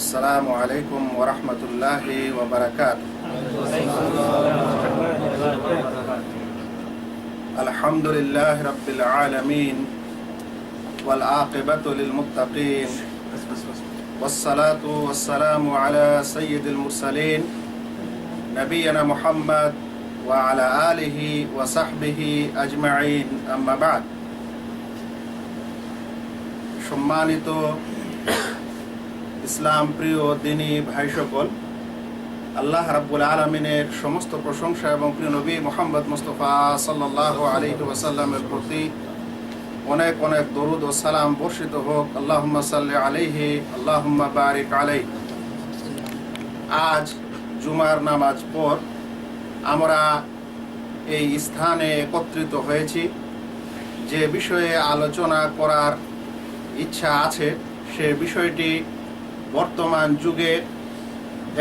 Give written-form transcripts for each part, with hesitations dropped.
আসসালামু আলাইকুম ওয়া রাহমাতুল্লাহি ওয়া বারাকাতুহু। আলহামদুলিল্লাহি রাব্বিল আলামিন ওয়াল আকিবাতু লিল মুত্তাকিন ওয়াসসালাতু ওয়াসসালামু আলা সাইয়্যিদিল মুরসালিন নবিয়িনা মুহাম্মদ ওয়া আলা আলিহি ওয়া সাহবিহি আজমাইন, আম্মা বা'দ। সম্মানিত ইসলাম প্রিয় দিনী ভাই সকল, আল্লাহ রাব্বুল আলামিনের সমস্ত প্রশংসা এবং প্রিয় নবী মুহাম্মদ মুস্তাফা সাল্লাল্লাহু আলাইহি ওয়াসাল্লামের প্রতি অনেক অনেক দরুদ ও সালাম বর্ষিত হোক। আল্লাহুম্মা সাল্লি আলাইহি আল্লাহুম্মা বারিক আলাইহি। আজ জুমার নামাজ পর আমরা এই স্থানে একত্রিত হয়েছি। যে বিষয়ে আলোচনা করার ইচ্ছা আছে সে বিষয়টি বর্তমান যুগে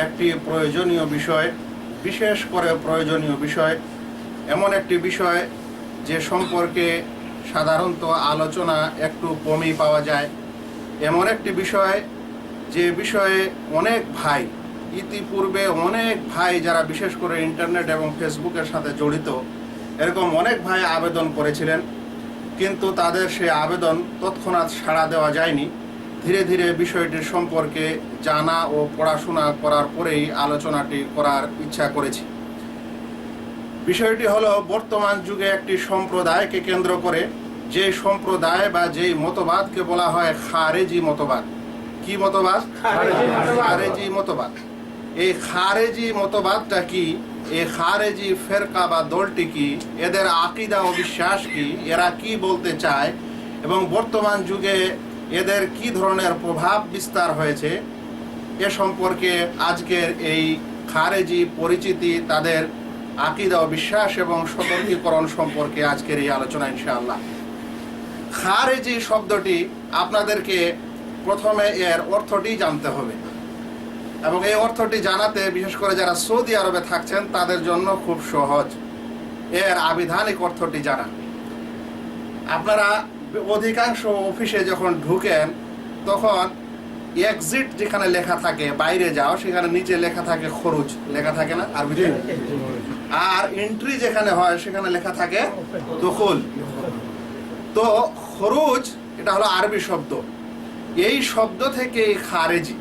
একটি প্রয়োজনীয় বিষয়, বিশেষ করে প্রয়োজনীয় বিষয়, এমন একটি বিষয় যে সম্পর্কে সাধারণত আলোচনা একটু কমই পাওয়া যায়। এমন একটি বিষয় যে বিষয়ে অনেক ভাই, ইতিপূর্বে অনেক ভাই যারা বিশেষ করে ইন্টারনেট এবং ফেসবুকের সাথে জড়িত, এরকম অনেক ভাই আবেদন করেছিলেন, কিন্তু তাদের সেই আবেদন তৎক্ষণাৎ সাড়া দেওয়া যায়নি। ধীরে ধীরে বিষয়টির সম্পর্কে জানা ও পড়াশোনা করার পরেই আলোচনাটি করার ইচ্ছা করেছি। বিষয়টি হলো বর্তমান যুগে একটি সম্প্রদায়কে কেন্দ্র করে, যে সম্প্রদায় বা যেই মতবাদকে বলা হয় খারেজি মতবাদ। কি মতবাদ? খারেজি মতবাদ। এই খারেজি মতবাদটা কি? এই খারেজি ফেরকা বা দলটি কি? এদের আকীদা ও বিশ্বাস কি? এরা কি বলতে চায় এবং বর্তমান যুগে এদের কি ধরনের প্রভাব বিস্তার হয়েছে, এ সম্পর্কে আজকের এই খারেজি পরিচিতি, তাদের আকীদা ও বিশ্বাস এবং সতর্কীকরণ সম্পর্কে আজকের এই আলোচনা ইনশাআল্লাহ। খারেজি শব্দটি আপনাদেরকে প্রথমে এর অর্থটি জানতে হবে, এবং এই অর্থটি জানাতে বিশেষ করে যারা সৌদি আরবে থাকছেন তাদের জন্য খুব সহজ এর আবিধানিক অর্থটি জানা। আপনারা অধিকাংশ অফিসে যখন ঢুকেন তখন এক্সিট যেখানে লেখা থাকে, বাইরে যাও, সেখানে নিচে লেখা থাকে খরুজ, লেখা থাকে না আরবিতে? আর এন্ট্রি যেখানে হয় সেখানে লেখা থাকে দুখুল। তো খরুজ এটা হলো আরবি শব্দ। এই শব্দ থেকে খারেজি,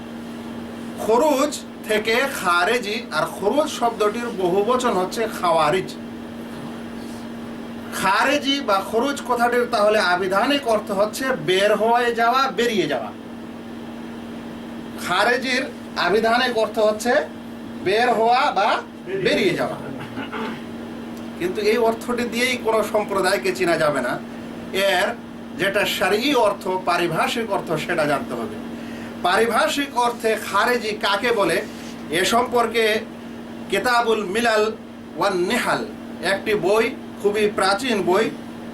খরুজ থেকে খারেজি, আর খরুজ শব্দটির বহুবচন হচ্ছে খাওয়ারিজ। খারেজি বা খরুজ কথাটির তাহলে আবিধানিক অর্থ হচ্ছে বের হয়ে যাওয়া, বেরিয়ে যাওয়া। খারেজির আবিধানিক অর্থ হচ্ছে বের হওয়া বা বেরিয়ে যাওয়া। কিন্তু এই অর্থটি দিয়েই কোনো সম্প্রদায়কে চেনা যাবে না। এর যেটা শরঈ অর্থ, পারিভাষিক অর্থ, সেটা জানতে হবে। পারিভাষিক অর্থে খারেজি কাকে বলে এ সম্পর্কে কিতাবুল মিলাল ওয়ান নিহাল একটি বই, খুবই প্রাচীন বই,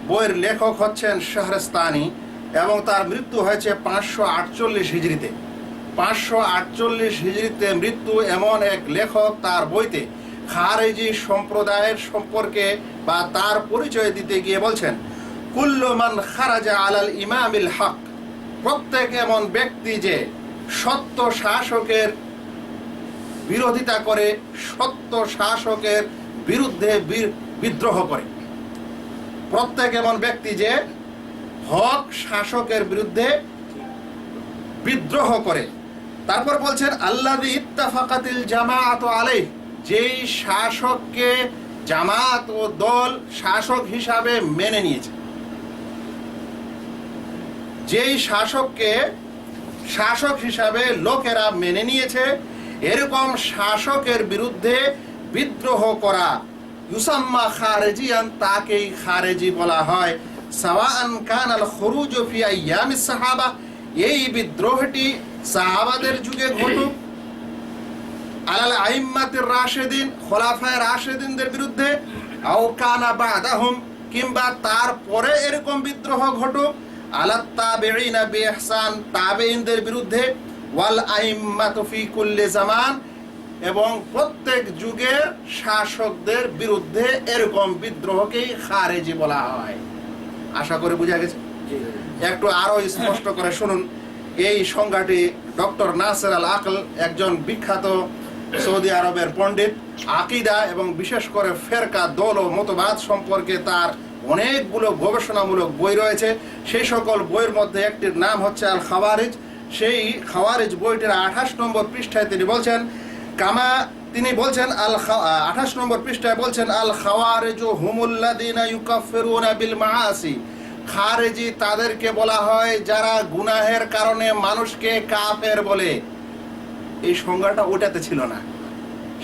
বইয়ের লেখক হচ্ছেন শাহরস্তানি এবং তার মৃত্যু হয়েছে 548 হিজরিতে। 548 হিজরিতে মৃত্যু এমন এক লেখক তার বইতে খারেজি সম্প্রদায়ের সম্পর্কে বা তার পরিচয় দিতে গিয়ে বলছেন, কুল্লু মান খারাজা আলাল ইমামিল হক, প্রত্যেক এমন ব্যক্তি যে সত্য শাসকের বিরোধিতা করে, সত্য শাসকের বিরুদ্ধে বিদ্রোহ করে। প্রত্যেক এমন ব্যক্তি যে হক শাসকের বিরুদ্ধে বিদ্রোহ করে। তারপর বলছেন আল্লাযী ইত্তাফাকাতিল জামাআত আলাইহি, যেই শাসককে জামাত ও দল শাসক হিসাবে মেনে নিয়েছে। যেই শাসককে শাসক হিসাবে লোকেরা মেনে নিয়েছে, এরকম শাসকের বিরুদ্ধে বিদ্রোহ করা ইউসাম্মা খারেজিয়ান, তাকেই খারেজি বলা হয়। সাওয়াআন কানাল খুরুজু ফি আইয়ামিস সাহাবা, এই বিদ্রোহটি সাহাবাদের যুগে ঘটুক, আলাল আইম্মাতির রাশিদিন, খোলাফায়ে রাশিদিনদের বিরুদ্ধে, আও কানা বাদাহুম, কিংবা তারপরে এরকম বিদ্রোহ ঘটুক, আলাত তাবিঈনা বিইহসান, তাবেঈনদের বিরুদ্ধে, ওয়াল আইম্মাতু ফি কুল্লি জামান, এবং প্রত্যেক যুগের শাসকদের বিরুদ্ধে এরকম বিদ্রোহকেই খারেজি বলা হয়। আশা করি বোঝা গেছে। একটু আরো স্পষ্ট করে শুনুন এই সংজ্ঞাটি ডক্টর নাসের আল আকল, একজন বিখ্যাত সৌদি আরবের পণ্ডিত। আকীদা এবং বিশেষ করে ফেরকা, দল ও মতবাদ সম্পর্কে তার অনেকগুলো গবেষণামূলক বই রয়েছে। সেই সকল বইয়ের মধ্যে একটির নাম হচ্ছে আল খাওয়ারিজ। সেই খাওয়ারিজ বইটির 28 নম্বর পৃষ্ঠায় তিনি বলছেন, তিনি বলছেন 28 নম্বর পৃষ্ঠায় বলছেন, আল খাওয়ারিজু হুমুল্লাযিনা ইউকাফিরুনা বিল মাআসি। খারেজি তাদেরকে বলা হয় যারা গুনাহের কারণে মানুষকে কাফের বলে। এই সংজ্ঞাটা ওটাতে ছিল না।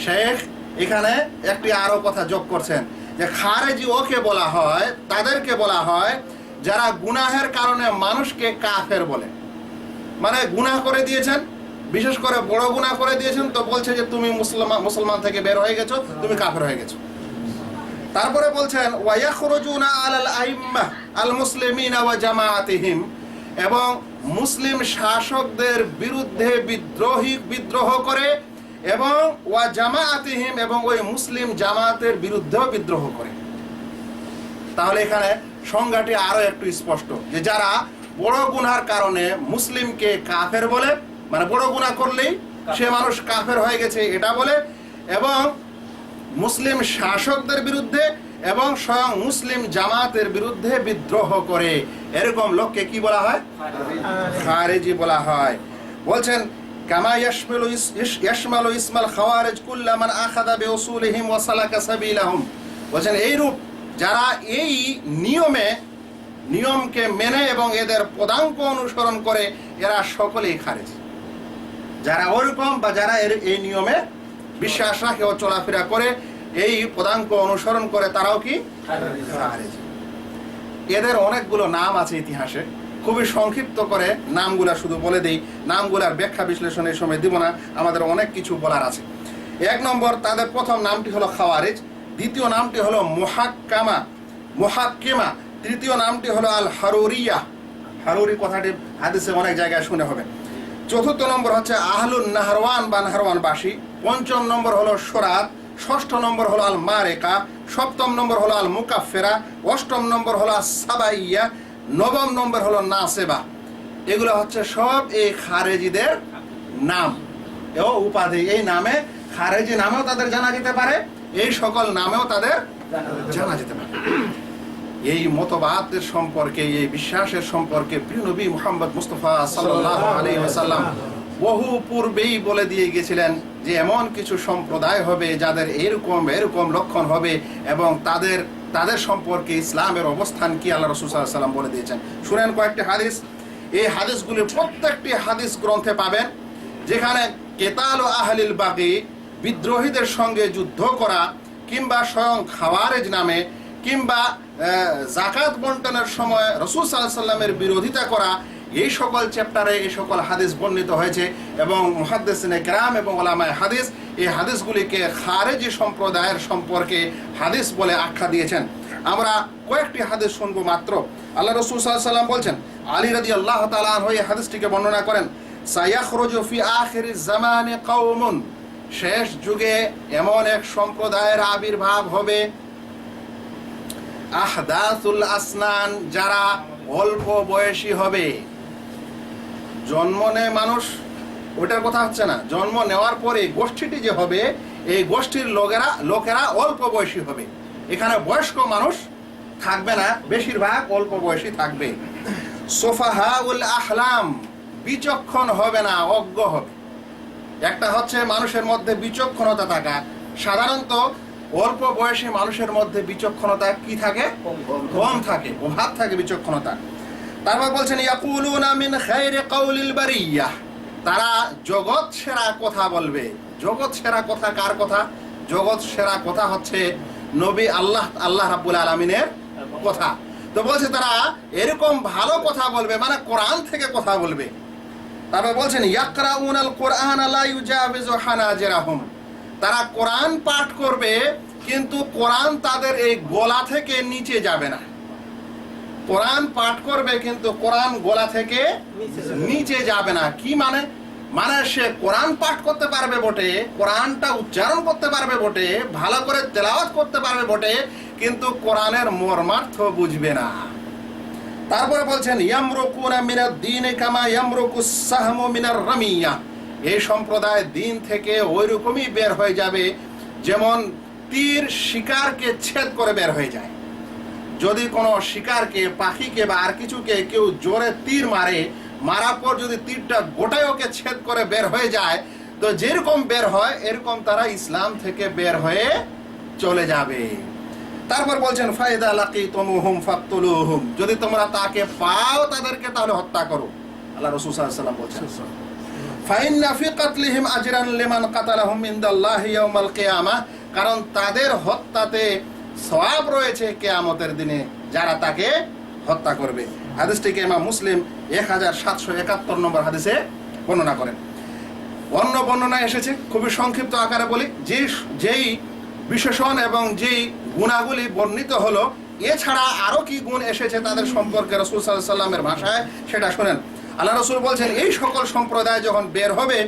শেখ এখানে একটি আরো কথা যোগ করছেন যে খারেজি ওকে বলা হয়, তাদেরকে বলা হয় যারা গুনাহের কারণে মানুষকে কাফের বলে। মানে গুনাহ করে দিয়েছেন, বিশেষ করে বড় গুনাহ করে দিয়েছেন, তো বলছে যে তুমি মুসলমান থেকে বের হয়ে গেছো, তুমি কাফের হয়ে গেছো। তারপরে বলছেন ওয়ায়াখরুজুনা আলাল আইম্মাহ আল মুসলিমিনা ওয়া জামাআতিহিম, এবং মুসলিম শাসকদের বিরুদ্ধে বিদ্রোহ করে, এবং ওয়া জামাআতিহিম, এবং ওই মুসলিম জামাতের বিরুদ্ধেও বিদ্রোহ করে। তাহলে এখানে সংজ্ঞাটি আরো একটু স্পষ্ট যে যারা বড় গুনার কারণে মুসলিমকে কাফের বলে, মানে বড় গুনাহ করলেই সে মানুষ কাফের হয়ে গেছে এটা বলে, এবং মুসলিম শাসকদের বিরুদ্ধে এবং স্বয়ং মুসলিম জামাতের বিরুদ্ধে বিদ্রোহ করে, এরকম লোককে কি বলা হয়? খারেজি বলা হয়। বলছেন কামা ইয়াশমালু ইসমাল খাওয়ারিজ কুল্লা মান আখাযা বিউসুলিহিম ওয়া সালাকা সাবিলাহুম। বলছেন এইরূপ যারা এই নিয়মকে মেনে এবং এদের পদাঙ্ক অনুসরণ করে, এরা সকলেই খারেজি। যারা ওরকম বা যারা এই নিয়মে বিশ্বাস রাখে ও চলাফেরা করে, এই পদাঙ্ক অনুসরণ করে, তারাও কি খারেজি। এদের অনেকগুলো নাম আছে ইতিহাসে, খুবই সংক্ষিপ্ত করে নামগুলা শুধু বলে দেই, নামগুলার ব্যাখ্যা বিশ্লেষণের সময় দিব না, আমাদের অনেক কিছু বলার আছে। 1 নম্বর, তাদের প্রথম নামটি হলো খাওয়ারিজ, দ্বিতীয় নামটি হলো মুহাক্কিমা, তৃতীয় নামটি হলো আল হারুরিয়া। হারুরি কথাটি হাদিসে অনেক জায়গায় শুনে হবে। চতুর্থ নম্বর হচ্ছে আহলুন নাহরওয়ান বা নাহরওয়ানবাসী। পঞ্চম নম্বর হলো সুরাত। ষষ্ঠ নম্বর হলো আল মারেকা। সপ্তম নম্বর হলো আল মুকাফফিরা। অষ্টম নম্বর হলো সাবাইয়া। নবম নম্বর হলো নাসেবা। এগুলো হচ্ছে সব এই খারেজিদের নাম ও উপাধি। এই নামে খারেজি নামেও তাদের জানা যেতে পারে, এই সকল নামেও তাদের জানা যেতে পারে। এই মতবাদের সম্পর্কে, এই বিশ্বাসের সম্পর্কে প্রিয় নবী মুহাম্মদ মুস্তাফা সাল্লাল্লাহু আলাইহি ওয়াসাল্লাম বহু পূর্বেই বলে দিয়ে গেছিলেন যে এমন কিছু সম্প্রদায় হবে যাদের এরকম লক্ষণ হবে, এবং তাদের সম্পর্কে ইসলামের অবস্থান কি আল্লাহ রাসূল সাল্লাল্লাহু আলাইহি ওয়াসাল্লাম বলে দিয়েছেন। শুনেন কয়েকটি হাদিস। এই হাদিসগুলি প্রত্যেকটি হাদিস গ্রন্থে পাবেন, যেখানে কেতাল ও আহলিল বাগি, বিদ্রোহীদের সঙ্গে যুদ্ধ করা, কিংবা স্বয়ং খাওয়ারেজ নামে, কিংবা যাকাত বন্টনের সময় রাসূল সাল্লাল্লাহু আলাইহি ওয়াসাল্লামের বিরোধিতা করা, এই সকল চ্যাপ্টারে এই সকল হাদিস বর্ণিত হয়েছে। এবং মুহাদ্দিসিনে কেরাম এবং উলামায়ে হাদিস এই হাদিসগুলিকে খারেজি সম্প্রদায়ের সম্পর্কে হাদিস বলে আখ্যা দিয়েছেন। আমরা কয়েকটি হাদিস শুনবো মাত্র। আল্লাহ রাসূল সাল্লাল্লাহু আলাইহি ওয়াসাল্লাম বলছেন, আলী রাদিয়াল্লাহু তাআলা আনহু এই হাদিসটিকে বর্ণনা করেন, সায়াখরুজু ফি আখিরিজ জামানে কওমুন, শেষ যুগে এমন এক সম্প্রদায়ের আবির্ভাব হবে, আহদাসুল আসনান, যারা অল্প বয়সী হবে। জন্ম নেয় মানুষ, ওটার কথা হচ্ছে না, জন্ম নেওয়ার পরে গোষ্ঠীটি যে হবে, এই গোষ্ঠীর লোকেরা অল্প বয়সী হবে। এখানে বয়স্ক মানুষ থাকবে না, বেশিরভাগ অল্প বয়সী থাকবে। সোফাহাউল আহলাম, বিচক্ষণ হবে না, অজ্ঞ হবে। একটা হচ্ছে মানুষের মধ্যে বিচক্ষণতা থাকা। সাধারণত অল্প বয়সী মানুষের মধ্যে বিচক্ষণতা কি থাকে? কম থাকে, অভাব থাকে বিচক্ষণতা। তারপর বলছেন ইয়াকুলুনা মিন খায়রি কাউলিল বারিয়াহ, তারা জগৎ সেরা কথা বলবে। জগৎ সেরা কথা কার কথা? জগৎ সেরা কথা হচ্ছে নবী আল্লাহ রাব্বুল আলামিনের কথা। তো বলছে তারা এরকম ভালো কথা বলবে, মানে কোরআন থেকে কথা বলবে। তারপর বলছেন ইয়াকরাউনাল কোরআন লা ইউজাবিজু হানাজিরাহুম, তারা কোরআন পাঠ করবে কিন্তু কোরআন তাদের এই গলা থেকে নিচে যাবে না। কোরআন পাঠ করবে কিন্তু কোরআন গলা থেকে নিচে যাবে না। কি মানে? মানে সে কোরআন পাঠ করতে পারবে বটে, কোরআনটা উচ্চারণ করতে পারবে বটে, ভালো করে তেলাওয়াত করতে পারবে বটে, কিন্তু কোরআনের মর্মার্থ বুঝবে না। তারপরে বলছেন ইয়ামরুকুনা মিনাদ দ্বীন কামা ইয়ামরুকুস সাহমু মিনার রামিয়া, এই সম্প্রদায় দিন থেকে ওই রকমই বের হয়ে যাবে যেমন তীর শিকারকে ছেদ করে বের হয়ে যায়। যদি কোনো শিকারকে, পাখিকে বা আর কিছুকে কেউ জোরে তীর মারার পর যদি তীরটা গোটায় ওকে ছেদ করে বের হয়ে যায়, তো যেরকম বের হয় এরকম তারা ইসলাম থেকে বের হয়ে চলে যাবে। তারপর বলছেন ফাইদা লাকিতুমুহুম ফাকতুলুহুম, যদি তোমরা তাকে পাও তাদেরকে তাহলে হত্যা করো। আল্লাহ রাসূল সাল্লাল্লাহু আলাইহি ওয়াসাল্লাম বলছেন ফাইন্না ফি কাতলিহিম আজরান লিমান কাতালাহুম ইনদাল্লাহি ইয়াউমাল কিয়ামাহ, কারণ তাদের হত্যাতে সওয়াব রয়েছে কিয়ামতের দিনে যারা তাকে হত্যা করবে। হাদিসটিকে ইমাম মুসলিম 1771 নম্বর হাদিসে বর্ণনা করেন। অন্য বর্ণনা এসেছে, খুবই সংক্ষিপ্ত আকারে বলি, যেই বিশেষণ এবং যেই গুণাগুলি বর্ণিত হলো, এছাড়া আরো কি গুণ এসেছে তাদের সম্পর্কে রাসূল সাল্লাল্লাহু আলাইহি ওয়াসাল্লামের ভাষায়, সেটা শুনেন। আল্লাহ রাসূল বলছেন এই সকল সম্প্রদায় যখন বের হবে,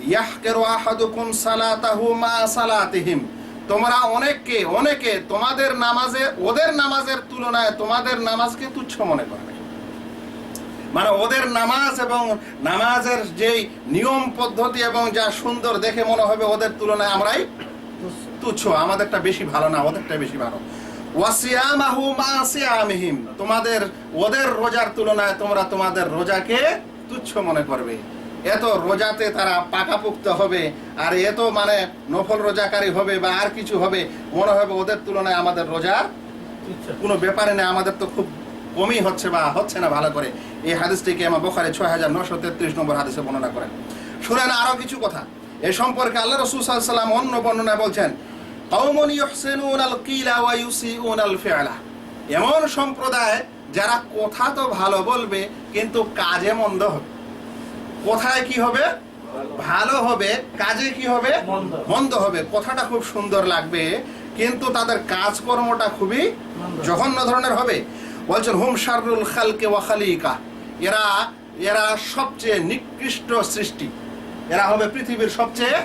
ইয়াহকিরু আহাদুকুম সালাতাহু মা সালাতিহিম, তোমরা অনেকে তোমাদের নামাজে ওদের নামাজের তুলনায় তোমাদের নামাজকে তুচ্ছ মনে করবে। মানে ওদের নামাজ এবং নামাজের যেই নিয়ম পদ্ধতি এবং যা সুন্দর দেখে মনে হবে ওদের তুলনায় আমরাই তুচ্ছ, আমাদেরটা বেশি ভালো না, ওদেরটা বেশি ভালো। ওয়াসিয়ামাহু মা সিয়ামিহিম, ওদের রোজার তুলনায় তোমরা তোমাদের রোজাকে তুচ্ছ মনে করবে। এত রোজাতে তারা পাকাপুক্ত হবে, আর এত মানে নফল রোজাকারী হবে বা আর কিছু হবে, মনে হবে ওদের তুলনায় আমাদের রোজা কোনো ব্যাপারে নেই, আমাদের তো খুব কমই হচ্ছে বা হচ্ছে না ভালো করে। এই হাদিসটিকে ইমাম বুখারী 6933 নম্বর হাদিসে বর্ণনা করেন। শুনেন আরো কিছু কথা এই সম্পর্কে। আল্লাহ রাসূল সাল্লাল্লাহু আলাইহি ওয়াসাল্লাম অন্য বর্ণনায় বলছেন কওমুন ইহসিনুনাল কিলা ওয়া ইউসিউনাল ফিআলা, এমন সম্প্রদায় যারা কথা তো ভালো বলবে কিন্তু কাজে মন্দ হবে। কথায় কি হবে? ভালো হবে, কাজে কি হবে? মন্দ হবে। কথাটা খুব সুন্দর লাগবে কিন্তু তাদের কাজকর্মটা খুবই জঘন্য ধরনের হবে। বলছেন হুম শাররুল খালকি ওয়া খালিকা, এরা সবচেয়ে নিকৃষ্ট সৃষ্টি, এরা হবে পৃথিবীর সবচেয়ে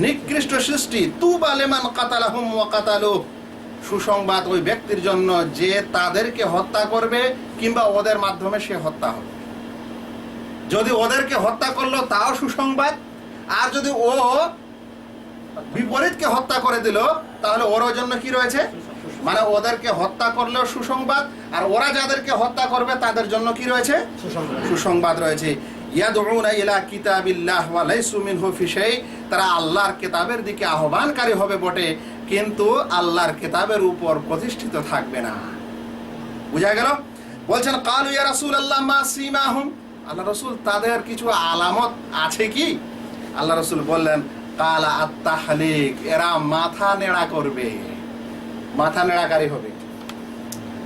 নিকৃষ্ট সৃষ্টি। তুবা লিমান কাতালাহুম ওয়া কাতালু, সুসংবাদ ওই ব্যক্তির জন্য যে তাদেরকে হত্যা করবে কিংবা ওদের মাধ্যমে সে হত্যা হবে। যদি ওদেরকে হত্যা করলো তাও সুসংবাদ, আর যদি ও বিপরীতকে হত্যা করে দিল তাহলে ওর জন্য কি রয়েছে? মানে ওদেরকে হত্যা করলেও সুসংবাদ, আর ওরা যাদেরকে হত্যা করবে তাদের জন্য কি রয়েছে? সুসংবাদ রয়েছে। ইয়াদউনা ইলা কিতাবিল্লাহ ওয়া লাইসু মিনহু ফি শাই, তারা আল্লাহর কিতাবের দিকে আহ্বানকারী হবে বটে কিন্তু আল্লাহর কিতাবের উপর প্রতিষ্ঠিত থাকবে না। বুঝা গেল? বলছেন কালু ইয়া রাসূলুল্লাহ মা সিমাহুম, আল্লাহ রাসূল তাদের কিছু আলামত আছে কি? আল্লাহ রাসূল বললেন কালা আত-তাহলিক, এরা মাথা নেড়া করবে, মাথা নেড়াকারী হবে।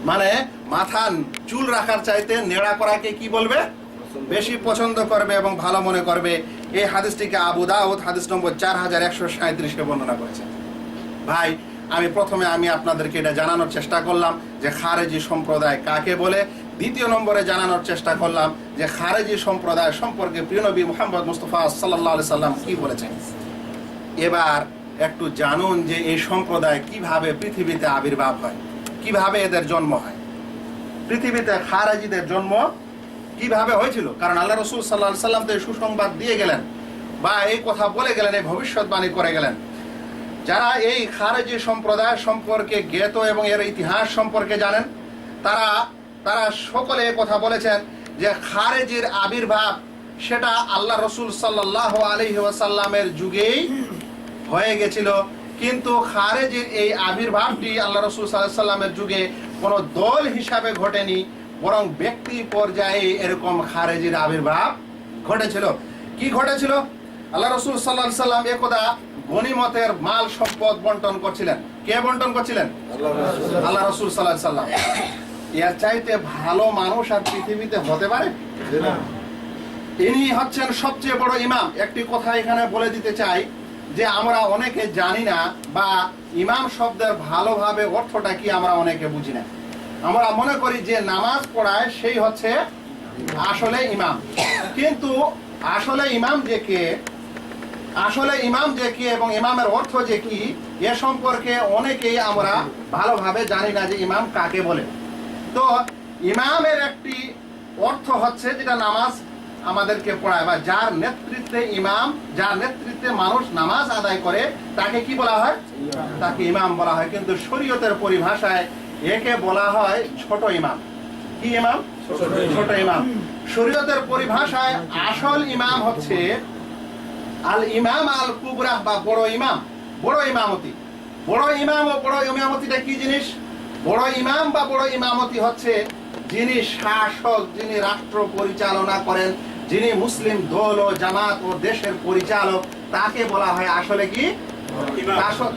মানে মাথা চুল রাখার চাইতে নেড়া করাকে কি বলবে? বেশি পছন্দ করবে এবং ভালো মনে করবে। এই হাদিসটিকে আবু দাউদ হাদিস নম্বর 4137 বর্ণনা করেছে। ভাই প্রথমে আমি আপনাদেরকে এটা জানানোর চেষ্টা করলাম যে খারেজি সম্প্রদায় কাকে বলে। দ্বিতীয় নম্বরে জানানোর চেষ্টা করলাম যে খারেজি সম্প্রদায় সম্পর্কে প্রিয় নবী মুহাম্মদ মুস্তাফা সাল্লাল্লাহু আলাইহি সাল্লাম কি বলেছেন। এবার একটু জানুন যে এই সম্প্রদায় কিভাবে পৃথিবীতে আবির্ভাব হয়, কিভাবে এদের জন্ম হয়, পৃথিবীতে খারেজিদের জন্ম কিভাবে হয়েছিল। কারণ আল্লাহ রাসূল সাল্লাল্লাহু আলাইহি সাল্লাম তো সুসংবাদ দিয়ে গেলেন বা এই কথা বলে গেলেন, এই ভবিষ্যৎবাণী করে গেলেন। যারা এই খারেজি সম্প্রদায় সম্পর্কে জ্ঞাত এবং এর ইতিহাস সম্পর্কে জানেন তারা সকলে কথা বলেছেন যে খারেজির আবির্ভাব সেটা আল্লাহ রাসূল সাল্লাল্লাহু আলাইহি ওয়াসাল্লামের যুগেই হয়ে গেছিল, কিন্তু খারেজির এই আবির্ভাবটি আল্লাহ রাসূল সাল্লাল্লাহু আলাইহি ওয়াসাল্লামের যুগে কোনো দল হিসাবে ঘটেনি, বরং ব্যক্তি পর্যায়ে এরকম খারেজির আবির্ভাব ঘটেছিল। কি ঘটেছিল? আল্লাহ রাসূল সাল্লাল্লাহু আলাইহি ওয়াসাল্লাম একদা গনিমতের মাল সম্পদ বন্টন করছিলেন। কে বন্টন করছিলেন? আল্লাহ রাসূল সাল্লাল্লাহু আলাইহি ওয়াসাল্লাম। এর চাইতে ভালো মানুষ আর পৃথিবীতে হতে পারে? ইনি হচ্ছেন সবচেয়ে বড় ইমাম। একটি কথা এখানে বলে দিতে চাই যে আমরা অনেকে জানি না বা ইমাম শব্দের ভালোভাবে অর্থটা কি আমরা অনেকে বুঝি না। আমরা মনে করি যে নামাজ পড়ায় সেই হচ্ছে আসলে ইমাম, কিন্তু আসলে ইমাম যে কে এবং ইমামের অর্থ যে কি এ সম্পর্কে অনেকেই আমরা ভালোভাবে জানি না যে ইমাম কাকে বলে। তো ইমামের একটি অর্থ হচ্ছে যেটা নামাজ আমাদেরকে পড়ায়, বা যার নেতৃত্বে ইমাম, যার নেতৃত্বে মানুষ নামাজ আদায় করে তাকে কি বলা হয়? তাকে ইমাম বলা হয়। কিন্তু শরীয়তের পরিভাষায় একে বলা হয় ছোট ইমাম। কি ইমাম? ছোট ইমাম। শরীয়তের পরিভাষায় আসল ইমাম হচ্ছে আল ইমাম আল কুবরা, বা বড় ইমাম, বড় ইমামতি। বড় ইমাম ও বড় ইমামতিটা কি জিনিস? বড় ইমাম বা বড় ইমামতি হচ্ছে যিনি শাসক, যিনি রাষ্ট্র পরিচালনা করেন, যিনি মুসলিম দল ও জামাত ও দেশের পরিচালক, তাকে বলা হয় আসলে কি?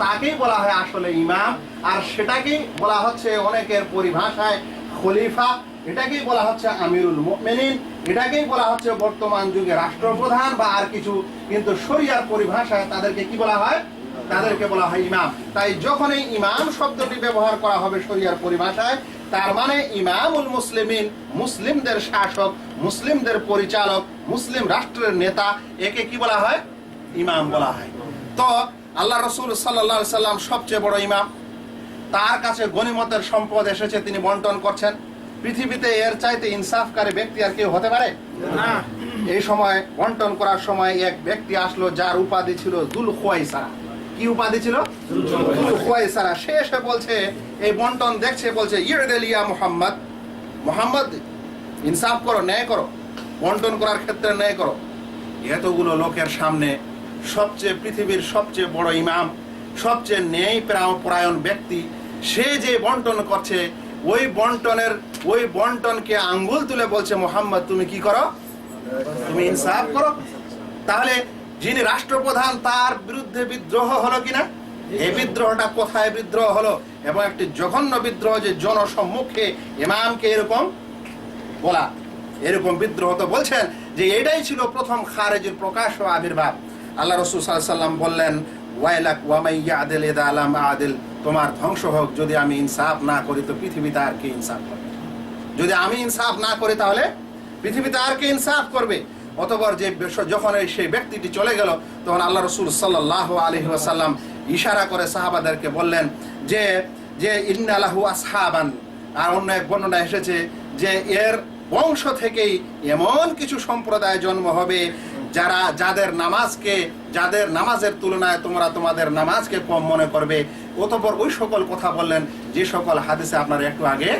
তাকেই বলা হয় আসলে ইমাম। আর সেটাকেই বলা হচ্ছে অনেকের পরিভাষায় খলিফা, এটাকেই বলা হচ্ছে আমিরুল মুমিনিন, এটাকেই বলা হচ্ছে বর্তমান যুগে রাষ্ট্রপ্রধান বা আর কিছু। কিন্তু শরিয়ার পরিভাষায় তাদেরকে কি বলা হয়? তাদেরকে বলা হয় ইমাম। তাই যখন এই ইমাম শব্দটি ব্যবহার করা হবে শরিয়ার পরিভাষায়, তার মানে ইমামুল মুসলিমিন, মুসলিমদের শাসক, মুসলিমদের পরিচালক, মুসলিম রাষ্ট্রের নেতা, একে কি বলা হয়? ইমাম বলা হয়। তো আল্লাহ রাসূল সাল্লাল্লাহু আলাইহি সাল্লাম সবচেয়ে বড় ইমাম। তার কাছে গনিমতের সম্পদ এসেছে, তিনি বন্টন করছেন। পৃথিবীতে এর চাইতে ইনসাফকারী ব্যক্তি আর কেউ হতে পারে না। এই সময় বন্টন করার সময় এক ব্যক্তি আসলো যার উপাধি ছিল যুল খুয়াইসারা। কি উপাধি ছিল? যুল খুয়াইসারা। সে এসে বলছে, এই বন্টন দেখছে, বলছে ইয়া মুহাম্মদ, মুহাম্মদ ইনসাফ করো, ন্যায় করো, বন্টন করার ক্ষেত্রে ন্যায় করো। এতগুলো লোকের সামনে সবচেয়ে পৃথিবীর সবচেয়ে বড় ইমাম, সবচেয়ে ন্যায় পরায়ণ ব্যক্তি, সে যে বন্টন করছে, ওই বন্টনকে আঙ্গুল তুলে বলছে, মুহাম্মদ তুমি কি করো? তুমি ইনসাফ করো। তাহলে যিনি রাষ্ট্রপ্রধান, তার বিরুদ্ধে বিদ্রোহ হলো কিনা? এই বিদ্রোহটা কোথায় বিদ্রোহ হলো? এবং একটি জঘন্য বিদ্রোহ, যে জনসম্মুখে ইমামকে এরকম বলা, এরকম বিদ্রোহ। তো বলছেন যে এটাই ছিল প্রথম খারেজির প্রকাশ ও আবির্ভাব। আল্লাহ রাসূল সাল্লাল্লাহু আলাইহি সাল্লাম বললেন, ওয়াইলাক ওয়া মান ইয়াদিল ইযা লাম আদিল, তোমার ধ্বংস হোক, যদি আমি ইনসাফ না করি তো পৃথিবীতে আর কে ইনসাফ করবে? যদি আমি ইনসাফ না করি তাহলে পৃথিবীতে আর কে ইনসাফ করবে? অতঃপর যখন সেই ব্যক্তিটি চলে গেল, তখন আল্লাহ রাসূল সাল্লাল্লাহু আলাইহি ওয়াসাল্লাম ইশারা করে সাহাবাদেরকে বললেন যে ইন্না লাহু আসহাবান। আর অন্য এক বর্ণনা এসেছে যে এর বংশ থেকেই এমন কিছু সম্প্রদায় জন্ম হবে যাদের নামাজের তুলনায় তোমরা তোমাদের নামাজকে কম মনে করবে। অতঃপর ওই সকল কথা বললেন যে সকল হাদিসে আপনারা একটু আগে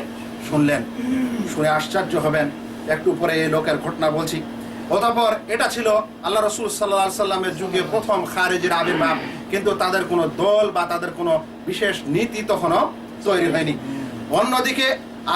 শুনলেন। শুনে আশ্চর্য হবেন। একটু পরে এই লোকের ঘটনা বলছি। অতঃপর এটা ছিল আল্লাহ রাসূল সাল্লাল্লাহু আলাইহি সাল্লামের যুগে প্রথম খারেজির আবির্ভাব। কিন্তু তাদের কোনো দল বা তাদের কোনো বিশেষ নীতি তখনও তৈরি হয়নি। অন্যদিকে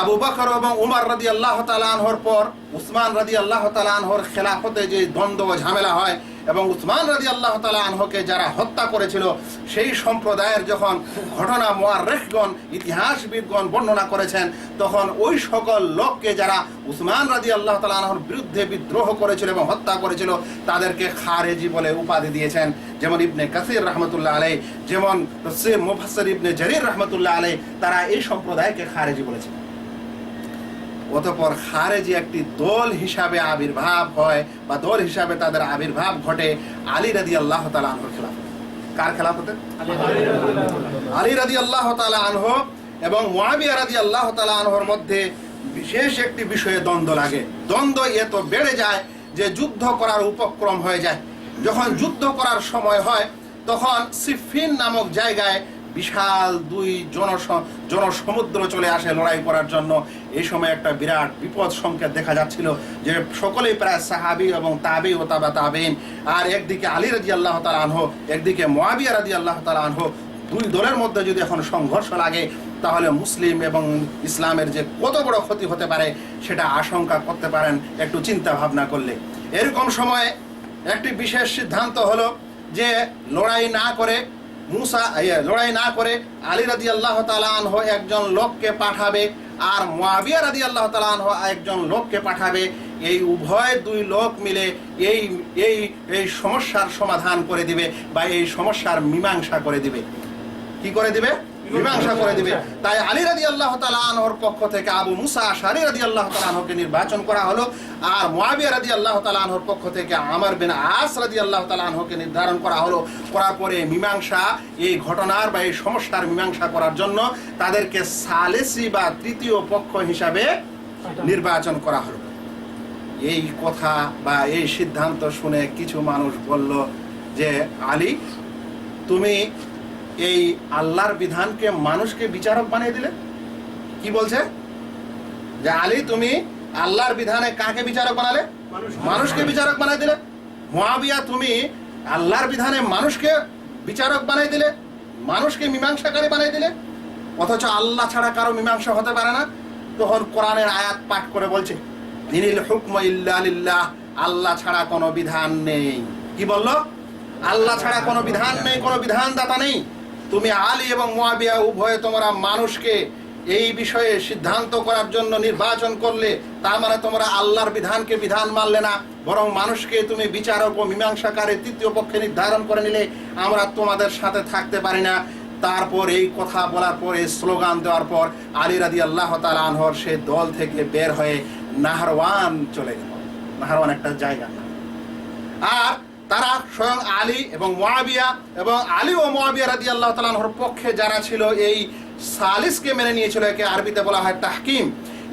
আবু বকর এবং উমর রাদিয়াল্লাহু তাআলা আনহুর পর উসমান রাদিয়াল্লাহু তাআলা আনহুর খেলাফতে যে দ্বন্দ্ব ও ঝামেলা হয়, এবং উসমান রাদিয়াল্লাহু তাআলা আনহুকে যারা হত্যা করেছিল, সেই সম্প্রদায়ের যখন ঘটনা মুআররিখগণ, ইতিহাসবিদগণ বর্ণনা করেছেন, তখন ওই সকল লোককে যারা উসমান রাদিয়াল্লাহু তাআলা আনহুর বিরুদ্ধে বিদ্রোহ করেছিল এবং হত্যা করেছিল, তাদেরকে খারেজি বলে উপাধি দিয়েছেন। যেমন ইবনে কাসির রাহমাতুল্লাহ আলাইহি, যেমন তাফসীর মুফাসসির ইবনে জারীর রাহমাতুল্লাহ আলাইহি, তারা এই সম্প্রদায়কে খারেজি বলেছেন। অতঃপর খারেজি একটি দল হিসাবে আবির্ভাব হয়, বা দল হিসাবে তাদের আবির্ভাব ঘটে আলী রাদিয়াল্লাহু তাআলা আনহুর খেলাফতে। কার খেলাফতে? আলী রাদিয়াল্লাহু তাআলা আনহু এবং মুআবিয়া রাদিয়াল্লাহু তাআলা আনহুর মধ্যে বিশেষ একটি বিষয়ে দ্বন্দ্ব লাগে। দ্বন্দ্ব এত বেড়ে যায় যে যুদ্ধ করার উপক্রম হয়ে যায়। যখন যুদ্ধ করার সময় হয়, তখন সিফিন নামক জায়গায় বিশাল দুই জনসমুদ্র চলে আসে লড়াই করার জন্য। এই সময় একটা বিরাট বিপদ সংকেত দেখা যাচ্ছিল, যে সকলেই প্রায় সাহাবী এবং তাবি ও তাবা তাবিন, আর একদিকে আলী রাদিয়াল্লাহু তাআলা আনহু, একদিকে মুআবিয়া রাদিয়াল্লাহু তাআলা আনহু। দুই দলের মধ্যে যদি এখন সংঘর্ষ লাগে, তাহলে মুসলিম এবং ইসলামের যে কত বড় ক্ষতি হতে পারে সেটা আশঙ্কা করতে পারেন একটু চিন্তা ভাবনা করলে। এরকম সময়ে একটি বিশেষ সিদ্ধান্ত হলো যে লড়াই না করে আলী রাদিয়াল্লাহু তাআলা আনহু একজন লোককে পাঠাবে, আর মুআবিয়া রাদিয়াল্লাহু তাআলা আনহু একজন লোককে পাঠাবে। এই উভয় দুই লোক মিলে এই সমস্যার সমাধান করে দিবে, বা এই সমস্যার মীমাংসা করে দিবে। কি করে দিবে? মীমাংসা করে দিবে। তাই আলী রাদিয়াল্লাহু তাআলা আনহুর পক্ষ থেকে আবু মুসা আশআরী রাদিয়াল্লাহু তাআলা আনহুকে নির্বাচন করা হলো, আর মুআবিয়া রাদিয়াল্লাহু তাআলা আনহুর পক্ষ থেকে আমর বিন আস রাদিয়াল্লাহু তাআলা আনহুকে নির্ধারণ করা হলো। করার পরে মীমাংসা, এই ঘটনার বা এই সমস্যার মীমাংসা করার জন্য তাদেরকে সালেসি বা তৃতীয় পক্ষ হিসাবে নির্বাচন করা হলো। এই কথা বা এই সিদ্ধান্ত শুনে কিছু মানুষ বলল যে আলী, তুমি এই আল্লাহর বিধানকে মানুষকে বিচারক বানিয়ে দিলে। কি বলছে? যে আলী, তুমি আল্লাহর বিধানে কাকে বিচারক বানালে? মানুষকে বিচারক বানিয়ে দিলে। মুয়াবিয়া, তুমি আল্লাহর বিধানে মানুষকে বিচারক বানিয়ে দিলে, মানুষকে মীমাংসাকারী বানিয়ে দিলে, অথচ আল্লাহ ছাড়া কারো মীমাংসা হতে পারে না। তখন কোরআনের আয়াত পাঠ করে বলছে, ইনিল হুকমু ইল্লা লিল্লাহ, আল্লাহ ছাড়া কোনো বিধান নেই। কি বলল? আল্লাহ ছাড়া কোনো বিধান নেই, কোনো বিধানদাতা নেই। তুমি আলী এবং মুয়াবিয়া উভয়ে তোমরা মানুষকে এই বিষয়ে সিদ্ধান্ত করার জন্য নির্বাচন করলে, তার মানে তোমরা আল্লাহর বিধানকে বিধান মানলে না, বরং মানুষকে তুমি বিচারক ও মীমাংসাকারী তৃতীয় পক্ষে নির্ধারণ করে নিলে। আমরা তোমাদের সাথে থাকতে পারি না। তারপর এই কথা বলার পর, এই স্লোগান দেওয়ার পর আলী রাদিয়াল্লাহু তাআলা আনহুর সে দল থেকে বের হয়ে নাহরওয়ান চলে গেল। নাহরওয়ান একটা জায়গা। আর তারা স্বয়ং আলী এবং মুয়াবিয়া এবং আলী ও মুয়াবিয়া রাদিয়াল্লাহু তাআলা আনহুর পক্ষে যারা ছিল, এই সালিসকে মেনে নিয়েছিল, একে আরবিতে বলা হয় তাহকিম।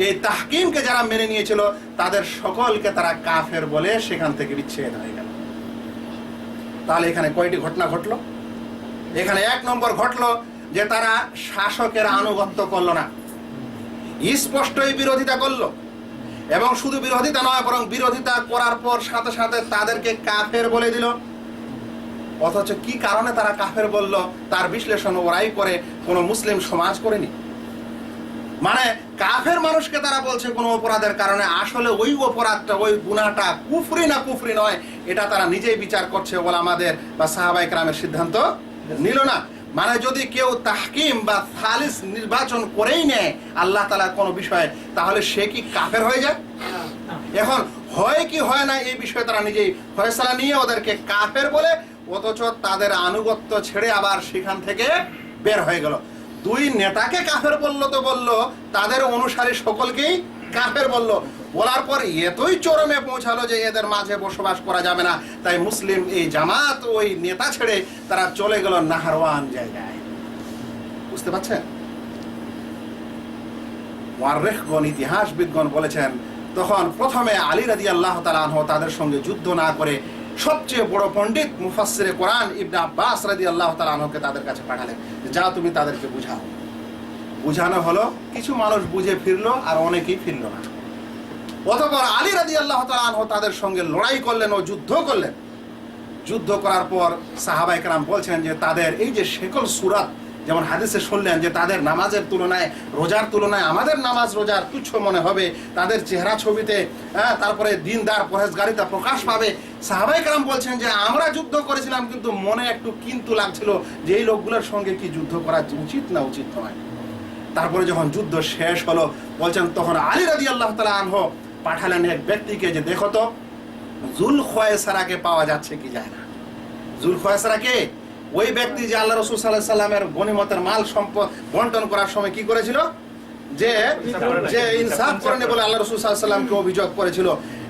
এই তাহকিমকে যারা মেনে নিয়েছিল তাদের সকলকে তারা কাফের বলে সেখান থেকে বিচ্ছেদ হয়ে গেল। তাহলে এখানে কয়টি ঘটনা ঘটলো? এখানে এক নম্বর ঘটলো যে তারা শাসকের আনুগত্য করলো না, স্পষ্টই বিরোধিতা করলো। এবং শুধু বিরোধিতা নয়, বরং বিরোধিতা করার পর সাথে সাথে তাদেরকে কাফের বলে দিল। অথচ কি কারণে তারা কাফের বলল তার বিশ্লেষণ ওরাই করে, কোনো মুসলিম সমাজ করেনি। মানে কাফের মানুষকে তারা বলছে কোনো অপরাধের কারণে, আসলে ওই অপরাধটা, ওই গুনাহটা কুফরি না কুফরি নয়, এটা তারা নিজেই বিচার করছে বলে আমাদের বা সাহাবায়ে কেরামের সিদ্ধান্ত নিল না। মানে যদি কেউ তাহকিম বা সালিস নির্বাচন করেই নেয় আল্লাহ তাআলা কোনো বিষয়ে, তাহলে সে কি কাফের হয়ে যায়? এখন হয় কি হয় না এই বিষয়ে তারা নিজেই ফয়সালা নিয়ে ওদেরকে কাফের বলে, অথচ তাদের আনুগত্য ছেড়ে আবার সেখান থেকে বের হয়ে গেল। দুই নেতাকে কাফের বললো তো বললো, তাদের অনুসারী সকলকেই কাফের বললো। বলার পর এতই চরমে পৌঁছালো যে এদের মাঝে বসবাস করা যাবে না। তাই মুসলিম এই জামাত ওই নেতা ছেড়ে তারা চলে গেল নাহরওয়ান জায়গায়। বুঝতে পারছেন? মুআররিখগণ, ইতিহাসবিদগণ বলেছেন, তখন প্রথমে আলী রাদিয়াল্লাহু তাআলা আনহু তাদের সঙ্গে যুদ্ধ না করে সবচেয়ে বড় পণ্ডিত মুফাসসিরে কোরআন ইবনে আব্বাস রাদিয়াল্লাহু তাআলা আনহুকে তাদের কাছে পাঠালেন, যাও তুমি তাদেরকে বুঝাও। বুঝানো হলো, কিছু মানুষ বুঝে ফিরলো আর অনেকেই ফিরলো না। অতঃপর আলী রাদিয়াল্লাহু তাআলা আনহু তাদের সঙ্গে লড়াই করলেন ও যুদ্ধ করলেন। যুদ্ধ করার পর সাহাবায়ে কেরাম বলছেন যে তাদের এই যে শেকল সুরাত, যেমন হাদিসে শুনলেন যে তাদের নামাজের তুলনায়, রোজার তুলনায় আমাদের নামাজ রোজার তুচ্ছ মনে হবে, তাদের চেহারা ছবিতে তারপরে দিনদার পরহেজগারিতা প্রকাশ পাবে। সাহাবায়ে কেরাম বলছেন যে আমরা যুদ্ধ করেছিলাম, কিন্তু মনে একটু কিন্তু লাগছিল যে এই লোকগুলোর সঙ্গে কি যুদ্ধ করা উচিত না উচিত নয়। তারপরে যখন যুদ্ধ শেষ হলো, বলছেন তখন আলী রাদিয়াল্লাহু তাআলা আনহু পাঠালেন এক ব্যক্তিকে যে দেখো তো যুলখওয়াইসরাকে পাওয়া যাচ্ছে কি যায় না। যুলখওয়াইসরা কে? ওই ব্যক্তি যে আল্লাহ রাসূল সাল্লাল্লাহু আলাইহি সাল্লামের গনিমতের মাল সম্পদ বন্টন করার সময় কি করেছিল, যে ইনসাফ করেনি বলে আল্লাহ রাসূল সাল্লাল্লাহু আলাইহি সাল্লামকে অভিযোগ করেছিল।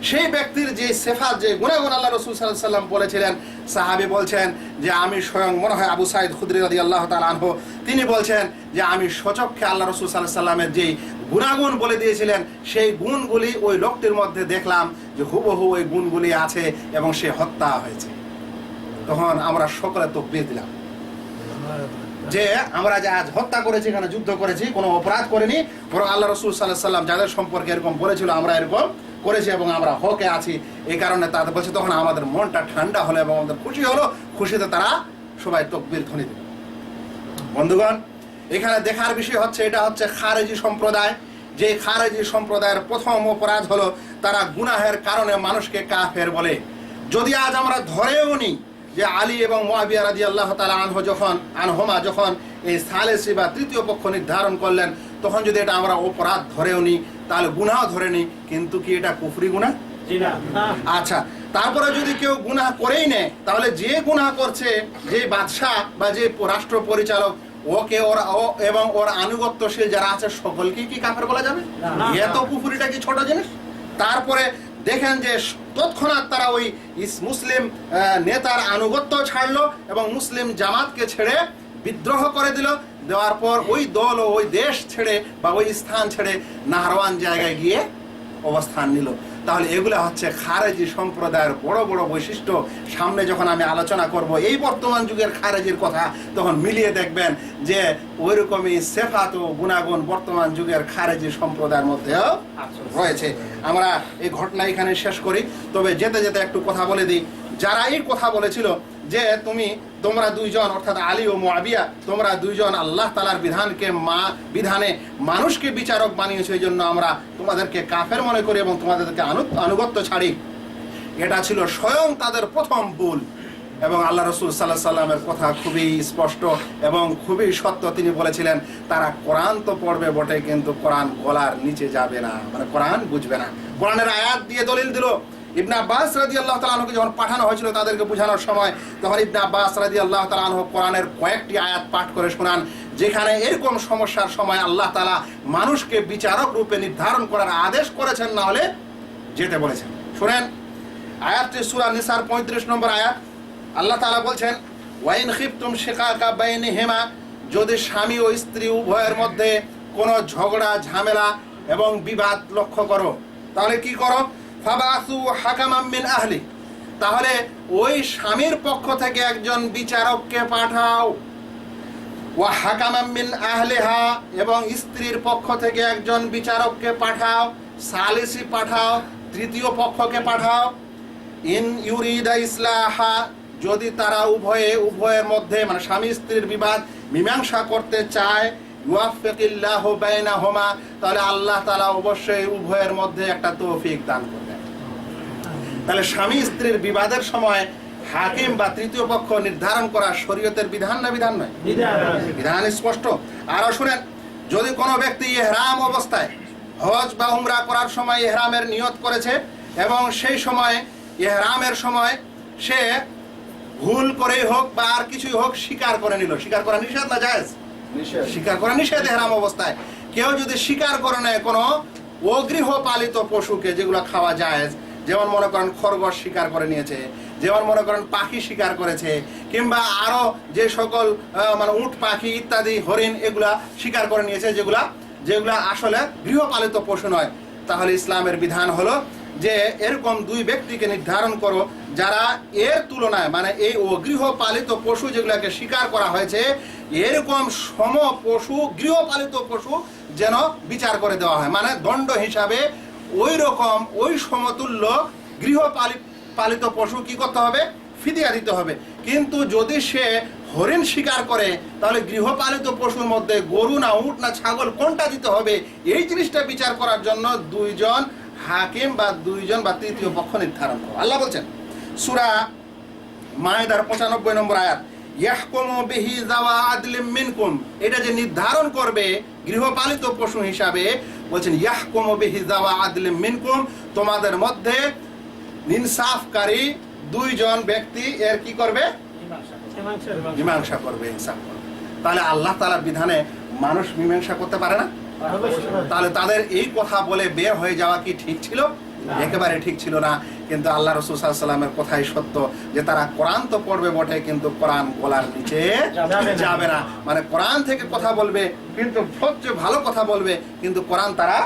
সেই ব্যক্তির যে সিফাত, যে গুণাগুণ আল্লাহ রাসূল সাল্লাল্লাহু আলাইহি সাল্লাম বলেছিলেন, সাহাবী বলছেন যে আমি স্বয়ং, মনে হয় আবু সাঈদ খুদরি রাদিয়াল্লাহু তাআলা আনহু, তিনি বলছেন যে আমি স্বচক্ষে আল্লাহ রাসূল সাল্লাল্লাহু আলাইহি সাল্লামের যেই গুণাগুণ বলে দিয়েছিলেন সেই গুণগুলি ওই লোকটির মধ্যে দেখলাম যে হুবহু ওই গুণগুলি আছে এবং সে হত্যা হয়েছে। তখন আমরা সকলে তাকবীর দিলাম যে আমরা যে আজ হত্যা করেছি, এখানে যুদ্ধ করেছি, কোনো অপরাধ করিনি, বরং আল্লাহ রাসূল সাল্লাল্লাহু আলাইহি সাল্লাম যাদের সম্পর্কে এরকম বলেছিল আমরা এরকম করেছি এবং আমরা হকে আছি, এই কারণে তাদের বলছে। তখন আমাদের মনটা ঠান্ডা হলো এবং আমাদের খুশি হলো। খুশিতে তারা সবাই তাকবীর ধ্বনি দিল। বন্ধুগণ, এখানে দেখার বিষয় হচ্ছে, এটা হচ্ছে খারেজি সম্প্রদায়। যে খারেজি সম্প্রদায়ের প্রথম অপরাধ হলো তারা গুনাহের কারণে মানুষকে কাফের বলে। যদি আজ আমরা ধরেও নিই যে আলী এবং মুয়াবিয়া রাদিয়াল্লাহু তাআলা আনহুমা যখন এই সালেসি বা তৃতীয় পক্ষ নির্ধারণ করলেন, তখন যদি এটা আমরা অপরাধ ধরেও নিই, তাহলে গুনাহ ধরে নিই, কিন্তু কি এটা কুফরি গুনাহ? আচ্ছা, তারপরে যদি কেউ গুনাহ করেই নেয়, তাহলে যে গুনাহ করছে, যে বাদশাহ বা যে রাষ্ট্র পরিচালক, ওকে এবং ওর আনুগত্যশীল যারা আছে সকলকেই কি কাফের বলা যাবে? এত কুফরিটা কি ছোট জিনিস? তারপরে দেখেন যে তৎক্ষণাৎ তারা ওই মুসলিম নেতার আনুগত্য ছাড়লো এবং মুসলিম জামাতকে ছেড়ে বিদ্রোহ করে দিল, দেওয়ার পর ওই দল ও ওই দেশ ছেড়ে বা ওই স্থান ছেড়ে নাহরওয়ান জায়গায় গিয়ে অবস্থান নিল। তাহলে এগুলো হচ্ছে খারেজি সম্প্রদায়ের বড় বড় বৈশিষ্ট্য। সামনে যখন আমি আলোচনা করব এই বর্তমান যুগের খারেজির কথা, তখন মিলিয়ে দেখবেন যে ওই রকমই সেফাত ও গুণাগুণ বর্তমান যুগের খারেজি সম্প্রদায়ের মধ্যেও রয়েছে। আমরা এই ঘটনা এখানে শেষ করি, তবে যেতে যেতে একটু কথা বলে দিই। যারা এই কথা বলেছিল যে তোমরা দুইজন অর্থাৎ আলী ও মুআবিয়া, তোমরা দুইজন আল্লাহ তাআলার বিধানে মানুষকে বিচারক বানিয়েছো, এই জন্য আমরা তোমাদেরকে কাফের মনে করি এবং তোমাদেরকে আনুগত্য ছাড়ি, এটা ছিল স্বয়ং তাদের প্রথম ভুল। এবং আল্লাহ রাসূল সাল্লাল্লাহু আলাইহি সাল্লামের কথা খুবই স্পষ্ট এবং খুবই সত্য। তিনি বলেছিলেন তারা কোরআন তো পড়বে বটে, কিন্তু কোরআন গলার নিচে যাবে না, মানে কোরআন বুঝবে না। কোরআনের আয়াত দিয়ে দলিল দিল। ইবনে আব্বাস রাদিয়াল্লাহু তাআলা আনহুকে যখন পাঠানো হয়েছিল তাদেরকে বোঝানোর সময়, তখন ইবনে আব্বাস রাদিয়াল্লাহু তাআলা আনহু কোরআনের কয়েকটি আয়াত পাঠ করে শোনান, যেখানে এরকম সমস্যার সময় আল্লাহ তাআলা মানুষকে বিচারক রূপে নির্ধারণ করার আদেশ করেছেন, না হলে যেতে বলেছেন। শুনেন আয়াতটি সূরা নিসার 35 নম্বর আয়াত। আল্লাহ তাআলা বলছেন, ওয়াইন খিফতুম শিকাকা বাইনিহিমা, যদি স্বামী ও স্ত্রী উভয়ের মধ্যে কোনো ঝগড়া ঝামেলা এবং বিবাদ লক্ষ্য করো, তাহলে কি করো? ফাবাসু হাকামান মিন আহলি, তাহলে ওই স্বামীর পক্ষ থেকে একজন বিচারককে পাঠাও। ওয়া হাকামান মিন আহলিহা, এবং স্ত্রীর পক্ষ থেকে একজন বিচারককে পাঠাও। সালিসি পাঠাও, তৃতীয় পক্ষকে পাঠাও। ইন ইউরিদা ইসলাহা, যদি তারা উভয়ের মধ্যে মানে স্বামী স্ত্রীর বিবাদ মীমাংসা করতে চায়, ইউয়াফিকিল্লাহু বাইনাহুমা, তাহলে আল্লাহ তাআলা অবশ্যই উভয়ের মধ্যে একটা তৌফিক দান করবেন। তাহলে স্বামী স্ত্রীর বিবাদের সময় হাকিম বা তৃতীয় পক্ষ নির্ধারণ করা শরীয়তের বিধান না বিধান নয়? বিধান স্পষ্ট। আরো শুনেন, যদি কোনো ব্যক্তি ইহরাম অবস্থায় হজ বা উমরা করার সময় ইহরামের নিয়ত করেছে এবং সেই সময় ইহরামের সময় সে ভুল করেই হোক বা আর কিছুই হোক স্বীকার করে নিল, স্বীকার করা নিষেধ না জায়েজ? স্বীকার করা নিষেধ ইহরাম অবস্থায়। কেউ যদি স্বীকার করে নেয় কোনো অগৃহপালিত পশুকে, যেগুলো খাওয়া জায়েজ, যেমন মনে করেন খরগোশ শিকার করে নিয়েছে, যেমন মনে করেন পাখি শিকার করেছে, কিংবা আরো যে সকল মানে উট পাখি ইত্যাদি হরিণ এগুলা শিকার করে নিয়েছে, যেগুলা আসলে গৃহপালিত পশু নয়, তাহলে ইসলামের বিধান হলো যে এরকম দুই ব্যক্তিকে নির্ধারণ করো যারা এর তুলনায় মানে এই গৃহপালিত পশু যেগুলাকে শিকার করা হয়েছে এরকম সম পশু গৃহপালিত পশু যেন বিচার করে দেওয়া হয়, মানে দণ্ড হিসাবে ওই রকম ওই সমতুল্য গৃহপালিত পশু কি করতে হবে? ফিদিয়া দিতে হবে। কিন্তু যদি সে হরিণ শিকার করে, তাহলে গৃহপালিত পশুর মধ্যে গরু না উট না ছাগল কোনটা দিতে হবে, এই জিনিসটা বিচার করার জন্য দুইজন হাকিম বা দুইজন বা তৃতীয় পক্ষ নির্ধারণ করো। আল্লাহ বলছেন সূরা মায়েদার 95 নম্বর আয়াত, ইয়াহকুমু বিহি যাওয়া আদলিম মিনকুম, এটা যে নির্ধারণ করবে গৃহপালিত পশু হিসাবে, বলছেন ইয়াহকুমু বিহি যাওয়া আদলিম মিনকুম, তোমাদের মধ্যে ইনসাফকারী দুইজন ব্যক্তি এর কি করবে? মীমাংসা করবে, ইনসাফ করবে। তাহলে আল্লাহ তাআলার বিধানে মানুষ মীমাংসা করতে পারে না? তাহলে তাদের এই কথা বলে বের হয়ে যাওয়া কি ঠিক ছিল? একেবারে ঠিক ছিল না। কিন্তু আল্লাহ রাসূল সাল্লাল্লাহু আলাইহি ওয়াসাল্লামের কথাই সত্য যে তারা কোরআন তো পড়বে বটে, কিন্তু কোরআন গলার নিচে যাবে না। মানে কোরআন থেকে কথা বলবে, কিন্তু সবচেয়ে ভালো কথা বলবে, কিন্তু কোরআন তারা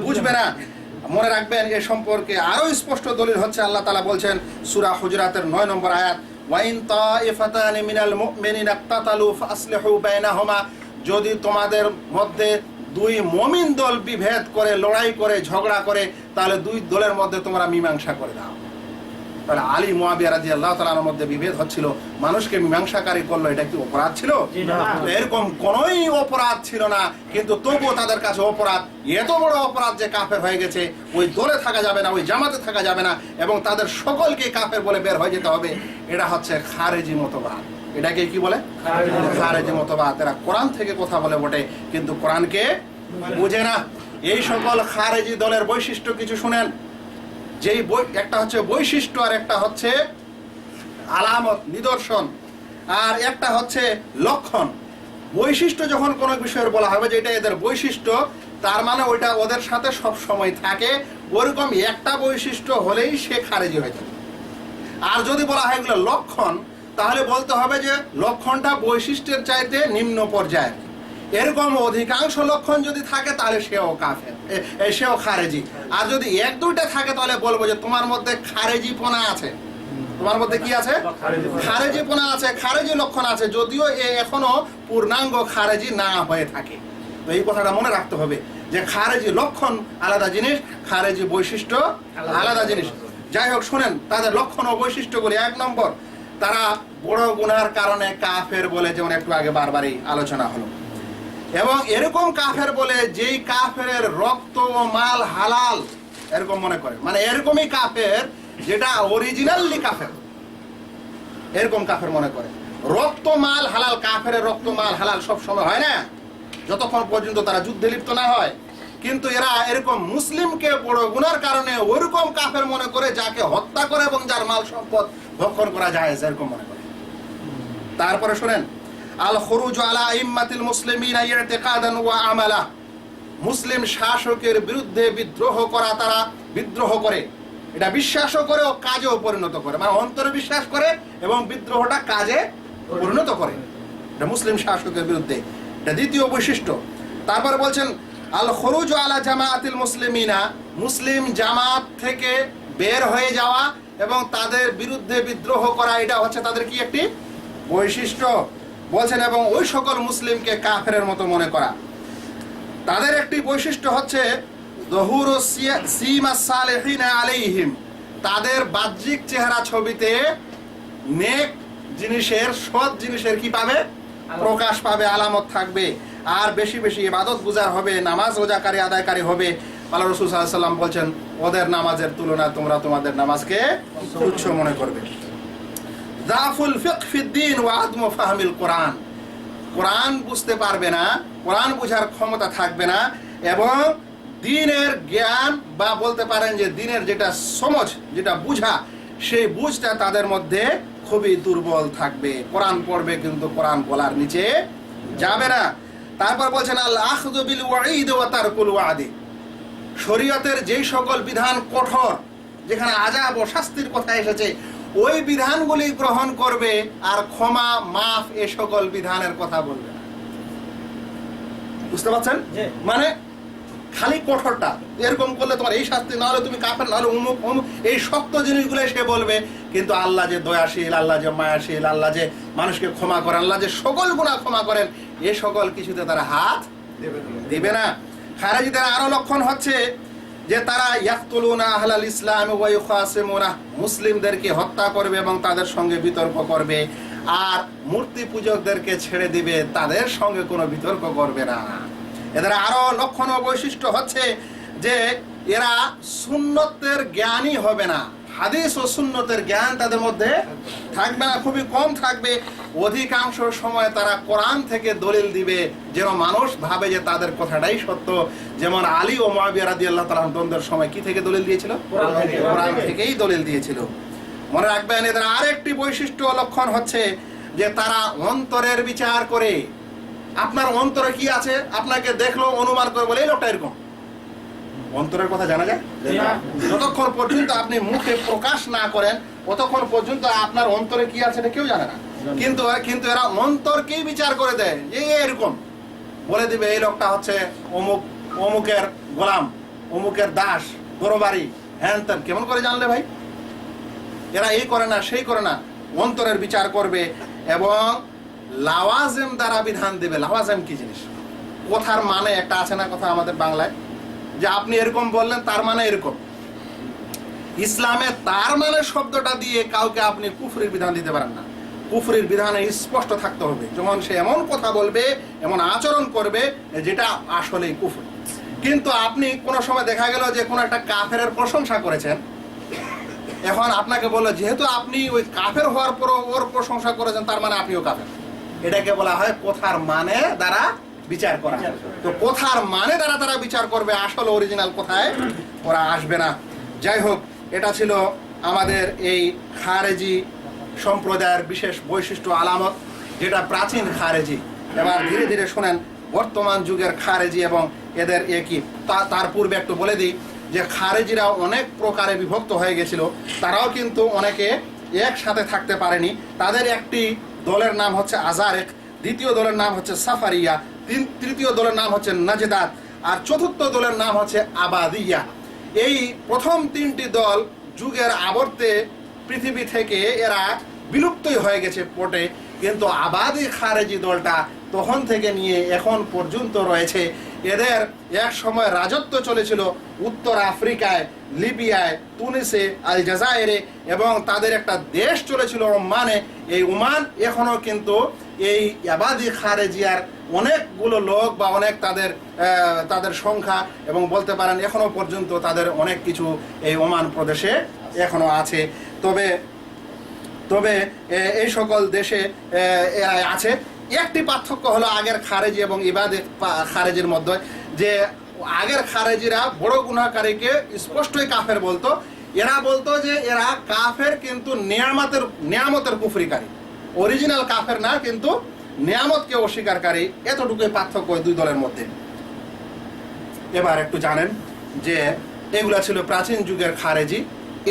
বুঝবে না। মনে রাখবেন এ সম্পর্কে আরো স্পষ্ট দলিল হচ্ছে আল্লাহ তাআলা বলছেন সূরা হুজুরাতের 9 নম্বর আয়াত, ওয়াইন তাইফাতানি মিনাল মুমিনিনা ইকতাতালু ফাসলিহু বাইনাহুমা, যদি তোমাদের মধ্যে দুই মুমিন দল বিভেদ করে, লড়াই করে, ঝগড়া করে, তাহলে দুই দলের মধ্যে তোমরা মীমাংসা করে দাও। তাহলে আলী মুআবিয়া রাদিয়াল্লাহু তাআলার মধ্যে বিভেদ হচ্ছিল, মানুষকে মীমাংসাকারী করলো, এটা কি অপরাধ ছিল? এরকম কোনোই অপরাধ ছিল না, কিন্তু তবুও তাদের কাছে অপরাধ, এত বড় অপরাধ যে কাফের হয়ে গেছে, ওই দলে থাকা যাবে না, ওই জামাতে থাকা যাবে না, এবং তাদের সকলকে কাফের বলে বের হয়ে যেতে হবে। এটা হচ্ছে খারেজি মতবাদ। এটাকে কি বলে? খারেজি মতবাদ। এরা কোরআন থেকে কথা বলে বটে, কিন্তু কোরআনকে বুঝে না। এই সকল খারেজি দলের বৈশিষ্ট্য কিছু শুনেন। যেই একটা হচ্ছে বৈশিষ্ট্য, আর একটা হচ্ছে আলামত, নিদর্শন, আর একটা হচ্ছে লক্ষণ। বৈশিষ্ট্য যখন কোনো বিষয়ের বলা হবে যে এটা এদের বৈশিষ্ট্য, তার মানে ওইটা ওদের সাথে সব সময় থাকে, ওরকম একটা বৈশিষ্ট্য হলেই সে খারেজি হয়ে যাবে। আর যদি বলা হয় এগুলো লক্ষণ, তাহলে বলতে হবে যে লক্ষণটা বৈশিষ্ট্যের চাইতে নিম্ন পর্যায়ে, এরকম অধিকাংশ লক্ষণ যদি থাকে তাহলে সেও কাফের, সেও খারেজি। আর যদি এক দুইটা থাকে তাহলে বলবো যে তোমার মধ্যে খারেজিপনা আছে, তোমার মধ্যে কি আছে? খারেজিপনা আছে, খারেজি লক্ষণ আছে, যদিও এ এখনো পূর্ণাঙ্গ খারেজি না হয়ে থাকে। তো এই কথাটা মনে রাখতে হবে যে খারেজি লক্ষণ আলাদা জিনিস, খারেজি বৈশিষ্ট্য আলাদা জিনিস। যাই হোক, শুনেন তাদের লক্ষণ ও বৈশিষ্ট্যগুলি। 1 নম্বর, তারা বড় গুনার কারণে কাফের বলে, যেমন একটু আগে বারবারই আলোচনা হলো। এবং এরকম কাফের বলে যেই কাফের রক্ত ও মাল হালাল এরকম মনে করে, মানে এরকমই কাফের যেটা অরিজিনালি কাফের, এরকম কাফের মনে করে। রক্ত মাল হালাল, কাফের রক্ত মাল হালাল সব সময় হয় না, যতক্ষণ পর্যন্ত তারা যুদ্ধে লিপ্ত না হয়। কিন্তু এরা এরকম মুসলিমকে বড় গুনার কারণে ওইরকম কাফের মনে করে যাকে হত্যা করে এবং যার মাল সম্পদ ভক্ষণ করা যায় এরকম মনে করে। তারপরে শুনেন, আল খুরুজ আলা ইম্মাতিল মুসলিমিনা ইতিকাদান ওয়া আমালা, মুসলিম শাসকের বিরুদ্ধে বিদ্রোহ করা, তারা বিদ্রোহ করে, এটা বিশ্বাসও করে ও কাজেও পরিণত করে, মানে অন্তরে বিশ্বাস করে এবং বিদ্রোহটা কাজে পরিণত করে, এটা মুসলিম শাসকের বিরুদ্ধে, এটা দ্বিতীয় বৈশিষ্ট্য। তারপরে বলছেন আল খুরুজ আলা জামাআতিল মুসলিমিনা, মুসলিম জামাত থেকে বের হয়ে যাওয়া এবং তাদের বিরুদ্ধে বিদ্রোহ করা, এটা হচ্ছে তাদের কি একটি বৈশিষ্ট্য। বলছেন এবং ওই সকল মুসলিমকে কাফেরের মতো মনে করা। তাদের একটি বৈশিষ্ট্য হচ্ছে যহুরু সীমাস সালিহিনা আলাইহিম, তাদের বাহ্যিক চেহারা ছবিতে নেক জিনিসের, সৎ জিনিসের কি পাবে? প্রকাশ পাবে, আলামত থাকবে। আর বেশি বেশি ইবাদত গুজার হবে, নামাজ রোজাকারী আদায়কারী হবে। আল্লাহ রাসূল সাল্লাল্লাহু আলাইহি ওয়াসাল্লাম বলছেন, ওদের নামাজের তুলনায় তোমরা তোমাদের নামাজকে তুচ্ছ মনে করবে। যাফুল ফিকহ ফিদ্দিন ওয়া আদমু ফাহমিল কোরআন, কোরআন বুঝতে পারবে না, কোরআন বোঝার ক্ষমতা থাকবে না, এবং দ্বীনের জ্ঞান বা বলতে পারেন যে দ্বীনের যেটা সমঝ, যেটা বুঝা, সেই বুঝটা তাদের মধ্যে খুবই দুর্বল থাকবে। কোরআন পড়বে কিন্তু কোরআন বলার নিচে যাবে না। তারপর বলছেন আল আখযু বিল ওয়াঈদ ওয়া তারকুল ওয়াদি, শরীয়তের যেই সকল বিধান কঠোর, যেখানে আযাব ও শাস্তির কথা এসেছে, ওই বিধানগুলি গ্রহণ করবে, আর ক্ষমা মাফ এ সকল বিধানের কথা বলবে না। বুঝতে পারছেন? মানে খালি কঠোরটা, এরকম করলে তোমার এই শাস্তি, নাহলে তুমি কাফের, নাহলে অমুক অমুক, এই শক্ত জিনিসগুলো সে বলবে। কিন্তু আল্লাহ যে দয়াশীল, আল্লাহ যে মায়াশীল, আল্লাহ যে মানুষকে ক্ষমা করেন, আল্লাহ যে সকল গুনাহ ক্ষমা করেন, এ সকল কিছুতে তারা হাত দিবে না। খারেজিদের আরো লক্ষণ হচ্ছে যে তারা ইয়াকতুলুনা আহলাল ইসলাম ওয়া ইউখাসিমুনা, মুসলিমদেরকে হত্যা করবে এবং তাদের সঙ্গে বিতর্ক করবে, আর মূর্তি পূজকদেরকে ছেড়ে দিবে, তাদের সঙ্গে কোনো বিতর্ক করবে না। এদের আরো লক্ষণ ও বৈশিষ্ট্য হচ্ছে যে এরা সুন্নতের জ্ঞানী হবে না, হাদিস ও সুন্নতের জ্ঞান তাদের মধ্যে থাকবে না, খুবই কম থাকবে। অধিকাংশ সময় তারা কোরআন থেকে দলিল দিবে, যেন মানুষ ভাবে যে তাদের কথাটাই সত্য। যেমন আলী ও মুআবিয়া রাদিয়াল্লাহু তাআলা দ্বন্দ্বের সময় কি থেকে দলিল দিয়েছিল? কোরআন থেকেই দলিল দিয়েছিল। মনে রাখবেন, এদের আরেকটি বৈশিষ্ট্য লক্ষণ হচ্ছে যে তারা অন্তরের বিচার করে। আপনার অন্তরে কি আছে, আপনাকে দেখলো অনুমান করে বলে এই লোকটা এরকম, অন্তরের কথা জানা যায়? যতক্ষণ পর্যন্ত আপনি মুখে প্রকাশ না করেন ততক্ষণ পর্যন্ত আপনার অন্তরে কি আছে এটা কেউ জানে না। কিন্তু এরা অন্তরকেই বিচার করে দেয়, যে এরকম বলে দিবে এই লোকটা হচ্ছে অমুক, অমুকের গোলাম, অমুকের দাস, দরবারি, হ্যান ত্যান। কেমন করে জানলে ভাই? এরা এই করে না, সেই করে না, অন্তরের বিচার করবে এবং লাওয়াজিম দ্বারা বিধান দেবে। লাওয়াজিম কি জিনিস? কথার মানে একটা আছে না কথা আমাদের বাংলায়, যে আপনি এরকম বললেন তার মানে এরকম। ইসলামে তার মানে শব্দটা দিয়ে কাউকে আপনি কুফরির বিধান দিতে পারেন না। কুফরির বিধানে স্পষ্ট থাকতে হবে, যেমন সে এমন কথা বলবে, এমন আচরণ করবে যেটা আসলেই কুফর। কিন্তু আপনি কোনো সময় দেখা গেল যে কোনো একটা কাফেরের প্রশংসা করেছেন, এখন আপনাকে বললো যেহেতু আপনি ওই কাফের হওয়ার পরও ওর প্রশংসা করেছেন, তার মানে আপনিও কাফের। এটাকে বলা হয় কথার মানে দ্বারা বিচার করা। তো কথার মানে দ্বারা তারা বিচার করবে, আসলে অরিজিনাল কোথায় ওরা আসবে না। যাই হোক, এটা ছিল আমাদের এই খারেজি সম্প্রদায়ের বিশেষ বৈশিষ্ট্য, আলামত, যেটা প্রাচীন খারেজি। এবার ধীরে ধীরে শোনেন বর্তমান যুগের খারেজি এবং এদের একই। তার পূর্বে একটু বলে দিই যে খারেজিরাও অনেক প্রকারে বিভক্ত হয়ে গেছিল, তারাও কিন্তু অনেকে একসাথে থাকতে পারেনি। তাদের একটি দলের নাম হচ্ছে আজারেক, দ্বিতীয় দলের নাম হচ্ছে সাফারিয়া, তৃতীয় দলের নাম হচ্ছে নাজদাত, আর চতুর্থ দলের নাম হচ্ছে আবাদিয়া। এই প্রথম তিনটি দল যুগের আবর্তে পৃথিবী থেকে এরা বিলুপ্তই হয়ে গেছে পটে, কিন্তু আবাদি খারেজি দলটা তখন থেকে নিয়ে এখন পর্যন্ত রয়েছে। এদের এক সময় রাজত্ব চলেছিল উত্তর আফ্রিকায়, লিবিয়ায়, তুনিসে, আল জাজায়েরে, এবং তাদের একটা দেশ চলেছিল ওমানে। এই ওমান এখনো কিন্তু এই আবাদি খারেজিয়ার অনেকগুলো লোক বা অনেক তাদের সংখ্যা, এবং বলতে পারেন এখনো পর্যন্ত তাদের অনেক কিছু এই ওমান প্রদেশে এখনো আছে। তবে এই সকল দেশে এরা আছে। একটি পার্থক্য হলো আগের খারেজি এবং ইবাদে খারেজির মধ্যে, যে আগের খারেজিরা বড় গুনাহকারীকে স্পষ্টই কাফের বলতো, এরা বলতো যে এরা কাফের কিন্তু নিয়ামতের কুফরিকারী, অরিজিনাল কাফের না, কিন্তু নিয়ামতকে অস্বীকারী। এতটুকুই পার্থক্য দুই দলের মধ্যে। এবার একটু জানেন যে এগুলা ছিল প্রাচীন যুগের খারেজি।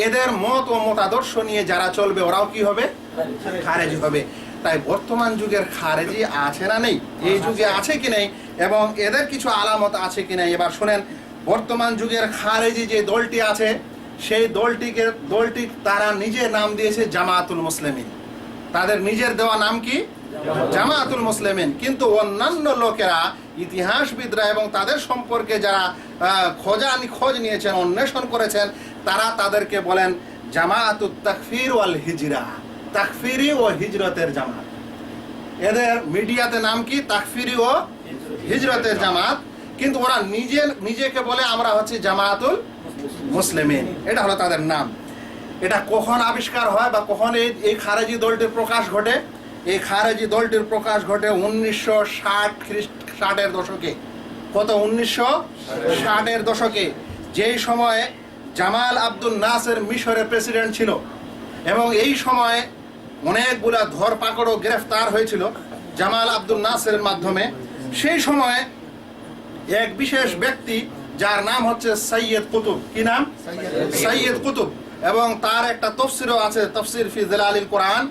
এদের মত ও মতাদর্শ নিয়ে যারা চলবে ওরাও কি হবে? খারেজি হবে। তাই বর্তমান যুগের খারেজি আছে না নেই, এই যুগে আছে কি নেই, এবং এদের কিছু আলামত আছে কি নেই এবার শুনেন। বর্তমান যুগের খারেজি যে দলটি আছে, সেই দলটি তারা নিজের নাম দিয়েছে জামায়াতুল মুসলিমিন। তাদের নিজের দেওয়া নাম কি? জামায়াতুল মুসলিমিন। কিন্তু অন্যান্য লোকেরা, ইতিহাসবিদরা এবং তাদের সম্পর্কে যারা খোঁজ নিয়েছেন, অন্বেষণ করেছেন, তারা তাদেরকে বলেন জামায়াতুত তাকফির ওয়াল হিজরা, তাকফিরি ও হিজরতের জামাত। এদের মিডিয়াতে নাম কি? তাকফিরি ও হিজরতের জামাত। কিন্তু ওরা নিজেকে বলে আমরা হচ্ছে জামায়াতুল মুসলিমিন, এটা হলো তাদের নাম। এটা কখন আবিষ্কার হয় বা কখন এই খারেজি দলটির প্রকাশ ঘটে? এই খারেজি দলটির প্রকাশ ঘটে 1960-এর দশকে। কত? 1960-এর দশকে, যেই সময়ে জামাল আব্দুল নাসের মিশরের প্রেসিডেন্ট ছিল, এবং এই সময়ে অনেকগুলা ধরপাকড় ও গ্রেফতার হয়েছিল জামাল আব্দুল নাসের মাধ্যমে। সেই সময়ে এক বিশেষ ব্যক্তি যার নাম হচ্ছে সৈয়দ কুতুব। কি নাম? সৈয়দ কুতুব। এবং তার একটা তফসিরও আছে, তফসির ফি জিলালিল কোরআন।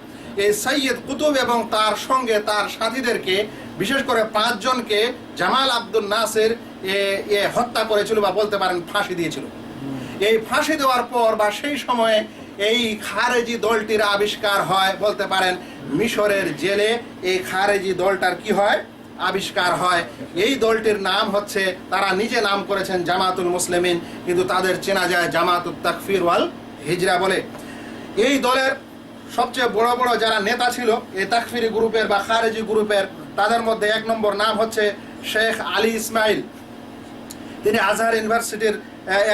এই সৈয়দ কুতুব এবং তার সঙ্গে তার সাথীদেরকে, বিশেষ করে 5 জনকে জামাল আব্দুল নাসের হত্যা করেছিল, বা বলতে পারেন ফাঁসি দিয়েছিল। এই ফাঁসি দেওয়ার পর বা সেই সময়ে এই খারেজি দলটির আবিষ্কার হয়, বলতে পারেন মিশরের জেলে এই খারেজি দলটার কি হয়? আবিষ্কার হয়। এই দলটির নাম হচ্ছে, তারা নিজে নাম করেছেন জামায়াতুল মুসলিমিন, কিন্তু তাদের চেনা যায় জামায়াতুত তাকফির ওয়াল হিজরা বলে। এই দলের সবচেয়ে বড় বড় যারা নেতা ছিল এই তাকফিরি গ্রুপের বা খারেজি গ্রুপের, তাদের মধ্যে 1 নম্বর নাম হচ্ছে শেখ আলী ইসমাইল। তিনি আজহার ইউনিভার্সিটির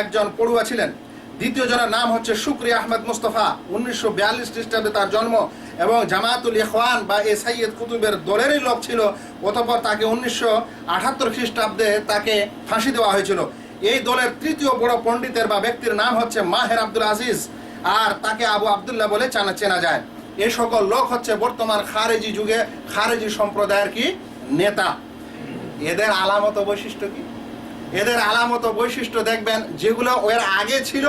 একজন পড়ুয়া ছিলেন। দ্বিতীয় জনের নাম হচ্ছে শুকরি আহমেদ মুস্তফা। 1942 খ্রিস্টাব্দে তার জন্ম, এবং জামায়াতুল ইখওয়ান বা এ সৈয়দ কুতুবের দলেরই লোক ছিল। অতঃপর তাকে 1978 খ্রিস্টাব্দে তাকে ফাঁসি দেওয়া হয়েছিল। এই দলের তৃতীয় বড় পণ্ডিতের বা ব্যক্তির নাম হচ্ছে মাহের আব্দুল আজিজ, আর তাকে আবু আবদুল্লাহ বলে চেনা যায়। এই সকল লোক হচ্ছে বর্তমান খারেজি যুগে খারেজি সম্প্রদায়ের কি নেতা। এদের আলামত বৈশিষ্ট্য কি? এদের আলামত বৈশিষ্ট্য দেখবেন যেগুলো এর আগে ছিল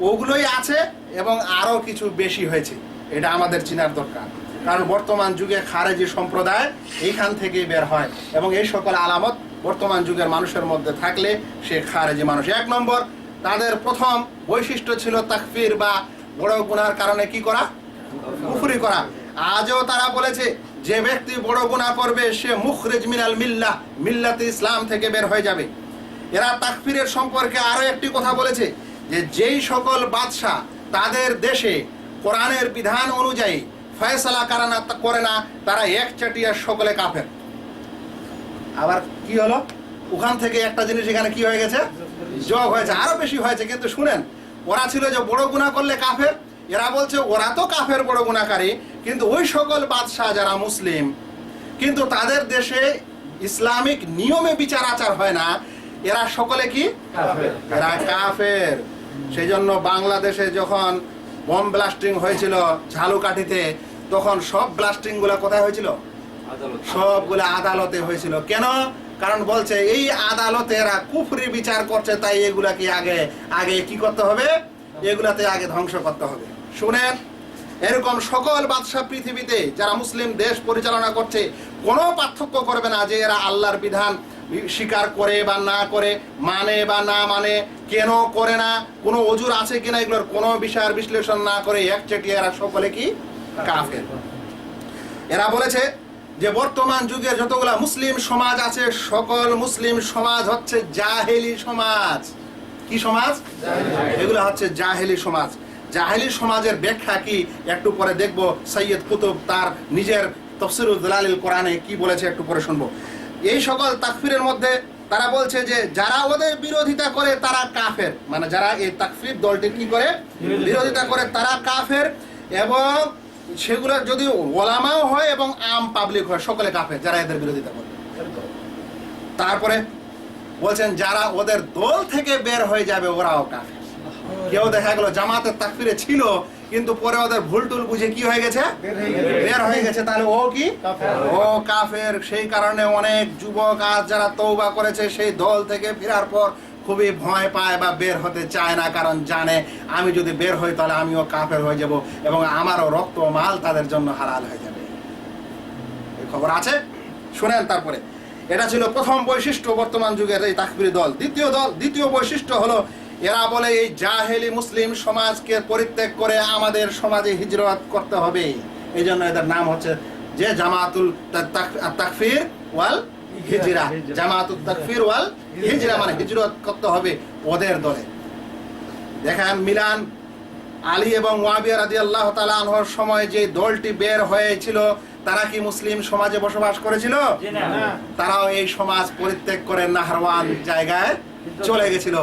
ওগুলোই আছে, এবং আরো কিছু বেশি হয়েছে। এটা আমাদের চিনার দরকার, কারণ বর্তমান যুগে খারেজি সম্প্রদায় এইখান থেকেই বের হয়, এবং এই সকল আলামত বর্তমান যুগের মানুষের মধ্যে থাকলে সে খারেজি মানুষ। 1 নম্বর, তাদের প্রথম বৈশিষ্ট্য ছিল তাকফির বা বড় গুনার কারণে কি করা? কুফরি করা। আজও তারা বলেছে যে ব্যক্তি বড় গুনাহ করবে সে মুখরিজ মিনাল মিল্লাহ, মিল্লাতে ইসলাম থেকে বের হয়ে যাবে। এরা তাকফিরের সম্পর্কে আরো একটি কথা বলেছে, যে যেই সকল বাদশা তাদের দেশে কোরআনের বিধান অনুযায়ী ফয়সালা করে না, তারা একচাটিয়া সকলে কাফের। আবার কি হলো? ওখান থেকে একটা জিনিস এখানে কি হয়ে গেছে? যোগ হয়েছে, আরো বেশি হয়েছে। কিন্তু শুনেন, ওরা ছিল যে বড় গুনাহ করলে কাফের, এরা বলছে ওরা তো কাফের বড় গুনাহকারী, কিন্তু ওই সকল বাদশা যারা মুসলিম, কিন্তু তাদের দেশে ইসলামিক নিয়মে বিচার আচার হয় না, এরা সকলে কি? এরা কাফের। সেই জন্য বাংলাদেশে যখন বম ব্লাস্টিং হয়েছিল ঝালুকাঠিতে, তখন সব ব্লাস্টিং গুলা কোথায় হয়েছিল? সবগুলা আদালতে হয়েছিল। কেন? কারণ বলছে এই আদালতে এরা কুফরি বিচার করছে, তাই এগুলা কি আগে কি করতে হবে? এগুলাতে আগে ধ্বংস করতে হবে। শুনেন, এরকম সকল বাদশাহ পৃথিবীতে যারা মুসলিম দেশ পরিচালনা করছে কোনো পার্থক্য করবে না যে এরা আল্লাহর বিধান স্বীকার করে বা না করে, মানে বা না মানে, কেন করে না, কোনো অজুর আছে কিনা, এগুলোর কোনো বিষয়ের বিশ্লেষণ না করে একচেটিয়া এরা সকলে কি কাফের। এরা বলেছে যে বর্তমান যুগের যতগুলা মুসলিম সমাজ আছে সকল মুসলিম সমাজ হচ্ছে জাহেলি সমাজ। কি সমাজ? এগুলো হচ্ছে জাহেলি সমাজ। জাহেলি সমাজের ব্যাখ্যা কি একটু পরে দেখবো। সৈয়দ কুতুব তার নিজের তাফসীরুল জালালিল কোরআনে কি বলেছে একটু পরে শুনবো। এই সকল তাকফিরের মধ্যে তারা বলছে যে যারা ওদের বিরোধিতা করে তারা কাফের, মানে যারা এই তাকফির দলটির কি করে বিরোধিতা করে তারা কাফের, এবং সেগুলো যদি ওলামাও হয় এবং আম পাবলিক হয় সকলে কাফের যারা এদের বিরোধিতা করে। তারপরে বলছেন যারা ওদের দল থেকে বের হয়ে যাবে ওরাও কাফের। কেউ দেখা গেল জামাতের তাকফিরে ছিল কিন্তু পরে ওদের ভুল টুল বুঝে কি হয়ে গেছে, বের হয়ে গেছে, তাহলে ও কি? ও কাফের। সেই কারণে অনেক যুবক আজ যারা তওবা করেছে সেই দল থেকে ফেরার পর খুবই ভয় পায় বা বের হতে চায় না, কারণ জানে আমি যদি বের হই তাহলে আমিও কাফের হয়ে যাব এবং আমারও রক্ত মাল তাদের জন্য হালাল হয়ে যাবে। এই খবর আছে, শুনেন। তারপরে এটা ছিল প্রথম বৈশিষ্ট্য বর্তমান যুগের এই তাকফিরি দল। দ্বিতীয় বৈশিষ্ট্য হলো এরা বলে এই জাহেলি মুসলিম সমাজকে পরিত্যাগ করে আমাদের সমাজে হিজরত করতে হবে। এই জন্য এদের নাম হচ্ছে যে জামাতুল তাকফির ওয়াল হিজরা। জামাতুল তাকফির ওয়াল হিজরা মানে হিজরত করতে হবে ওদের দলে। দেখেন মিলান আলী এবং মুয়াবিয়া রাদিয়াল্লাহু তাআলা আনহুর সময় যে দলটি বের হয়েছিল তারা কি মুসলিম সমাজে বসবাস করেছিল? তারাও এই সমাজ পরিত্যাগ করে নাহরওয়ান জায়গায় চলে গেছিল।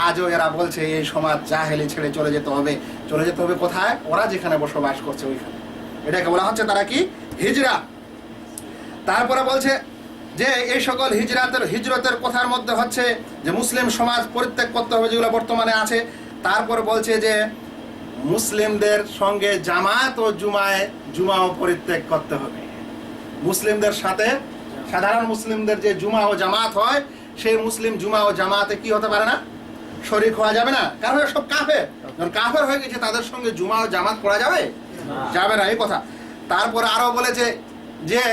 আজও এরা বলছে এই সমাজ জাহেলি ছেড়ে চলে যেতে হবে। চলে যেতে হবে কোথায়? ওরা যেখানে বসবাস করছে ওইখানে। এটাকে বলা হচ্ছে তারা কি হিজরা। তারপরে বলছে যে এই সকল হিজরতের কথার মধ্যে হচ্ছে যে মুসলিম সমাজ পরিত্যাগ করতে হবে যেগুলো বর্তমানে আছে। তারপরে বলছে যে মুসলিমদের সঙ্গে জামাত ও জুমাও পরিত্যাগ করতে হবে। মুসলিমদের সাথে সাধারণ মুসলিমদের যে জুমা ও জামাত হয় সেই মুসলিম জুমা ও জামাতে কি হতে পারে না, শরীক হওয়া যাবে না, কারণ সব কাফের। যখন কাফের হয়ে গেছে তাদের সঙ্গে জুমা ও জামাত করা যাবে যাবে না, এই কথা। তারপরে আরো বলেছে যে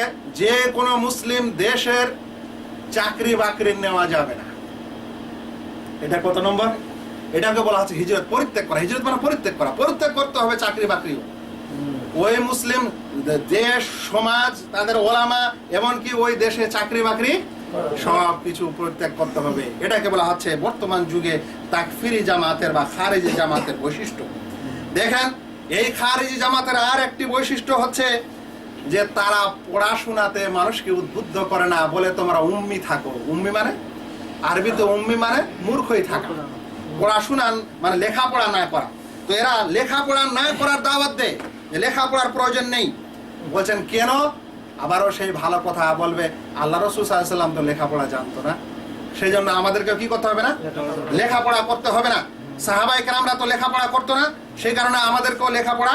যে কোনো মুসলিম দেশের চাকরি বাকরি নেওয়া যাবে না। এটা কত নম্বর? এটাকে বলা হচ্ছে হিজরত, পরিত্যাগ করা। হিজরত মানে পরিত্যাগ করা, পরিত্যাগ করতে হবে চাকরি বাকরিও। ওই মুসলিম দেশ সমাজ তাদের ওলামা এমনকি ওই দেশে চাকরি বাকরি সব কিছু পরিত্যাগ করতে হবে। এটাকে বলা হচ্ছে বর্তমান যুগে তাকফিরি জামাতের বা খারিজি জামাতের বৈশিষ্ট্য। দেখেন এই খারিজি জামাতের আর একটি বৈশিষ্ট্য হচ্ছে যে তারা পড়াশোনাতে মানুষকে উদ্বুদ্ধ করে না, বলে তোমরা উম্মি থাকো। উম্মি মানে আরবিতে উম্মি মানে মূর্খই থাকা, পড়াশোনা মানে লেখাপড়া না করা। তো এরা লেখাপড়া না করার দাওয়াত দেয় যে লেখাপড়ার প্রয়োজন নেই। বলছেন কেন? আবারও সেই ভালো কথা বলবে আল্লাহ রাসূল সাল্লাল্লাহু আলাইহি ওয়াসাল্লাম তো লেখাপড়া জানতো না, সেই জন্য আমাদেরকে কি করতে হবে না, লেখাপড়া করতে হবে না। সাহাবায়ে কেরামরা তো লেখাপড়া করতো না, সেই কারণে আমাদেরকেও লেখাপড়া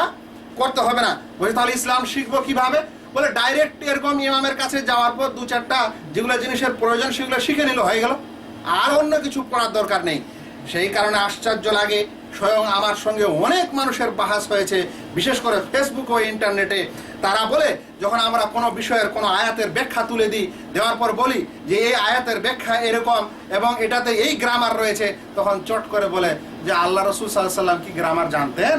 করতে হবে না। বলছে তাহলে ইসলাম শিখবো কিভাবে? বলে ডাইরেক্ট এরকম ইমামের কাছে যাওয়ার পর দু চারটা যেগুলো জিনিসের প্রয়োজন সেগুলো শিখে নিল, হয়ে গেল, আর অন্য কিছু পড়ার দরকার নেই। সেই কারণে আশ্চর্য লাগে, স্বয়ং আমার সঙ্গে অনেক মানুষের বাহাস হয়েছে, বিশেষ করে ফেসবুক ও ইন্টারনেটে। তারা বলে যখন আমরা কোনো বিষয়ের কোনো আয়াতের ব্যাখ্যা তুলে দিই, দেওয়ার পর বলি যে এই আয়াতের ব্যাখ্যা এরকম এবং এটাতে এই গ্রামার রয়েছে, তখন চট করে বলে যে আল্লাহ রাসূল সাল্লাল্লাহু আলাইহি ওয়াসাল্লাম কি গ্রামার জানতেন?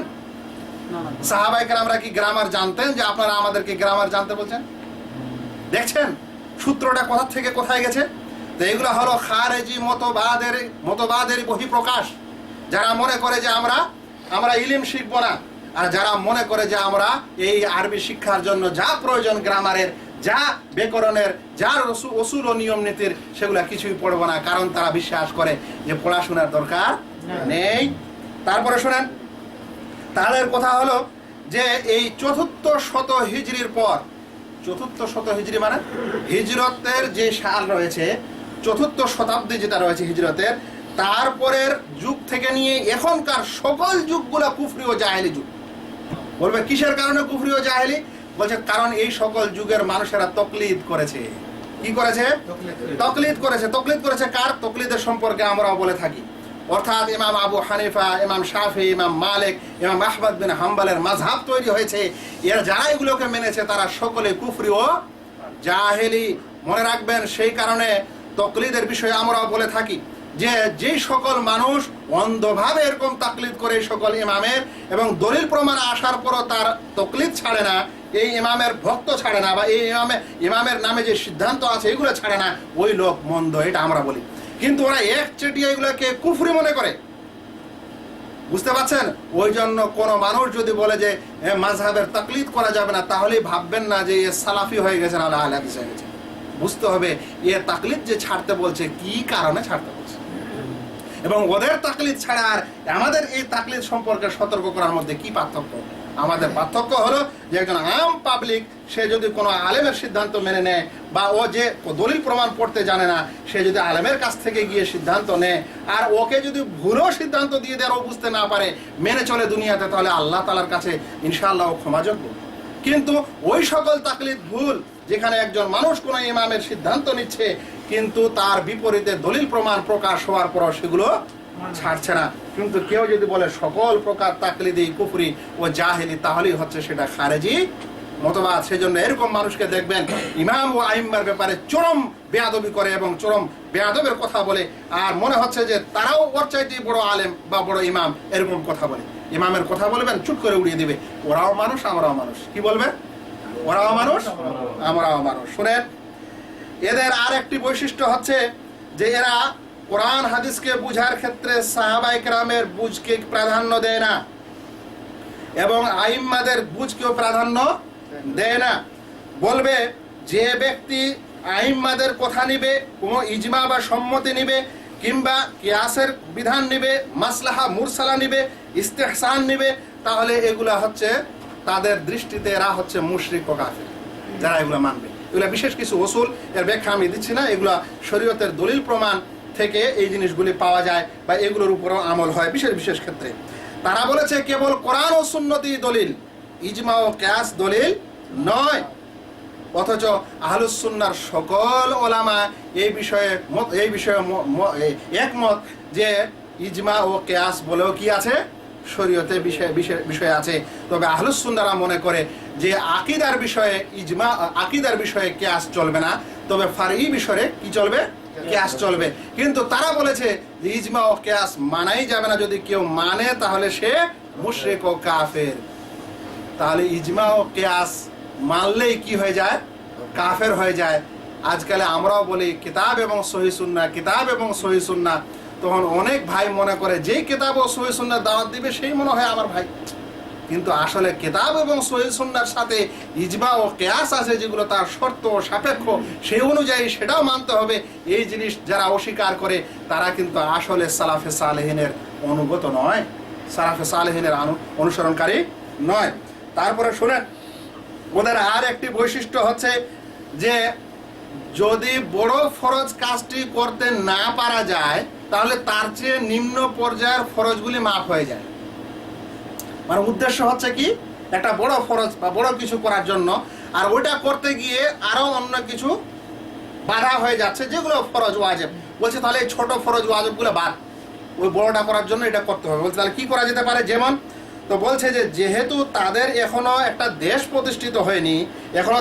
সাহাবায়ে কেরামরা কি গ্রামার জানতেন যে আপনারা আমাদেরকে গ্রামার জানতে বলছেন? দেখছেন সূত্রটা কোথা থেকে কোথায় গেছে? তো এগুলো হলো খারেজি মতবাদের বহিঃপ্রকাশ। যারা মনে করে যে আমরা ইলম শিখবো না, আর যারা মনে করে যে আমরা এই আরবি শিক্ষার জন্য যা প্রয়োজন গ্রামারের, যা ব্যাকরণের, যার অসুল ও নিয়ম নীতির, সেগুলো কিছুই পড়বো না, কারণ তারা বিশ্বাস করে যে পড়াশোনার দরকার নেই। তারপরে শোনেন, তাদের কথা হলো যে এই ৪র্থ শত হিজরির পর, ৪র্থ শত হিজরি মানে হিজরতের যে সাল রয়েছে, ৪র্থ শতাব্দী যেটা রয়েছে হিজরতের, তারপরের যুগ থেকে নিয়ে এখনকার সকল যুগগুলা কুফরি ও জাহেলি যুগ। বলবে কিসের কারণে কুফরি ও জাহেলি? বলছে কারণ এই সকল যুগের মানুষেরা তকলিদ করেছে। কি করেছে? তকলিদ করেছে। তকলিদ করেছে কার? তকলিদের সম্পর্কে আমরাও বলে থাকি। অর্থাৎ ইমাম আবু হানিফা, ইমাম শাফি, ইমাম মালিক, ইমাম আহমদ বিন হাম্বলের মাযহাব তৈরি হয়েছে। এরা যারা এগুলোকে মেনেছে তারা সকলে কুফরি ও জাহেলি। মনে রাখবেন, সেই কারণে তাকলিদের বিষয়ে আমরাও বলে থাকি যে যে সকল মানুষ অন্ধভাবে এরকম তাকলিদ করে এই সকল ইমামের এবং দলিল প্রমাণ আসার পরও তার তাকলিদ ছাড়ে না, এই ইমামের ভক্ত ছাড়ে না, বা এই ইমামের নামে যে সিদ্ধান্ত আছে এগুলো ছাড়ে না, ওই লোক মন্দ, এটা আমরা বলি। কিন্তু ওরা একচেটিয়া এগুলোকে কুফরি মনে করে, বুঝতে পারছেন? ওই জন্য কোনো মানুষ যদি বলে যে মাযহাবের তাকলিদ করা যাবে না, তাহলেই ভাববেন না যে এ সালাফি হয়ে গেছেন, আহলে হাদিস হয়ে গেছে। বুঝতে হবে এ তাকলিদ যে ছাড়তে বলছে কি কারণে ছাড়তে বলছে, এবং ওদের তাকলিদ ছাড়া আর আমাদের এই তাকলিদ সম্পর্কে সতর্ক করার মধ্যে কি পার্থক্য? আমাদের পার্থক্য হলো যে একজন আম পাবলিক সে যদি কোনো আলেমের সিদ্ধান্ত মেনে নেয়, বা ও যে দলিল প্রমাণ পড়তে জানে না, সে যদি আলেমের কাছ থেকে গিয়ে সিদ্ধান্ত নেয়, আর ওকে যদি ভুলও সিদ্ধান্ত দিয়ে দেয়, ও বুঝতে না পারে, মেনে চলে দুনিয়াতে, তাহলে আল্লাহ তাআলার কাছে ইনশাআল্লাহ ও ক্ষমাযোগ্য। কিন্তু ওই সকল তাকলিদ ভুল যেখানে একজন মানুষ কোনো ইমামের সিদ্ধান্ত নিচ্ছে কিন্তু তার বিপরীতে দলিল প্রমাণ প্রকাশ হওয়ার পর সেগুলো ছাড়ছে না, কিন্তু কেউ যদি বলে সকল প্রকার তাকলিদি কুফরি ও জাহেলি, তাহলেই হচ্ছে সেটা খারেজি মতবাদ। সেজন্য এরকম মানুষকে দেখবেন ইমাম ও আইম্মার ব্যাপারে চরম বেয়াদবি করে এবং চরম বেয়াদবের কথা বলে, আর মনে হচ্ছে যে তারাও ওর চাইতে বড় আলেম বা বড় ইমাম, এরকম কথা বলে। ইমামের কথা বলবেন চুপ করে উড়িয়ে দিবে, ওরাও মানুষ আমরাও মানুষ। কি বলবে? ওরাও মানুষ আমরাও মানুষ। শুনেন, এদের আর একটি বৈশিষ্ট্য হচ্ছে যে এরা কোরআন হাদিসকে বুঝার ক্ষেত্রে সাহাবায়ে কেরামের বুঝকে প্রাধান্য দেয় না, এবং আইম্মাদের বুঝকেও প্রাধান্য দেয় না। বলবে যে ব্যক্তি আইম্মাদের কথা নিবে, কোনো ইজমা বা সম্মতি নিবে, কিংবা কিয়াসের বিধান নিবে, মাসলাহা মুরসালা নিবে, ইস্তেহসান নিবে, তাহলে এগুলা হচ্ছে তাদের দৃষ্টিতে এরা হচ্ছে মুশরিক ও কাফির, যারা এগুলা মানবে। এগুলা বিশেষ কিছু উসুল, এর ব্যাখ্যা আমি দিচ্ছি না, এগুলা শরীয়তের দলিল প্রমাণ থেকে এই জিনিসগুলি পাওয়া যায়, বা এগুলোর উপরও আমল হয় বিশেষ বিশেষ ক্ষেত্রে। তারা বলেছে কেবল কোরআন ও সুন্নতি দলিল, ইজমা ও কিয়াস দলিল নয়। অথচ আহলুস সুন্নাহর সকল ওলামা এই বিষয়ে একমত যে ইজমা ও কিয়াস বলেও কি আছে, শরীয়তে বিষয় আছে। তবে আহলুস সুন্নাহরা মনে করে যে আকীদার বিষয়ে ইজমা, আকীদার বিষয়ে কিয়াস চলবে না, তবে ফারঈ বিষয়ে কি চলবে? কিয়াস চলবে। কিন্তু তারা বলেছে যে ইজমা ও কিয়াস মানাই যাবে না, যদি কেউ মানে তাহলে সে মুশরিক ও কাফের। তাহলে ইজমা ও কিয়াস মানলেই কি হয়ে যায়? কাফের হয়ে যায়। আজকাল আমরাও বলি কিতাব এবং সহিহ সুন্নাহ, কিতাব এবং সহিহ সুন্নাহ, তখন অনেক ভাই মনে করে যেই কিতাব ও সহিহ সুন্নাহ দাওয়াত দিবে সেই মনে হয় আমার ভাই। কিন্তু আসলে কিতাব এবং সহিহ সুন্নাহর সাথে ইজমা ও কিয়াস আছে, যেগুলো তার শর্ত ও সাপেক্ষ, সেই অনুযায়ী সেটাও মানতে হবে। এই জিনিস যারা অস্বীকার করে তারা কিন্তু আসলে সালাফে সালেহিনের অনুগত নয়, সালাফে সালেহিনের অনুসরণকারী নয়। তারপরে শুনেন, ওদের আর একটি বৈশিষ্ট্য হচ্ছে যে যদি বড় ফরজ কাজটি করতে না পারা যায়, তাহলে তার চেয়ে নিম্ন পর্যায়ের ফরজগুলি মাফ হয়ে যায়। মানে উদ্দেশ্য হচ্ছে কি, একটা বড় ফরজ বা বড় কিছু করার জন্য, আর ওইটা করতে গিয়ে আরো অন্য কিছু বাধা হয়ে যাচ্ছে যেগুলো ফরজ ওয়াজিব, বলছে তাহলে এই ছোট ফরজ ওয়াজিবগুলো বাদ, ওই বড়টা করার জন্য এটা করতে হবে। বলছে তাহলে কি করা যেতে পারে? যেমন, তো বলছে যে যেহেতু তাদের এখনো একটা দেশ প্রতিষ্ঠিত হয়নি, এখনো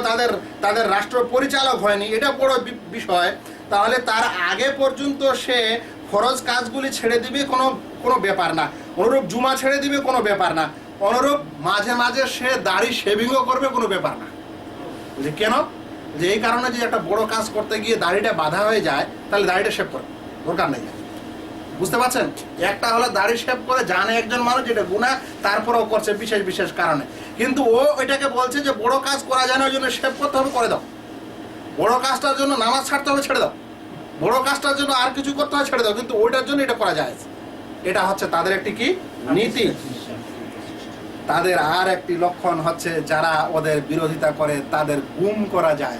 তাদের রাষ্ট্র পরিচালক হয়নি, এটা বড় বিষয়, তাহলে তার আগে পর্যন্ত সে ফরজ কাজগুলি ছেড়ে দিবে, কোনো ব্যাপার না। অনুরূপ জুমা ছেড়ে দিবে, কোনো ব্যাপার না। অনুরূপ মাঝে মাঝে সে দাড়ি শেভিংও করবে, কোনো ব্যাপার না। যে কেন? যে এই কারণে যে একটা বড় কাজ করতে গিয়ে দাড়িটা বাধা হয়ে যায়, তাহলে দাড়িটা শেভ করে দরকার নেই। বুঝতে পারছেন? একটা হলো দাড়ি শেভ করে জানে একজন মানুষ যেটা গুনাহ, তারপরেও করছে বিশেষ বিশেষ কারণে, কিন্তু ও এটাকে বলছে যে বড় কাজ করা যায় না, ওই জন্য শেভ করতে হবে, করে দাও। বড় কাজটার জন্য নামাজ ছাড়তে হবে, ছেড়ে দাও। বড় কাজটার জন্য আর কিছু করতে হয়, ছেড়ে দাও, কিন্তু ওইটার জন্য এটা করা যায়। এটা হচ্ছে তাদের একটি কি নীতি। তাদের আর একটি লক্ষণ হচ্ছে যারা ওদের বিরোধিতা করে তাদের গুম করা যায়।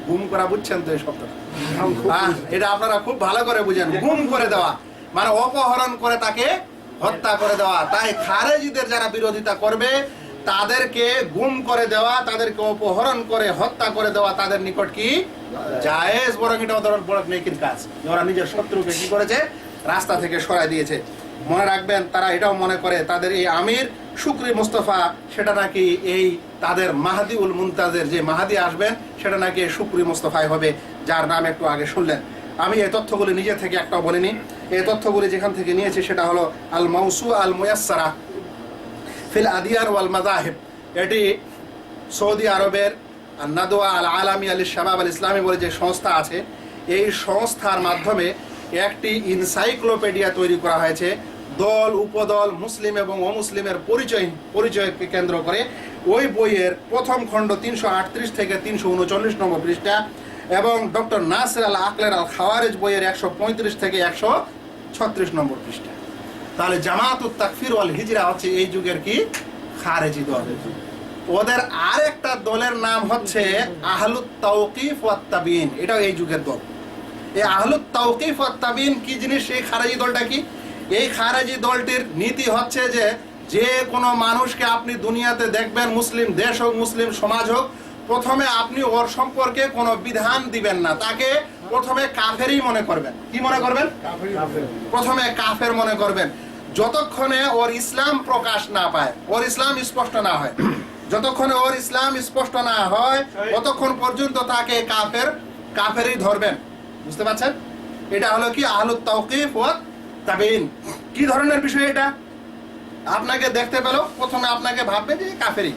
গুম করা বুঝছেন তো এই শব্দটা? এটা আপনারা খুব ভালো করে বুঝেন। গুম করে দেওয়া মানে অপহরণ করে তাকে হত্যা করে দেওয়া। তাই খারেজিদের যারা বিরোধিতা করবে তাদেরকে গুম করে দেওয়া, তাদেরকে অপহরণ করে হত্যা করে দেওয়া তাদের নিকট কি জায়েজ, বরং এটা ওদের বড় নেকির কাজ। ওরা নিজের শত্রুকে কি করেছে? রাস্তা থেকে সরাই দিয়েছে। মনে রাখবেন, তারা এটাও মনে করে তাদের এই আমির শুকরি মুস্তফা সেটা নাকি এই তাদের মাহাদি উল মুনতাজের যে মাহাদি আসবেন সেটা নাকি শুকরি মুস্তফাই হবে, যার নাম একটু আগে শুনলেন। আমি এই তথ্যগুলি নিজে থেকে একটাও বলিনি। এই তথ্যগুলি যেখান থেকে নিয়েছি সেটা হলো আল মাউসু আল মুয়াসসারা ফিল আদিয়ার ওয়াল মাযাহিব। এটি সৌদি আরবের নাদওয়া আল আলামী আল শাবাব আল ইসলামী বলে যে সংস্থা আছে, এই সংস্থার মাধ্যমে একটি ইনসাইক্লোপিডিয়া তৈরি করা হয়েছে দল উপদল মুসলিম এবং অমুসলিমের পরিচয়কে কেন্দ্র করে। ওই বইয়ের প্রথম খণ্ড 338 থেকে 339 নম্বর পৃষ্ঠা এবং ডক্টর নাসির আল আকলের আল খাওয়ারিজ বইয়ের 135 থেকে 136 নম্বর পৃষ্ঠা। তাহলে জামাতুত তাকফির ওয়াল হিজরা হচ্ছে এই যুগের কি খারেজি দল। ওদের আরেকটা দলের নাম হচ্ছে আহলুত তাওকিফ ওয়াত তাবিন, এটাও এই যুগের দল। এই আহলুত তাওকিফ ওয়াত তাবিন কি জিনিস? এই খারেজি দলটা কি? এই খারেজি দলটির নীতি হচ্ছে যে যে কোনো মানুষকে আপনি দুনিয়াতে দেখবেন, মুসলিম দেশ হোক মুসলিম সমাজ হোক, প্রথমে আপনি ওর সম্পর্কে কোনো বিধান দিবেন না, তাকে প্রথমে কাফেরই মনে করবেন। কি মনে করবেন? প্রথমে কাফের মনে করবেন। যতক্ষণে ওর ইসলাম প্রকাশ না পায়, ওর ইসলাম স্পষ্ট না হয়, যতক্ষণে ওর ইসলাম স্পষ্ট না হয় ততক্ষণ পর্যন্ত তাকে কাফেরই ধরবেন। বুঝতে পারছেন? এটা হলো কি আহলুত তাওকিফ ওয়াত তাবিন। কি ধরনের বিষয় এটা? আপনাকে দেখতে পেল, প্রথমে আপনাকে ভাববে যে কাফেরই,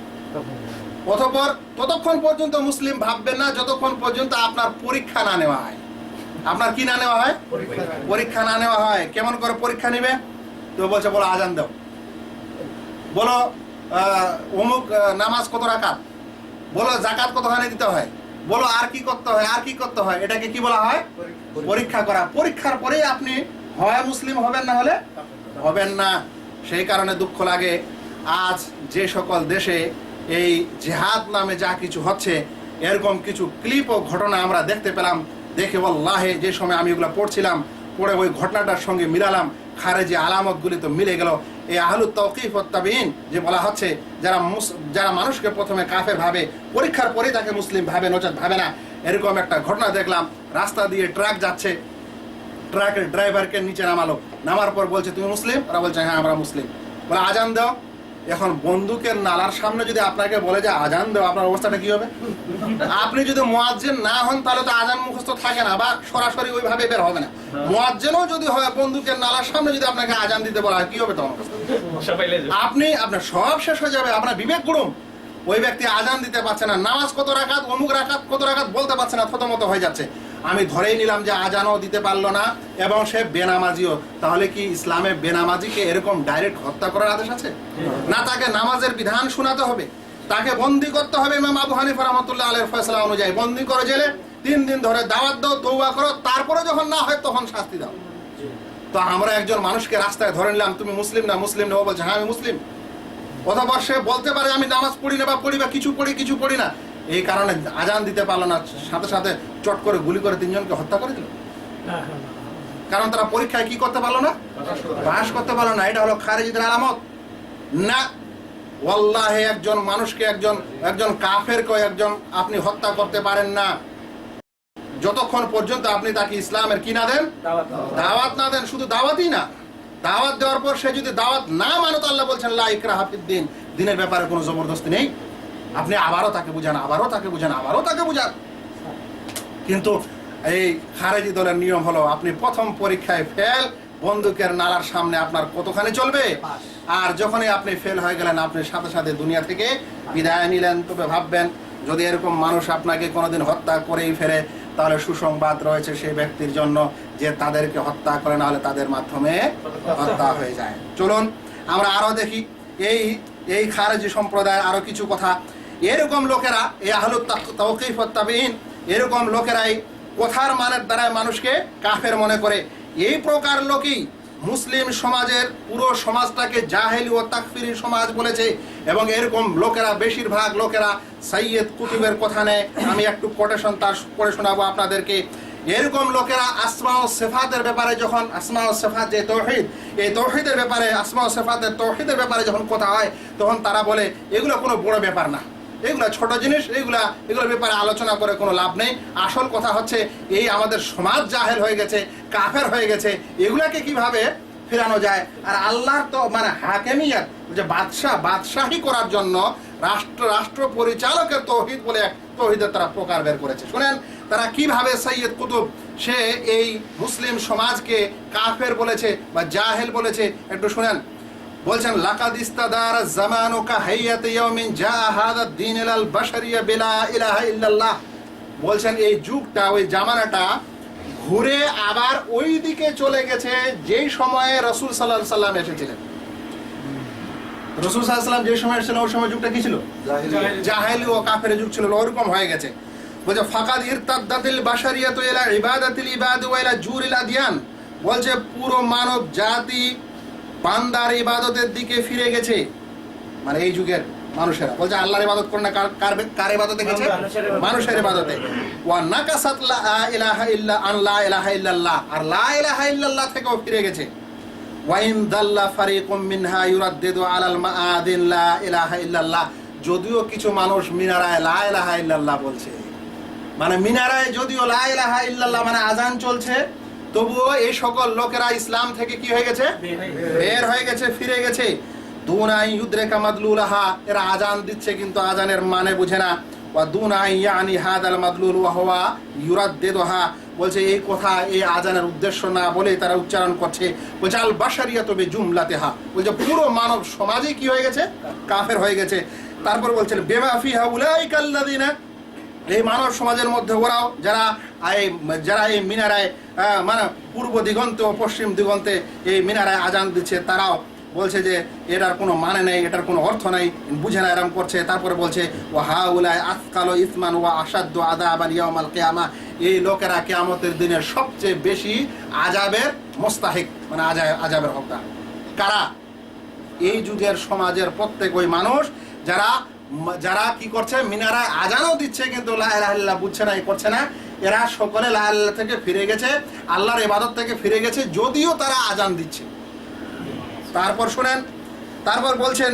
অতঃপর ততক্ষণ পর্যন্ত মুসলিম ভাববেন না যতক্ষণ পর্যন্ত আপনার পরীক্ষা না নেওয়া হয়। আপনার কি না নেওয়া হয়? পরীক্ষা না নেওয়া হয়। কেমন করে পরীক্ষা নিবে? তো বলছে বলো আজান দাও, বলো অমুক নামাজ কত রাকাত, বলো জাকাত কতখানি দিতে হয়, বলো আর কি করতে হয়, আর কি করতে হয়। এটাকে কি বলা হয়? পরীক্ষা করা। পরীক্ষার পরেই আপনি হয় মুসলিম হবেন, না হলে হবেন না। সেই কারণে দুঃখ লাগে আজ যে সকল দেশে এই জিহাদ নামে যা কিছু হচ্ছে, এরকম কিছু ক্লিপ ও ঘটনা আমরা দেখতে পেলাম। দেখে ওয়াল্লাহি যে সময় আমি এগুলো পড়ছিলাম, পড়ে ওই ঘটনাটার সঙ্গে মিলালাম, খারেজি আলামতগুলি তো মিলে গেল। এই আহলুত তাওকিফ ওয়াত তাবিন যে বলা হচ্ছে, যারা মানুষকে প্রথমে কাফের ভাবে, পরীক্ষার পরেই তাকে মুসলিম ভাবে, নচেত ভাবে না। এরকম একটা ঘটনা দেখলাম। রাস্তা দিয়ে ট্রাক যাচ্ছে, ট্রাকের ড্রাইভারকে নিচে নামালো, নামার পর বলছে তুমি মুসলিম? ওরা বলছে হ্যাঁ আমরা মুসলিম। বলে আজান দাও। এখন বন্দুকের নালার সামনে যদি আপনাকে বলে যে আজান দাও, আপনার অবস্থাটা কি হবে? আপনি যদি মুয়াজ্জিন না হন তাহলে তো আজান মুখস্থ থাকে না, বা সরাসরি ওইভাবে বের হবে না। মুয়াজ্জিনও যদি হয়, বন্দুকের নালার সামনে যদি আপনাকে আজান দিতে বলা হয়, কি হবে তখন? আপনার সব শেষ হয়ে যাবে, আপনার বিবেক গুড়ুম। ওই ব্যক্তি আজান দিতে পারছে না, নামাজ কত রাকাত, অমুক রাকাত কত রাকাত বলতে পারছে না, থতমত হয়ে যাচ্ছে। আমি ধরেই নিলাম যে আজানও দিতে পারলো না এবং সে বেনামাজিও। তাহলে কি ইসলামে বেনামাজিকে এরকম ডাইরেক্ট হত্যা করার আদেশ আছে? না, তাকে নামাজের বিধান শোনাতে হবে, তাকে বন্দী করতে হবে। ইমাম আবু হানিফা রাহমাতুল্লাহ আলাইহির ফয়সালা অনুযায়ী বন্দী করে জেলে 3 দিন ধরে দাওয়াত দাও, তওবা করো, তারপরে যখন না হয় তখন শাস্তি দাও। তো আমরা একজন মানুষকে রাস্তায় ধরে নিলাম, তুমি মুসলিম না? মুসলিম না? ও বলছে হ্যাঁ আমি মুসলিম। অথবা সে বলতে পারে আমি নামাজ পড়ি না, বা পড়ি, বা কিছু পড়ি না। এই কারণে আজান দিতে পারলো না, সাথে সাথে চট করে গুলি করে 3 জনকে হত্যা করে দিল। কারণ তারা পরীক্ষায় কি করতে পারলো না? পাস করতে পারলো না। এটা হলো খারেজিদের আলামত না। ওয়াল্লাহি একজন মানুষকে, একজন কাফেরকে আপনি হত্যা করতে পারেন না যতক্ষণ পর্যন্ত আপনি তাকে ইসলামের কি না দেন, দাওয়াত না দেন। শুধু দাওয়াতই না, দাওয়াত দেওয়ার পর সে যদি দাওয়াত না মানে, তো আল্লাহ বলছেন লা ইকরাহা ফিদ্দিন, দিনের ব্যাপারে কোনো জবরদস্তি নেই। আপনি আবারও তাকে বুঝান, আবারও তাকে বুঝান, আবারও তাকে বুঝান। কিন্তু এই খারেজি দলের নিয়ম হলো, আপনি প্রথম পরীক্ষায় ফেল, বন্দুকের নালার সামনে আপনার কতখানি চলবে। আর যখনই আপনি ফেল হয়ে গেলেন, আপনি সাথে সাথে দুনিয়া থেকে বিদায় নিলেন। তবে ভাববেন, যদি এরকম মানুষ আপনাকে কোনোদিন হত্যা করেই ফেলে, তাহলে সুসংবাদ রয়েছে সেই ব্যক্তির জন্য যে তাদেরকে হত্যা করে, না হলে তাদের মাধ্যমে হত্যা হয়ে যায়। চলুন আমরা আরো দেখি এই খারেজি সম্প্রদায়ের আরো কিছু কথা। এরকম লোকেরা, এই আহলুত তাওকিফ ওয়াত তাবিন, এরকম লোকেরাই কথার মানের দ্বারা মানুষকে কাফের মনে করে। এই প্রকার লোকই মুসলিম সমাজের পুরো সমাজটাকে জাহেলি ও তাকফিরি সমাজ বলেছে। এবং এরকম লোকেরা, বেশিরভাগ লোকেরা সাইয়্যিদ কুতুবের কথা নেয়। আমি একটু কোটেশন তার পড়ে শোনাবো আপনাদেরকে। এরকম লোকেরা আসমা ও সিফাতের ব্যাপারে, যখন আসমা ও সিফাত যে তাওহীদ, এই তাওহীদের ব্যাপারে, আসমা ও সিফাতের তাওহীদের ব্যাপারে যখন কথা হয়, তখন তারা বলে এগুলো কোনো বড় ব্যাপার না, এগুলা ছোট জিনিস, এগুলোর ব্যাপারে আলোচনা করে কোনো লাভ নেই। আসল কথা হচ্ছে এই আমাদের সমাজ জাহেল হয়ে গেছে, কাফের হয়ে গেছে, এগুলাকে কিভাবে ফেরানো যায়। আর আল্লাহর তো মানে হাকেমিয়াত, যে বাদশাহী করার জন্য রাষ্ট্র পরিচালকের তৌহিদ বলে এক তৌহিদের তারা প্রকার বের করেছে। শুনেন তারা কিভাবে সৈয়দ কুতুব সে এই মুসলিম সমাজকে কাফের বলেছে বা জাহেল বলেছে, একটু শুনেন। বলছেন লাকাদ ইস্তাদার জামানু কা হাইয়াতি ইয়াউমিন জা হাদা দ্বীন আল বাশারিয়া বিলা ইলাহা ইল্লাল্লাহ। বলছেন এই যুগটা, ওই জামানাটা ঘুরে আবার ওই দিকে চলে গেছে যেই সময়ে রাসূল সাল্লাল্লাহু আলাইহি সাল্লাম এসেছিলেন। রাসূল সাল্লাল্লাহু আলাইহি সাল্লাম যে সময় এসেছিলেন ওই সময় যুগটা কি ছিল? জাহেলি ও কাফের যুগ ছিল, ওরকম হয়ে গেছে। বলছে ফাকাদ ইরতাদাতিল বাশারিয়াতু ইলা ইবাদাতিল ইবাদ ওয়া ইলা জুরিল আদিয়ান। বলছে পুরো মানব জাতি বান্দার ইবাদতের দিকে ফিরে গেছে, মানে এই যুগের মানুষেরা। বলছে আল্লাহর ইবাদত করে না, কার ইবাদতে গেছে? মানুষের ইবাদতে। ওয়া নাকাসাত লা ইলাহা ইল্লা আন লা ইলাহা ইল্লাল্লাহ, আর লা ইলাহা ইল্লাল্লাহ থেকেও ফিরে গেছে। ওয়া ইন দাল্লা ফারিকুম মিনহা ইউরাদ্দিদু আলাল মাআদিন লা ইলাহা ইল্লাল্লাহ। যদিও কিছু মানুষ মিনারায় লা ইলাহা ইল্লাল্লাহ বলছে, মানে মিনারায় যদিও লা ইলাহা ইল্লাল্লাহ মানে আজান চলছে, তবুও এই সকল লোকেরা ইসলাম থেকে কি হয়ে গেছে? বের হয়ে গেছে, ফিরে গেছে। দুনাই ইউদরিকা মাদলুলাহা, এরা আজান দিচ্ছে কিন্তু আজানের মানে বুঝে না। ওয়া দুনাই ইয়ানি হাদাল মাদলুল ওয়া হুয়া ইউরাদ্দিদুহা। বলছে এই কথা, এই আজানের উদ্দেশ্য না বলে তারা উচ্চারণ করছে। বলছে আল বাশারিয়াতু বিজুমলাতিহা, বলছে পুরো মানব সমাজই কি হয়ে গেছে? কাফের হয়ে গেছে। তারপর বলছেন বিমা ফিহা উলাইকাল্লাযিনা, এই মানব সমাজের মধ্যে ওরাও যারা এই মিনারায় মানে পূর্ব দিগন্তে ও পশ্চিম দিগন্তে এই মিনারায় আজান দিচ্ছে, তারাও বলছে যে এটার কোনো মানে নেই, এটার কোনো অর্থ নেই, বুঝে না, এরকম করছে। তারপরে বলছে ওয়া হাউলাই আসকালু ইসমান ওয়া আশাদ্দু আযাবান ইয়াউমাল কিয়ামা, এই লোকেরা কিয়ামতের দিনের সবচেয়ে বেশি আযাবের মুস্তাহিক, মানে আযাবের হকদার। কারা? এই যুগের সমাজের প্রত্যেক ওই মানুষ যারা কি করছে? মিনারায় আজানও দিচ্ছে কিন্তু লা ইলাহা ইল্লাল্লাহ বুঝছে না, করছে না। এরা সকলে লা ইলাহা থেকে ফিরে গেছে, আল্লাহর ইবাদত থেকে ফিরে গেছে, যদিও তারা আজান দিচ্ছে। তারপর শুনেন, তারপর বলছেন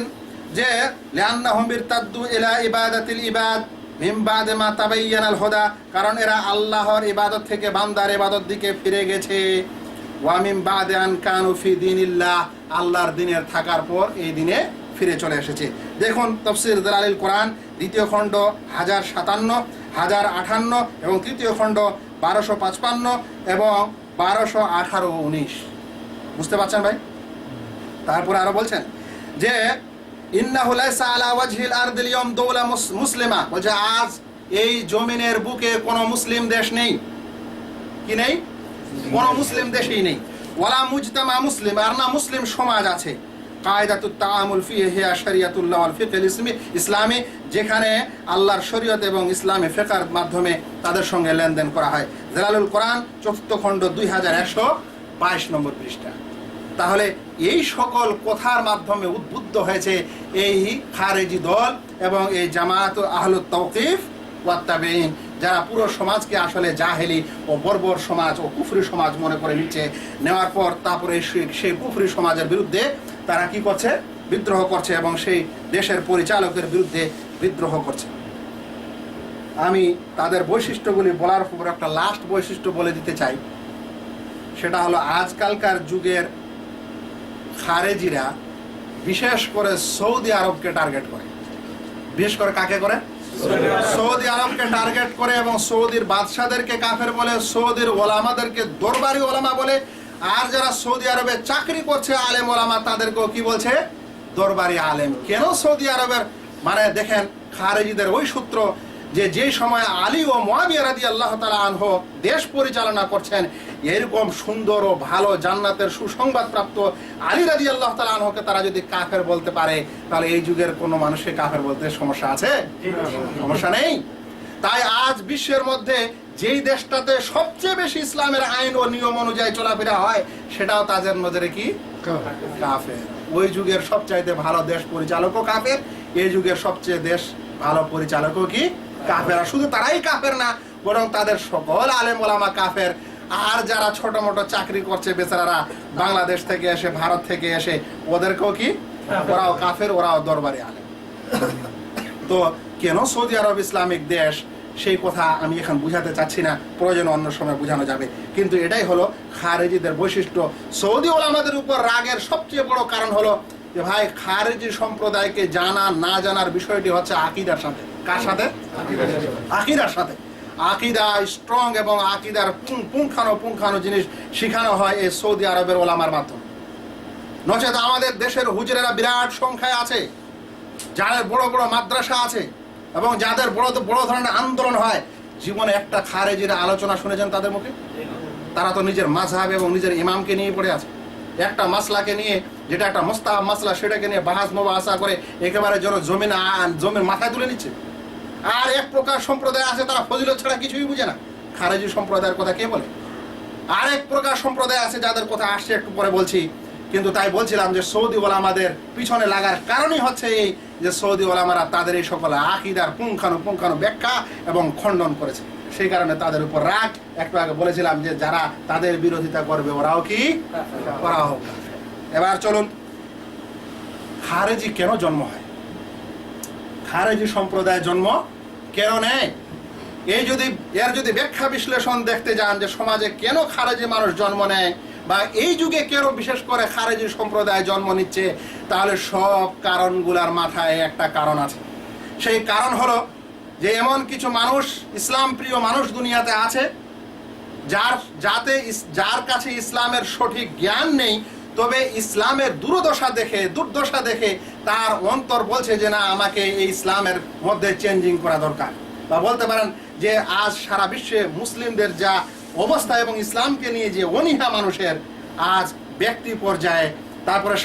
যে লিআন্নাহুম ইরতাদ্দু ইলা ইবাদাতিল ইবাদ মিন বাদে মা তাবায়্যানাল হুদা, কারণ এরা আল্লাহর ইবাদত থেকে বান্দার ইবাদত দিকে ফিরে গেছে। ওয়া মিন বাদে আন কানু ফি দীনিল্লাহ, আল্লাহর দ্বীনের থাকার পর এই দিনে ফিরে চলে এসেছে। দেখুন তাফসীর দালাইল কোরআন দ্বিতীয় খণ্ড 1057, 1058 এবং তৃতীয় খণ্ড 1255 এবং 1218-19। বুঝতে পারছেন ভাই? তারপরে আরো বলছেন যে ইন্নাহু লাইসা আলা ওয়াজহিল আরদিল ইয়াউম দাওলা মুসলিমা, বলছে আজ এই জমিনের বুকে কোনো মুসলিম দেশ নেই। কি নেই? কোনো মুসলিম দেশই নেই। ওয়ালা মুজতামা মুসলিম, আর না মুসলিম সমাজ আছে। কায়দাতুত তাআমুল ফিহি হিয়া শরিয়াতুল্লাহ ওয়াল ফিকহুল ইসলামী, যেখানে আল্লাহর শরীয়ত এবং ইসলামী ফিকহের মাধ্যমে তাদের সঙ্গে লেনদেন করা হয়। জালালুল কোরআন 4th খণ্ড 2122 নম্বর পৃষ্ঠা। তাহলে এই সকল কথার মাধ্যমে উদ্বুদ্ধ হয়েছে এই খারেজি দল এবং এই জামাত আহলুত তাওকিফ ওয়াত তাবেঈন, যারা পুরো সমাজকে আসলে জাহেলি ও বর্বর সমাজ ও কুফরি সমাজ মনে করে নিচ্ছে। নেওয়ার পর তারপরে সেই কুফরি সমাজের বিরুদ্ধে তারা কি করছে? বিদ্রোহ করছে এবং সেই দেশের পরিচালকের বিরুদ্ধে বিদ্রোহ করছে। আমি তাদের বৈশিষ্ট্যগুলি বলার পর একটা লাস্ট বৈশিষ্ট্য বলে দিতে চাই। সেটা হলো আজকালকার যুগের খারেজিরা বিশেষ করে সৌদি আরবকে টার্গেট করে। বিশেষ করে কাকে করে? সৌদি আরবকে টার্গেট করে এবং সৌদির বাদশাদেরকে কাফের বলে, সৌদির ওলামাদেরকে দরবারি ওলামা বলে, আর যারা সৌদি আরবে চাকরি করছে আলেম ওলামা তাদেরকেও কি বলছে? দরবারি আলেম। কেন সৌদি আরবের মানে দেখেন খারেজিদের ওই সূত্র যে সময় আলী ও মুআবিয়া রাদিয়াল্লাহু তাআলা আনহু দেশ পরিচালনা করছেন, এরকম সুন্দর ও ভালো জান্নাতের সুসংবাদ প্রাপ্ত আলী রাদিয়াল্লাহু তাআলা আনহুকে তারা যদি কাফের বলতে পারে, তাহলে এই যুগের কোনো মানুষকে কাফের বলতে সমস্যা আছে? সমস্যা নেই। তাই আজ বিশ্বের মধ্যে যেই দেশটাতে সবচেয়ে বেশি ইসলামের আইন ও নিয়ম অনুযায়ী চলাফেরা হয়, সেটাও তাদের নজরে কি? কাফের। ওই যুগের সবচাইতে ভালো দেশ পরিচালকও কাফের, এই যুগের সবচেয়ে দেশ ভালো পরিচালকও কি? কাফের। শুধু তারাই কাফের না, বরং তাদের সকল আলেম ওলামা কাফের। আর যারা ছোট মোটো চাকরি করছে বেচারারা বাংলাদেশ থেকে এসে, ভারত থেকে এসে, ওদেরকেও কি? ওরাও কাফের, ওরাও দরবারি আলেম। তো কেন সৌদি আরব ইসলামিক দেশ সেই কথা আমি এখন বুঝাতে চাচ্ছি না, প্রয়োজন অন্য সময় বোঝানো যাবে। কিন্তু এটাই হলো খারেজিদের বৈশিষ্ট্য। সৌদি ওলামাদের উপর রাগের সবচেয়ে বড় কারণ হলো যে ভাই খারেজি সম্প্রদায়কে জানা না জানার বিষয়টি হচ্ছে আকীদার সাথে। কার সাথে? আকীদার সাথে। আকীদা স্ট্রং এবং আকীদার পুঙ্খানো জিনিস শেখানো হয় এই সৌদি আরবের ওলামার মাধ্যমে। নচেত আমাদের দেশের হুজুরেরা বিরাট সংখ্যায় আছে, যাদের বড় বড় মাদ্রাসা আছে এবং যাদের বড় ধরনের আন্দোলন হয়, জীবনে একটা খারেজির আলোচনা শুনেছেন তাদের মুখে? তারা তো নিজের মাযহাব এবং নিজের ইমামকে নিয়ে পড়ে আছে। একটা মাসলাকে নিয়ে, যেটা একটা মুস্তাহাব মাসলা, সেটাকে নিয়ে বাহাস মুবাহাসা করে একেবারে যেন জমির মাথায় তুলে নিচ্ছে। আর এক প্রকার সম্প্রদায় আছে, তারা ফজিলত ছাড়া কিছুই বুঝে না। খারেজি সম্প্রদায়ের কথা কে বলে? আরেক প্রকার সম্প্রদায় আছে যাদের কথা আসছে একটু পরে বলছি। কিন্তু তাই বলছিলাম যে সৌদি ওলামাদের পিছনে লাগার কারণই হচ্ছে এই যে সৌদি ওলামারা তাদের এই সকল আকীদার পুঙ্খানু ব্যাখ্যা এবং খণ্ডন করেছে। সেই কারণে তাদের উপর রাগ। একটু আগে বলেছিলাম যে যারা তাদের বিরোধিতা করবে ওরাও হোক। এবার চলুন, খারেজি কেন জন্ম হয়, খারেজি সম্প্রদায় জন্ম কেন নেয়, এর যদি ব্যাখ্যা বিশ্লেষণ দেখতে যান যে সমাজে কেন খারেজি মানুষ জন্ম নেয় বা এই যুগে কেন বিশেষ করে খারেজি সম্প্রদায় জন্ম নিচ্ছে, তাহলে সব কারণগুলোর মাথায় একটা কারণ আছে। সেই কারণ হলো যে এমন কিছু মানুষ, ইসলাম প্রিয় মানুষ দুনিয়াতে আছে, যার কাছে ইসলামের সঠিক জ্ঞান নেই, তবে ইসলামের দুর্দশা দেখে তার অন্তর বলছে যে না, আমাকে এই ইসলামের মধ্যে চেঞ্জিং করা দরকার। বা বলতে পারেন যে আজ সারা বিশ্বে মুসলিমদের যা অবস্থা এবং ইসলামকে নিয়ে যে অনীহা মানুষের, আজ ব্যক্তি পর্যায়ে, তারপরে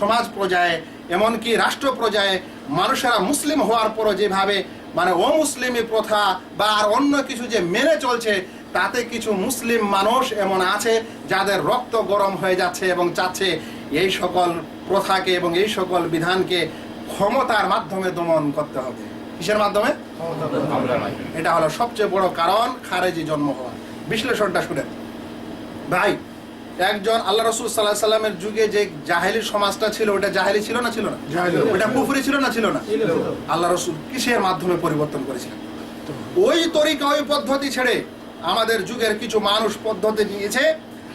সমাজ পর্যায়ে, এমনকি রাষ্ট্র পর্যায়ে মানুষেরা মুসলিম হওয়ার পরও যেভাবে অমুসলিমি প্রথা বা আর অন্য কিছু যে মেনে চলছে, তাতে কিছু মুসলিম মানুষ এমন আছে যাদের রক্ত গরম হয়ে যাচ্ছে এবং চাচ্ছে এই সকল প্রথাকে এবং এই সকল বিধানকে ক্ষমতার মাধ্যমে দমন করতে হবে। কিসের মাধ্যমে? এটা হলো সবচেয়ে বড় কারণ খারেজি জন্ম হওয়া। বিশ্লেষণটা শুনেন ভাই। একজন আল্লাহ রাসূল সাল্লাল্লাহু আলাইহি সাল্লামের যুগে যে জাহেলি সমাজটা ছিল, ওটা জাহেলি ছিল না? ছিল না? ওটা কুফরি ছিল না? ছিল না? আল্লাহ রাসূল কিসের মাধ্যমে পরিবর্তন করেছিলেন? ওই তরিকা, ওই পদ্ধতি ছেড়ে আমাদের যুগের কিছু মানুষ পদ্ধতি নিয়েছে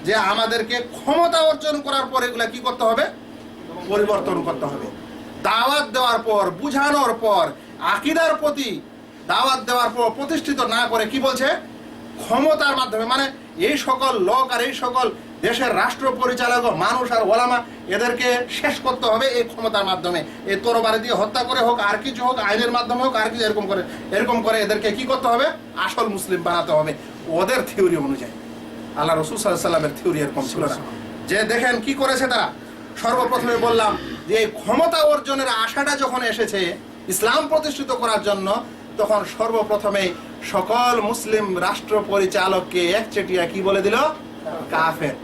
যে আমাদেরকে ক্ষমতা অর্জন করার পর এগুলা কি করতে হবে? পরিবর্তন করতে হবে। দাওয়াত দেওয়ার পর, বুঝানোর পর, আকীদার প্রতি দাওয়াত দেওয়ার পর প্রতিষ্ঠিত না করে কি বলছে? ক্ষমতার মাধ্যমে। এই সকল লোক আর এই সকল দেশের রাষ্ট্র পরিচালক, মানুষ আর ওলামা, এদেরকে শেষ করতে হবে এই ক্ষমতার মাধ্যমে। এই তরবারি দিয়ে হত্যা করে হোক, আর কিছু হোক, আইনের মাধ্যমে হোক, আর কিছু এরকম করে এদেরকে কি করতে হবে? আসল মুসলিম বানাতে হবে ওদের থিওরি অনুযায়ী। আল্লাহ রাসূল সাল্লাল্লাহু আলাইহি ওয়াসাল্লামের থিওরি এরকম ছিল না। যে দেখেন কি করেছে তারা। সর্বপ্রথমে বললাম যে এই ক্ষমতা অর্জনের আশাটা যখন এসেছে ইসলাম প্রতিষ্ঠিত করার জন্য, তখন সর্বপ্রথমে সকল মুসলিম রাষ্ট্র পরিচালককে একচেটিয়া কি বলে দিল? কাফের।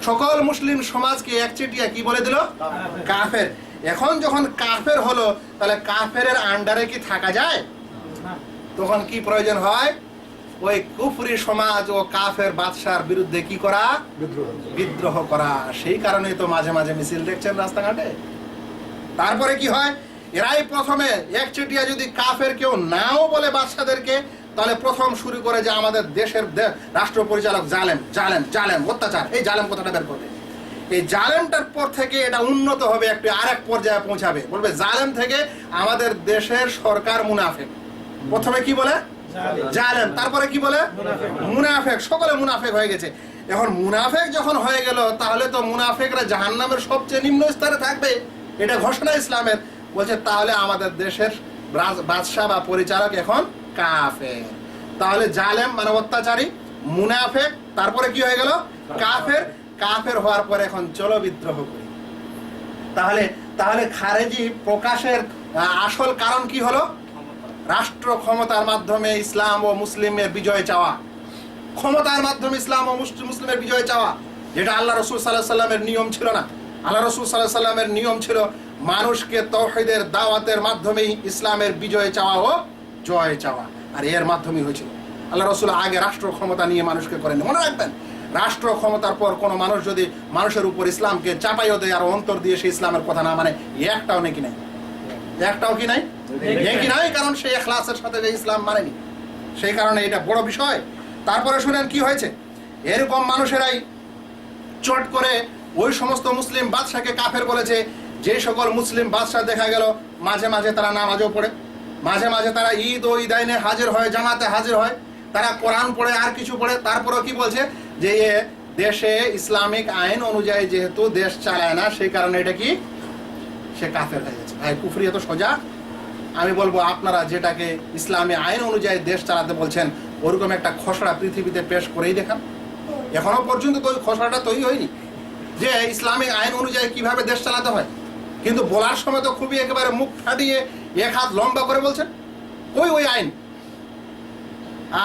সকল মুসলিম সমাজকে একচেটিয়া কি বলে দিল? কাফের। এখন যখন কাফের হলো, তাহলে কাফের আন্ডারে কি থাকা যায়? তখন কি প্রয়োজন হয়? ওই কুফরি সমাজ ও কাফের বাদশার বিরুদ্ধে কি করা? বিদ্রোহ করা। সেই কারণেই তো মাঝে মাঝে মিছিল দেখছেন রাস্তাঘাটে। তারপরে কি হয়? এরাই প্রথমে একচেটিয়া যদি কাফের কেউ নাও বলে বাদশাদেরকে, তাহলে প্রথম শুরু করে যে আমাদের দেশের রাষ্ট্র পরিচালক জালেম অত্যাচার, এই জালেম কথাটা বের করবে। এই জালেমটার পর থেকে এটা উন্নত হবে, একটু আরেক পর্যায়ে পৌঁছাবে। বলবে জালেম থেকে আমাদের দেশের সরকার মুনাফেক। প্রথমে কি বলে? জালেম। তারপরে কি বলে? মুনাফেক। সকলে মুনাফেক হয়ে গেছে। এখন মুনাফেক যখন হয়ে গেল, তাহলে তো মুনাফেকরা জাহান্নামের সবচেয়ে নিম্ন স্তরে থাকবে, এটা ঘোষণা ইসলামের। বলছে তাহলে আমাদের দেশের বাদশা বা পরিচালক এখন কাফের। তাহলে জালেম অত্যাচারী, মুনাফেক, তারপরে কি হয়ে গেল? কাফের হওয়ার পরে এখন চলো বিদ্রোহ করি। তাহলে খারেজি প্রকাশের আসল কারণ কি হলো? রাষ্ট্র ক্ষমতার মাধ্যমে ইসলাম ও মুসলিমের বিজয় চাওয়া। ক্ষমতার মাধ্যমে ইসলাম ও মুসলিমের বিজয় চাওয়া, যেটা আল্লাহ রাসূল সাল্লাল্লাহু আলাইহি সাল্লামের নিয়ম ছিল না। আল্লাহ রাসূল সাল্লাল্লাহু আলাইহি সাল্লামের নিয়ম ছিল মানুষকে তাওহীদের দাওয়াতের মাধ্যমেই ইসলামের বিজয় চাওয়া ও জয় চাওয়া, আর এর মাধ্যমেই হয়েছিল। আল্লাহ রাসূল আগে রাষ্ট্র ক্ষমতা নিয়ে মানুষকে করেন। মনে রাখবেন, রাষ্ট্র ক্ষমতার পর কোনো মানুষ যদি মানুষের উপর ইসলামকে চাপাইও দেয় আর অন্তর দিয়ে সে ইসলামের কথা না মানে, একটাও নাকি নাই? একটাও কি নাই? নেকি নাই, কারণ সে ইখলাসের সাথে যে ইসলাম মানেনি, সেই কারণে এটা বড় বিষয়। তারপরে শুনেন কি হয়েছে। এরকম মানুষেরাই চট করে ওই সমস্ত মুসলিম বাদশাকে কাফের বলেছে, যে সকল মুসলিম বাদশা দেখা গেল মাঝে মাঝে তারা নামাজও পড়ে, মাঝে মাঝে তারা ঈদ ও ঈদাইনে হাজির হয়, জামাতে হাজির হয়, তারা কোরআন পড়ে আর কিছু পড়ে, তারপরেও কি বলছে যে এ দেশে ইসলামিক আইন অনুযায়ী যেহেতু দেশ চালায় না, সেই কারণে এটা কি সে কাফের হয়ে গেছে। ভাই কুফরি এত সোজা? আমি বলবো আপনারা যেটাকে ইসলামী আইন অনুযায়ী দেশ চালাতে বলছেন, ওরকম একটা খসড়া পৃথিবীতে পেশ করেই দেখান। এখনো পর্যন্ত তো ওই খসড়াটা তৈরি হয়নি যে ইসলামিক আইন অনুযায়ী কিভাবে দেশ চালাতে হয়, কিন্তু বলার সময় তো খুবই একেবারে মুখ ফাটিয়ে এক হাত লম্বা করে বলছেন ওই আইন।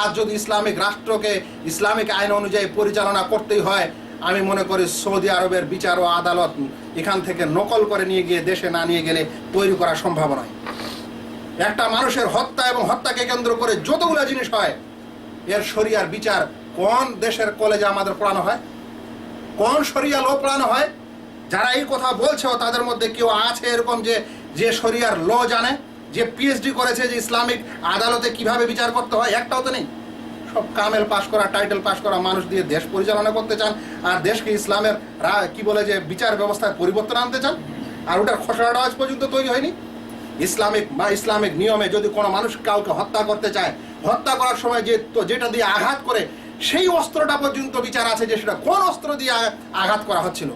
আর যদি ইসলামিক রাষ্ট্রকে ইসলামিক আইন অনুযায়ী পরিচালনা করতেই হয়, আমি মনে করি সৌদি আরবের বিচার ও আদালত এখান থেকে নকল করে নিয়ে গিয়ে দেশে না নিয়ে গেলে তৈরি করা সম্ভব নয়। একটা মানুষের হত্যা এবং হত্যাকে কেন্দ্র করে যতগুলো জিনিস হয়, এর শরিয়ার বিচার কোন দেশের কলেজে আমাদের পড়ানো হয়? কোন শরিয়া ল পড়ানো হয়? যারা এই কথা বলছে তাদের মধ্যে কেউ আছে এরকম যে শরিয়ার ল জানে, যে পিএইচডি করেছে যে ইসলামিক আদালতে কিভাবে বিচার করতে হয়? একটাও তো নেই। সব কামেল পাশ করা, টাইটেল পাশ করা মানুষ দিয়ে দেশ পরিচালনা করতে চান, আর দেশকে ইসলামের কি বলে যে বিচার ব্যবস্থায় পরিবর্তন আনতে চান, আর ওটার খসড়াটা আজ পর্যন্ত তৈরি হয়নি। ইসলামিক নিয়মে যদি কোনো মানুষ কাউকে হত্যা করতে চায়, হত্যা করার সময় যেটা দিয়ে আঘাত করে, সেই অস্ত্রটা পর্যন্ত বিচার আছে যে সেটা কোন অস্ত্র দিয়ে আঘাত করা হচ্ছিল।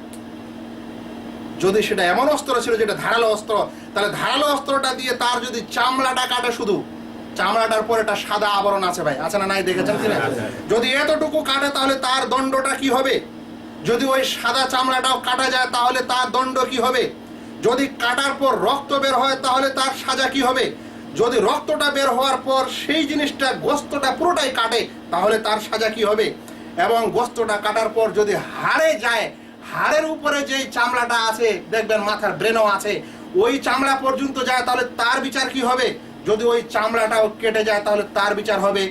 যদি সেটা এমন অস্ত্র ছিল যেটা ধারালো অস্ত্র, তাহলে ধারালো অস্ত্রটা দিয়ে তার যদি চামড়াটা কাটে, শুধু চামড়াটার পর একটা সাদা আবরণ আছে, ভাই আছে না নাই দেখেছেন কিনা? যদি এতটুকু কাটে তাহলে তার দণ্ডটা কি হবে? যদি ওই সাদা চামড়াটাও কাটা যায় তাহলে তার দণ্ড কি হবে? যদি কাটার পর রক্ত বের হয় তাহলে তার সাজা কি হবে? যদি রক্তটা বের হওয়ার পর সেই জিনিসটা গোস্তটা পুরোটাই কাটে তাহলে তার সাজা কি হবে? এবং গোস্তটা কাটার পর যদি হাড়ে যায়, হাড়ের উপরে যে চামড়াটা আছে, দেখবেন মাথার ব্রেনও আছে, ওই চামড়া পর্যন্ত যায় তাহলে তার বিচার কি হবে? যদি ওই চামড়াটাও কেটে যায় তাহলে তার বিচার হবে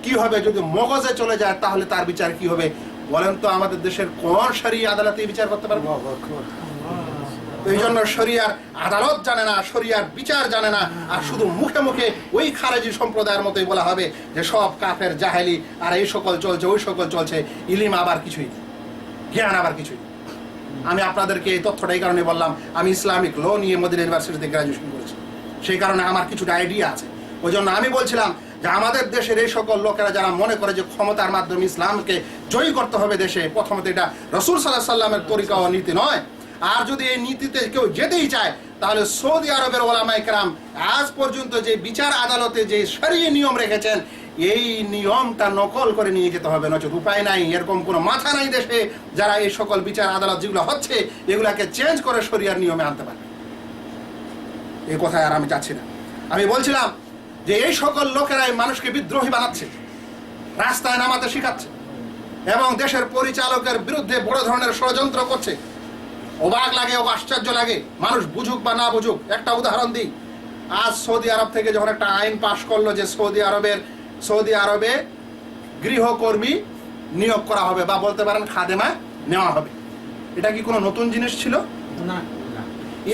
কি হবে? যদি মগজে চলে যায় তাহলে তার বিচার কি হবে? বলেন তো আমাদের দেশের কোন শরিয়া আদালতে বিচার করতে পারবে? এই জন্য শরিয়ার আদালত জানে না, শরিয়ার বিচার জানে না, আর শুধু মুখে মুখে ওই খারেজি সম্প্রদায়ের মতোই বলা হবে যে সব কাফের, জাহেলি, আর এই সকল চলছে, ওই সকল চলছে, ইলিম আবার কিছুই নেই, জ্ঞান আবার কিছুই নেই। আমি আপনাদেরকে এই তথ্যটা এই কারণে বললাম, আমি ইসলামিক ল নিয়ে মদিনা ইউনিভার্সিটিতে গ্রাজুয়েশন করেছি, সেই কারণে আমার কিছুটা আইডিয়া আছে। ওই জন্য আমি বলছিলাম যে আমাদের দেশের এই সকল লোকেরা যারা মনে করে যে ক্ষমতার মাধ্যমে ইসলামকে জয়ী করতে হবে দেশে, প্রথমত এটা রাসূল সাল্লাল্লাহু আলাইহি ওয়াসাল্লামের তরিকা ও নীতি নয়। আর যদি এই নীতিতে কেউ যেতেই চায় তাহলে সৌদি আরবের ওলামায়ে কেরাম আজ পর্যন্ত যে বিচার আদালতে যে শরীয়ী নিয়ম রেখেছেন, এই নিয়মটা নকল করে নিয়ে যেতে হবে, নচেত উপায় নাই। এরকম কোনো মাথা নাই দেশে যারা এই সকল বিচার আদালত যেগুলো হচ্ছে এগুলাকে চেঞ্জ করে শরিয়ার নিয়মে আনতে পারে। এই কথায় আর আমি চাচ্ছি না। আমি বলছিলাম যে এই সকল লোকেরাই মানুষকে বিদ্রোহী বানাচ্ছে, রাস্তায় নামাতে শিখাচ্ছে, এবং দেশের পরিচালকের বিরুদ্ধে বড় ধরনের ষড়যন্ত্র করছে। অবাক লাগে, আশ্চর্য লাগে, মানুষ বুঝুক বা না বুঝুক। একটা উদাহরণ দিই। আজ সৌদি আরব থেকে যখন একটা আইন পাশ করলো যে সৌদি আরবে গৃহকর্মী নিয়োগ করা হবে, বা বলতে পারেন খাদেমা নেওয়া হবে, এটা কি কোনো নতুন জিনিস ছিল? না।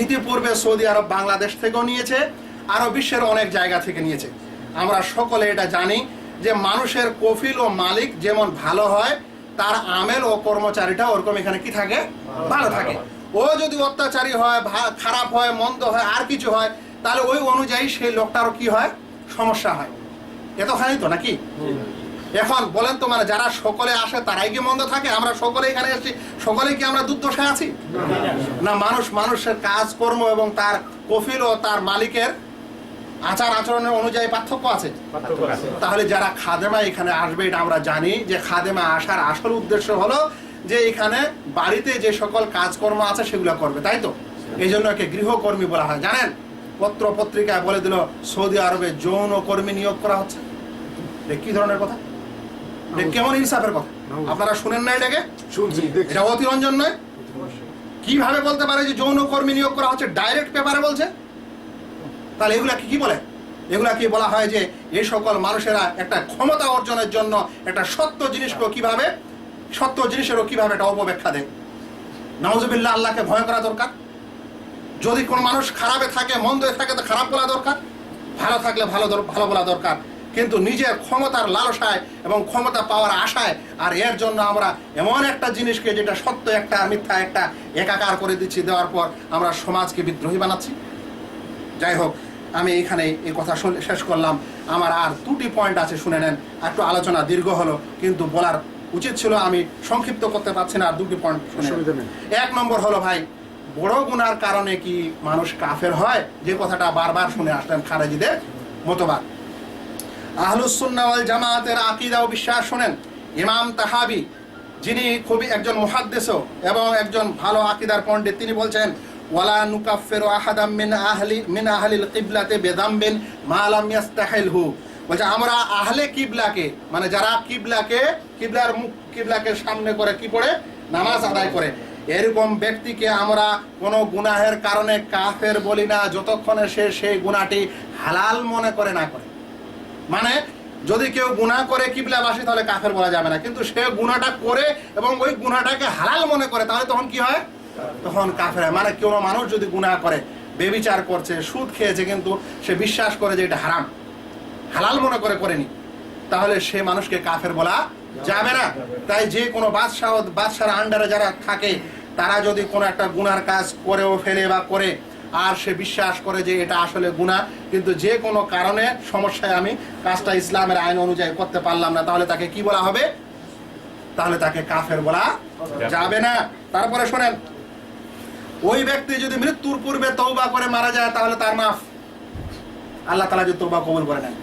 ইতিপূর্বে সৌদি আরব বাংলাদেশ থেকেও নিয়েছে, আরো বিশ্বের অনেক জায়গা থেকে নিয়েছে। আমরা সকলে এটা জানি যে মানুষের কফিল ও মালিক যেমন ভালো হয়, তার আমেল ও কর্মচারীটা ওরকম এখানে কি থাকে? ভালো থাকে। ও যদি অত্যাচারী হয়, খারাপ হয়, মন্দ হয়, আর কিছু হয়, তাহলে ওই অনুযায়ী সেই লোকটারও কি হয়? সমস্যা হয়। এতখানি তো নাকি? এখন বলেন তো, মানে যারা সকলে আসে তারাই কি মন্দ থাকে? আমরা সকলে এখানে এসেছি, সকলে কি আমরা দুর্দশায় আছি? না, মানুষের কাজকর্ম এবং তার কফিল ও তার মালিকের আচার আচরণের অনুযায়ী পার্থক্য আছে। তাহলে যারা খাদেমা এখানে আসবে, এটা আমরা জানি যে খাদেমা আসার আসল উদ্দেশ্য হলো যে এখানে বাড়িতে যে সকল কাজকর্ম আছে সেগুলো করবে, তাই তো? এই জন্য একে গৃহকর্মী বলা হয়। জানেন, পত্র পত্রিকায় বলে দিল সৌদি আরবে যৌন কর্মী নিয়োগ করা হচ্ছে। কি ধরনের কথা? কেমন ইনসাফের কথা? আপনারা শুনেন না এটাকে? এটা অতিরঞ্জন নয়? কিভাবে বলতে পারে যে যৌন কর্মী নিয়োগ করা হচ্ছে? ডাইরেক্ট পেপারে বলছে। তাহলে এগুলা কি বলে? এগুলা কি বলা হয় যে এই সকল মানুষেরা একটা ক্ষমতা অর্জনের জন্য একটা সত্য জিনিসেরও কিভাবে একটা অপব্যাখ্যা দেয়। নাউজুবিল্লাহ, আল্লাহকে ভয় করা দরকার। যদি কোনো মানুষ খারাপে থাকে, মন্দে থাকে, তো খারাপ বলা দরকার। ভালো থাকলে ভালো বলা দরকার, কিন্তু নিজের ক্ষমতার লালসায় এবং ক্ষমতা পাওয়ার আশায় আর এর জন্য আমরা এমন একটা জিনিসকে যেটা সত্য একটা মিথ্যা একটা একাকার করে দিচ্ছি, দেওয়ার পর আমরা সমাজকে বিদ্রোহী বানাচ্ছি। যাই হোক, আমি এখানে এই কথা শেষ করলাম। আমার আর 2টি পয়েন্ট আছে, শুনে নেন। একটু আলোচনা দীর্ঘ হলো, কিন্তু বলার উচিত ছিল, আমি সংক্ষিপ্ত করতে পারছি না। আর 2টি পয়েন্ট শুনে। 1 নম্বর হলো ভাই, বড় গুনার কারণে কি মানুষ কাফের হয়? যে কথাটা বারবার শুনে আসলেন খারেজিদের মতবাদ। আহলুস সুন্নাহ ওয়াল জামাতের আকীদা ও বিশ্বাস শুনেন। ইমাম তাহাবী, যিনি খুবই একজন মুহাদ্দিসও এবং একজন ভালো আকীদার পণ্ডিত, তিনি বলছেন, ওয়ালা নুকাফিরু আহাদাম মিন আহলিল কিবলাতি বিযামবিন মা লাম ইয়াস্তাহিলহু। বলছে আমরা আহলে কিবলাকে, মানে যারা কিবলাকে সামনে করে কি পড়ে, নামাজ আদায় করে, এরকম ব্যক্তিকে আমরা কোনো গুনাহের কারণে কাফের বলি না যতক্ষণে সে সেই গুনাহটি হালাল মনে করে না করে। মানে যদি কেউ গুনাহ করে কিবলাবাসী, তাহলে কাফের বলা যাবে না, কিন্তু সে গুনাহটা করে এবং ওই গুনাহটাকে হালাল মনে করে, তাহলে তখন কি হয়? তখন কাফের হয়। মানে কোনো মানুষ যদি গুনাহ করে, বেবিচার করছে, সুদ খেয়েছে, কিন্তু সে বিশ্বাস করে যে এটা হারাম, হালাল মনে করে করেনি, তাহলে সে মানুষকে কাফের বলা যাবে না। তাই যে কোনো বাদশার আন্ডারে যারা থাকে, তারা যদি কোনো একটা গুনার কাজ করেও ফেলে বা করে, আর সে বিশ্বাস করে যে এটা আসলে গুনাহ, কিন্তু যে কোনো কারণে সমস্যায় আমি কাজটা ইসলামের আইন অনুযায়ী করতে পারলাম না, তাহলে তাকে কি বলা হবে? তাহলে তাকে কাফের বলা যাবে না। তারপরে শোনেন, ওই ব্যক্তি যদি মৃত্যুর পূর্বে তওবা করে মারা যায়, তাহলে তার মাফ, আল্লাহ তাআলা যদি তওবা কবুল করে নেন।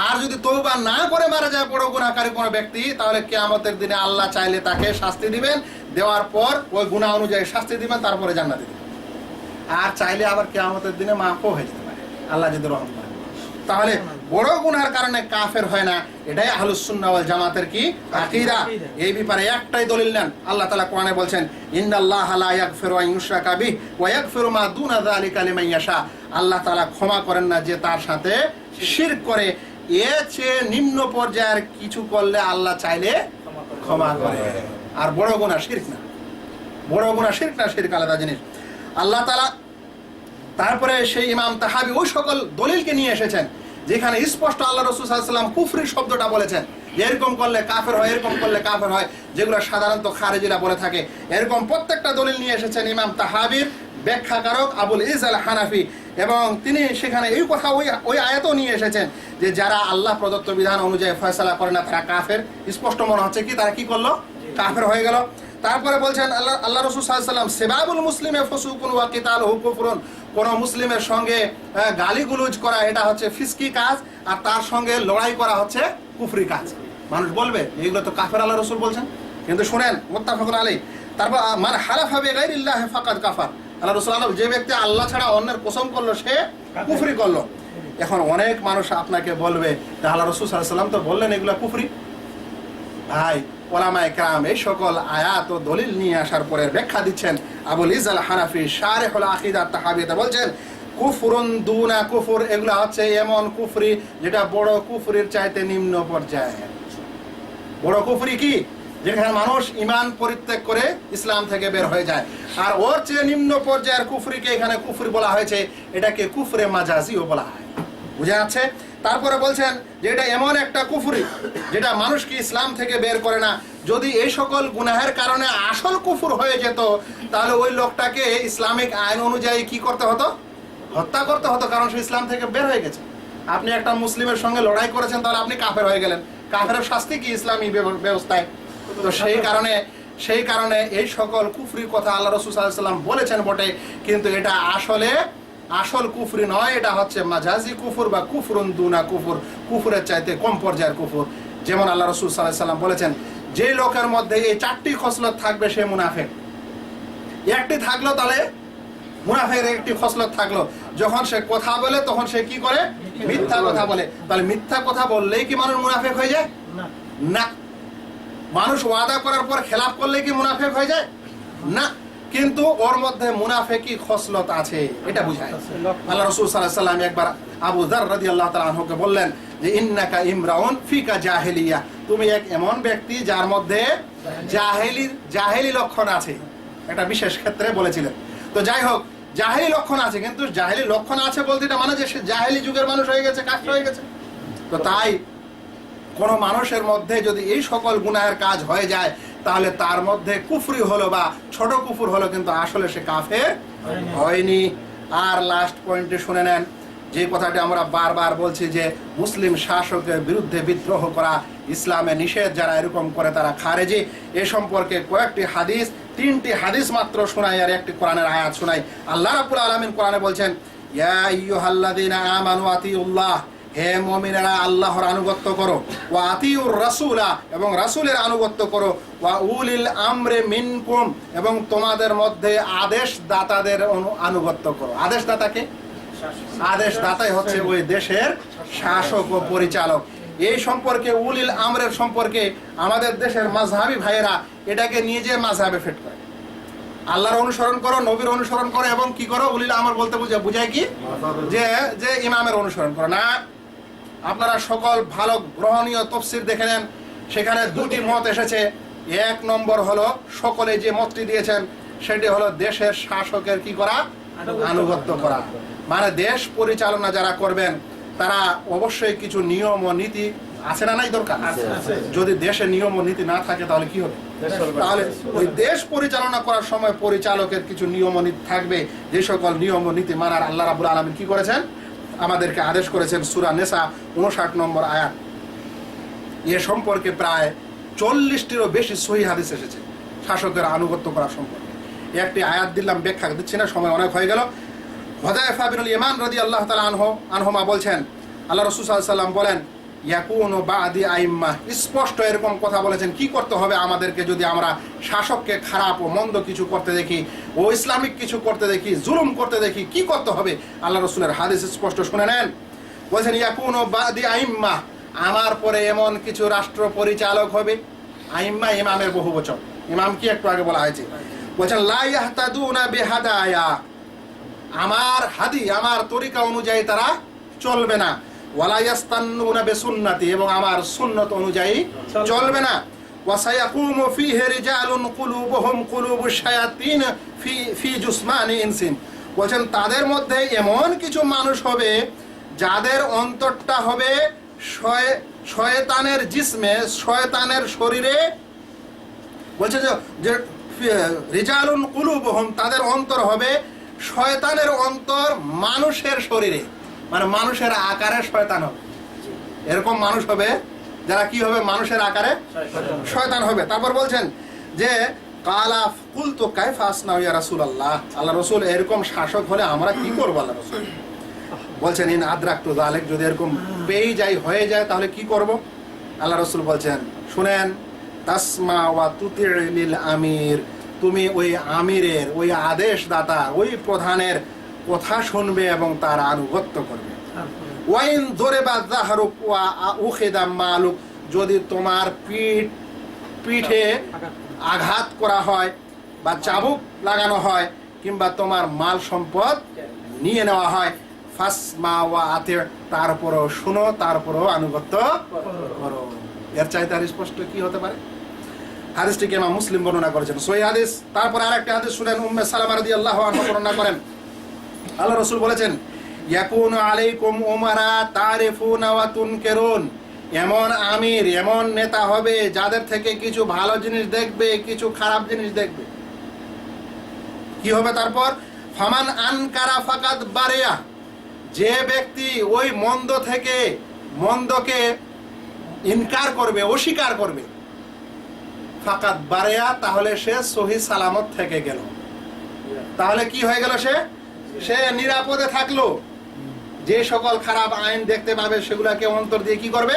আর যদি তওবা না করে মারা যায় বড় গুনাহকারী কোনো ব্যক্তি, তাহলে কিয়ামতের দিনে আল্লাহ চাইলে তাকে শাস্তি দিবেন, দেওয়ার পর ওই গুনাহ অনুযায়ী শাস্তি দিবেন, তারপরে জান্নাতে দিবেন। আর চাইলে আবার কিয়ামতের দিনে মাফও হয়ে যেতে পারে, আল্লাহ যদি রহম করে। তাহলে বড় গুনাহের কারণে কাফের হয় না, এটাই আহলুস সুন্নাহ ওয়াল জামাতের কি আকীদা। এই ব্যাপারে একটাই দলিল নেন। আল্লাহ তাআলা কোরআনে বলছেন, ইন্নাল্লাহা লা ইয়াগফিরু আন ইউশরাকা বিহি ওয়া ইয়াগফিরু মা দুনা যালিকা লিমান ইয়াশা। আল্লাহ তাআলা ক্ষমা করেন না যে তার সাথে শিরক করে, এর চেয়ে নিম্ন পর্যায়ের কিছু করলে আল্লাহ চাইলে ক্ষমা করে। আর বড় গুনাহ শিরক না, বড় গুনাহ শিরক না, শিরক আলাদা জিনিস। আল্লাহ তাআলা তারপরে সেই ইমাম তাহাবী ওই সকল দলিলকে নিয়ে এসেছেন যেখানে স্পষ্ট আল্লাহ রাসূল সাল্লাল্লাহু আলাইহি ওয়াসাল্লাম কুফরি শব্দটা বলেছেন, যে এরকম করলে কাফের হয়, এরকম করলে কাফের হয়, যেগুলো সাধারণত খারেজিরা বলে থাকে। এরকম প্রত্যেকটা দলিল নিয়ে এসেছেন ইমাম তাহাবীর ব্যাখ্যাকারক আবুল ইজ আল হানাফি, এবং তিনি সেখানে এই কথা ওই আয়াতও নিয়ে এসেছেন যে যারা আল্লাহ প্রদত্ত বিধান অনুযায়ী ফয়সালা করে না তারা কাফের। স্পষ্ট মনে হচ্ছে কি তারা কি করলো? কাফের হয়ে গেল। তারপরে বলছেন আল্লাহ রাসূল সাল্লাল্লাহু আলাইহি ওয়াসাল্লাম, সিবাবুল মুসলিমে ফুসুকুন ওয়া কিতালুহু কুফরুন। কোন মুসলিমের সঙ্গে গালিগুলোজ করা এটা হচ্ছে ফিসকি কাজ, আর তার সঙ্গে লড়াই করা হচ্ছে কুফরি কাজ। মানুষ বলবে এগুলো তো কাফের, আল্লাহ রাসূল বলছেন, কিন্তু শুনেন মুত্তাফাকুন আলাইহি। তারপর মান হালাফা বিগাইরিল্লাহি ফাকাদ কাফার। আল্লাহ রাসূল বলেন যে ব্যক্তি আল্লাহ ছাড়া অন্যের কসম করলো সে কুফরি করলো। এখন অনেক মানুষ আপনাকে বলবে যে আল্লাহ রাসূল সাল্লাল্লাহু আলাইহি ওয়াসাল্লাম তো বললেন এগুলো কুফরি। ভাই, ওলামায়ে কেরাম এই সকল আয়াত ও দলিল নিয়ে আসার পরে ব্যাখ্যা দিচ্ছেন আবুল ইজ আল হানাফি শারিহুল আকীদা তাহাবিতে বলছেন, কুফরুন দুনা কুফর, এগুলা হচ্ছে এমন কুফরি যেটা বড় কুফরির চাইতে নিম্ন পর্যায়ে। বড় কুফরি কি? যেখানে মানুষ ঈমান পরিত্যাগ করে ইসলাম থেকে বের হয়ে যায়। আর ওর চেয়ে নিম্ন পর্যায়ের কুফরিকে এখানে কুফরি বলা হয়েছে, এটাকে কুফরে মাজাজিও বলা হয়। বুঝা যাচ্ছে? তারপরে বলছেন যে এটা এমন একটা কুফরি যেটা মানুষকে ইসলাম থেকে বের করে না। যদি এই সকল গুনাহের কারণে আসল কুফর হয়ে যেত, তাহলে ওই লোকটাকে ইসলামিক আইন অনুযায়ী কি করতে হতো? হত্যা করতে হতো, কারণ সে ইসলাম থেকে বের হয়ে গেছে। আপনি একটা মুসলিমের সঙ্গে লড়াই করেছেন, তাহলে আপনি কাফের হয়ে গেলেন। কাফেরের শাস্তি কি ইসলামী ব্যবস্থায়? তো সেই কারণে এই সকল কুফরির কথা আল্লাহ রাসূল সাল্লাল্লাহু আলাইহি ওয়াসাল্লাম বলেছেন বটে, কিন্তু এটা আসল কুফরি নয়, এটা হচ্ছে মাজাজি কুফর বা কুফরুন দুনা কুফর, কুফরের চাইতে কম পর্যায়ের কুফর। যেমন আল্লাহ রাসূল সাল্লাল্লাহু আলাইহি ওয়াসাল্লাম বলেছেন, যে লোকের মধ্যে এই 4টি খসলত থাকবে সে মুনাফিক। একটি থাকলো তাহলে মুনাফিকের একটি খসলত থাকলো, যখন সে কথা বলে তখন সে কি করে? মিথ্যা কথা বলে। তাহলে মিথ্যা কথা বললেই কি মানুষ মুনাফিক হয়ে যায়? না। মানুষ ওয়াদা করার পর খেলাফ করলে কি মুনাফিক হয়ে যায়? না। কিন্তু ওর মধ্যে মুনাফিকি খসলত আছে, এটা বুঝায়। আল্লাহ রাসূল সাল্লাল্লাহু আলাইহি ওয়াসাল্লাম একবার আবু যার রাদিয়াল্লাহু তাআলা আনহুকে বললেন যে ইন্নাকা ইমরাউন ফিকা জাহিলিয়া, তুমি এক এমন ব্যক্তি যার মধ্যে জাহেলি লক্ষণ আছে, একটা বিশেষ ক্ষেত্রে বলেছিলেন। তো যাই হোক, জাহেলি লক্ষণ আছে, কিন্তু জাহেলি লক্ষণ আছে বলতে এটা মানে যে সে জাহেলি যুগের মানুষ হয়ে গেছে, কাফের হয়ে গেছে। তো তাই কোন মানুষের মধ্যে যদি এই সকল গুনাহের কাজ হয়ে যায় তাহলে তার মধ্যে কুফরি হলো বা ছোট কুফর হলো, কিন্তু আসলে সে কাফের হয়নি। আর লাস্ট পয়েন্টে শুনে নেন, যে কথাটি আমরা বারবার বলছি যে মুসলিম শাসকের বিরুদ্ধে বিদ্রোহ করা ইসলামে নিষেধ, যারা এরকম করে তারা খারেজি। এ সম্পর্কে কয়েকটি হাদিস, 3টি হাদিস মাত্র শোনাই আর একটি কোরআনের আয়াত শোনাই। আল্লাহ রাব্বুল আলামিন কোরআনে বলছেন, ইয়া আইয়ুহাল্লাযীনা আমানু আতিউল্লাহ, হে মুমিনেরা আল্লাহর আনুগত্য করো, ওয়া আতিউর রাসূলা, এবং রাসূলের আনুগত্য করো, ওয়া উলিল আমরি মিনকুম, এবং তোমাদের মধ্যে আদেশদাতাদের আনুগত্য করো। আদেশদাতাকে? আদেশদাতাই হচ্ছে ওই দেশের শাসক ও পরিচালক। এই সম্পর্কে উলিল আমরের সম্পর্কে আমাদের দেশের মাযহাবী ভাইয়েরা এটাকে নিজে মাযহাবে ফিট করে। আল্লাহর অনুসরণ করো, নবীর অনুসরণ করো, এবং কি করো? উলিল আমর বলতে বুঝায় কি? যে ইমামের অনুসরণ করো না। আপনারা সকল ভালো গ্রহণীয় তাফসীর দেখে নেন, সেখানে 2টি মত এসেছে। 1 নম্বর হলো, সকলে যে মতটি দিয়েছেন সেটি হলো দেশের শাসকের কি করা? আনুগত্য করা। মানে দেশ পরিচালনা যারা করবেন তারা অবশ্যই কিছু নিয়ম ও নীতি আছে না নাই দরকার। যদি দেশে নিয়ম ও নীতি না থাকে তাহলে কি হবে? তাহলে ওই দেশ পরিচালনা করার সময় পরিচালকের কিছু নিয়ম ও নীতি থাকবে, যে সকল নিয়ম ও নীতি মানার আল্লাহ রাব্বুল আলামিন কি করেছেন? আমাদেরকে আদেশ করেছেন। সূরা নিসা 59 নম্বর আয়াত। এ সম্পর্কে প্রায় 40টিরও বেশি সহিহ হাদিস এসেছে শাসকের আনুগত্য করার সম্পর্কে। একটি আয়াত দিলাম, ব্যাখ্যা দিচ্ছি না, সময় অনেক হয়ে গেল। হুযায়ফা বিনুল ইয়ামান রাদিয়াল্লাহু তাআলা আনহুমা বলছেন, আল্লাহ রাসূল সাল্লাল্লাহু আলাইহি ওয়াসাল্লাম বলেন, ইয়াকুনু বাদি আইম্মা, স্পষ্ট এরকম কথা বলেছেন। কি করতে হবে আমাদেরকে যদি আমরা শাসককে খারাপ ও মন্দ কিছু করতে দেখি, ও ইসলামিক কিছু করতে দেখি, জুলুম করতে দেখি, কি করতে হবে? আল্লাহ রাসূলের হাদিস স্পষ্ট শুনে নেন। বলেছেন, ইয়াকুনু বাদি আইম্মা, আমার পরে এমন কিছু রাষ্ট্র পরিচালক হবে। আইম্মা ইমামের বহুবচন, ইমাম কি একটু আগে বলা হয়েছে। বলেছেন, লা ইয়াহতাদুনা বিহাদায়া, আমার হাদি, আমার তরিকা অনুযায়ী তারা চলবে না। ওয়ালা ইয়াস্তান্নুনা বিসুন্নতি, এবং আমার সুন্নত অনুযায়ী চলবে না। ওয়া সায়াকুমু ফীহি রিজালুন কুলুবুহুম কুলুবুশ শায়াতিন ফি জুসমানি ইনসিন, বলেন তাদের মধ্যে এমন কিছু মানুষ হবে যাদের অন্তরটা হবে শয়তানের জিসমে, শয়তানের শরীরে। বলছে যে রিজালুন কুলুবুহুম, তাদের অন্তর হবে শয়তানের অন্তর মানুষের শরীরে, মানে মানুষের আকারে শয়তান হবে। এরকম মানুষ হবে যারা কি হবে? মানুষের আকারে শয়তান হবে। তারপর বলছেন যে কালা কুলতু কাইফা আসনাউ ইয়া রাসূলুল্লাহ, আল্লাহ রাসূল এরকম শাসক হলে আমরা কি করব? আল্লাহ রাসূল বলছেন, ইন আদরাকতু যালিক, যদি এরকম পেয়ে যাই, হয়ে যায়, তাহলে কি করব? আল্লাহ রাসূল বলছেন, শুনেন, তাসমা ওয়া তুতি'লিল আমির, তুমি ওই আমিরের, ওই আদেশদাতা, ওই প্রধানের কথা শুনবে এবং তার আনুগত্য করবে। ওয়াইন যুরিবা যাহরুক ওয়া উখিদা মালুক, যদি তোমার পিঠে আঘাত করা হয় বা চাবুক লাগানো হয় কিংবা তোমার মাল সম্পদ নিয়ে নেওয়া হয়, ফাসমা ওয়া আতি', তারপরও শুনো, তারপরও আনুগত্য করো। এর চাইতে আর স্পষ্ট কি হতে পারে? হাদিসটিকে ইমাম মুসলিম বর্ণনা করেছেন, সহিহ হাদিস। তারপর আরেকটা হাদিস শুনেন, উম্মে সালামা রাদিয়াল্লাহু আনহা বর্ণনা করেন, আল্লাহ রাসূল বলেছেন, ইয়াকুনু আলাইকুম উমারা তারিফুনা ওয়া তুনকিরুন, এমন আমির, এমন নেতা হবে যাদের থেকে কিছু ভালো জিনিস দেখবে, কিছু খারাপ জিনিস দেখবে। কি হবে তারপর? ফামান আনকারা ফাকাদ বারিয়া, যে ব্যক্তি ওই মন্দকে ইনকার করবে, অস্বীকার করবে, ফাকাদ বারিয়া, তাহলে সে সহি সালামত থেকে গেল। তাহলে কি হয়ে গেল? সে নিরাপদে থাকলো। যে সকল খারাপ আইন দেখতে পাবে সেগুলাকে অন্তর দিয়ে কি করবে?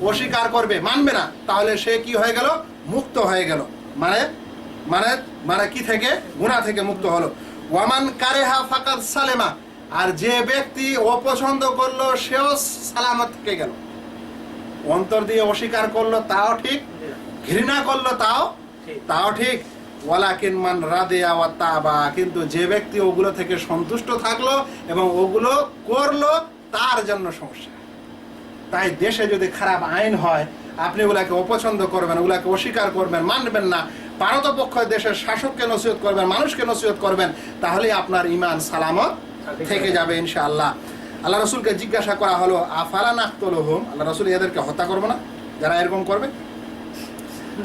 অস্বীকার করবে, মানবে না। তাহলে সে কি হয়ে গেল? মুক্ত হয়ে গেল। মানে মানে মানে কি থেকে? গুনাহ থেকে মুক্ত হলো। ওয়ামান কারেহা ফাকাদ সালেমা, আর যে ব্যক্তি অপছন্দ করলো সেও সালামত থেকে গেল। অন্তর দিয়ে অস্বীকার করলো তাও ঠিক, ঘৃণা করলো তাও ঠিক। ওয়ালাকিন মান রাদিয়া ওয়া তাবা, কিন্তু যে ব্যক্তি ওগুলো থেকে সন্তুষ্ট থাকলো এবং ওগুলো করলো, তার জন্য সমস্যা। তাই দেশে যদি খারাপ আইন হয়, আপনি ওগুলাকে অপছন্দ করবেন, ওগুলাকে অস্বীকার করবেন, মানবেন না, পারতপক্ষ দেশের শাসককে নসিহত করবেন, মানুষকে নসিহত করবেন, তাহলেই আপনার ঈমান সালামত থেকে যাবে ইনশাআল্লাহ। আল্লাহ রাসূলকে জিজ্ঞাসা করা হলো আফালা নাকতুলুহুম, আল্লাহ রাসূল এদেরকে হত্যা করবে না যারা এরকম করবে?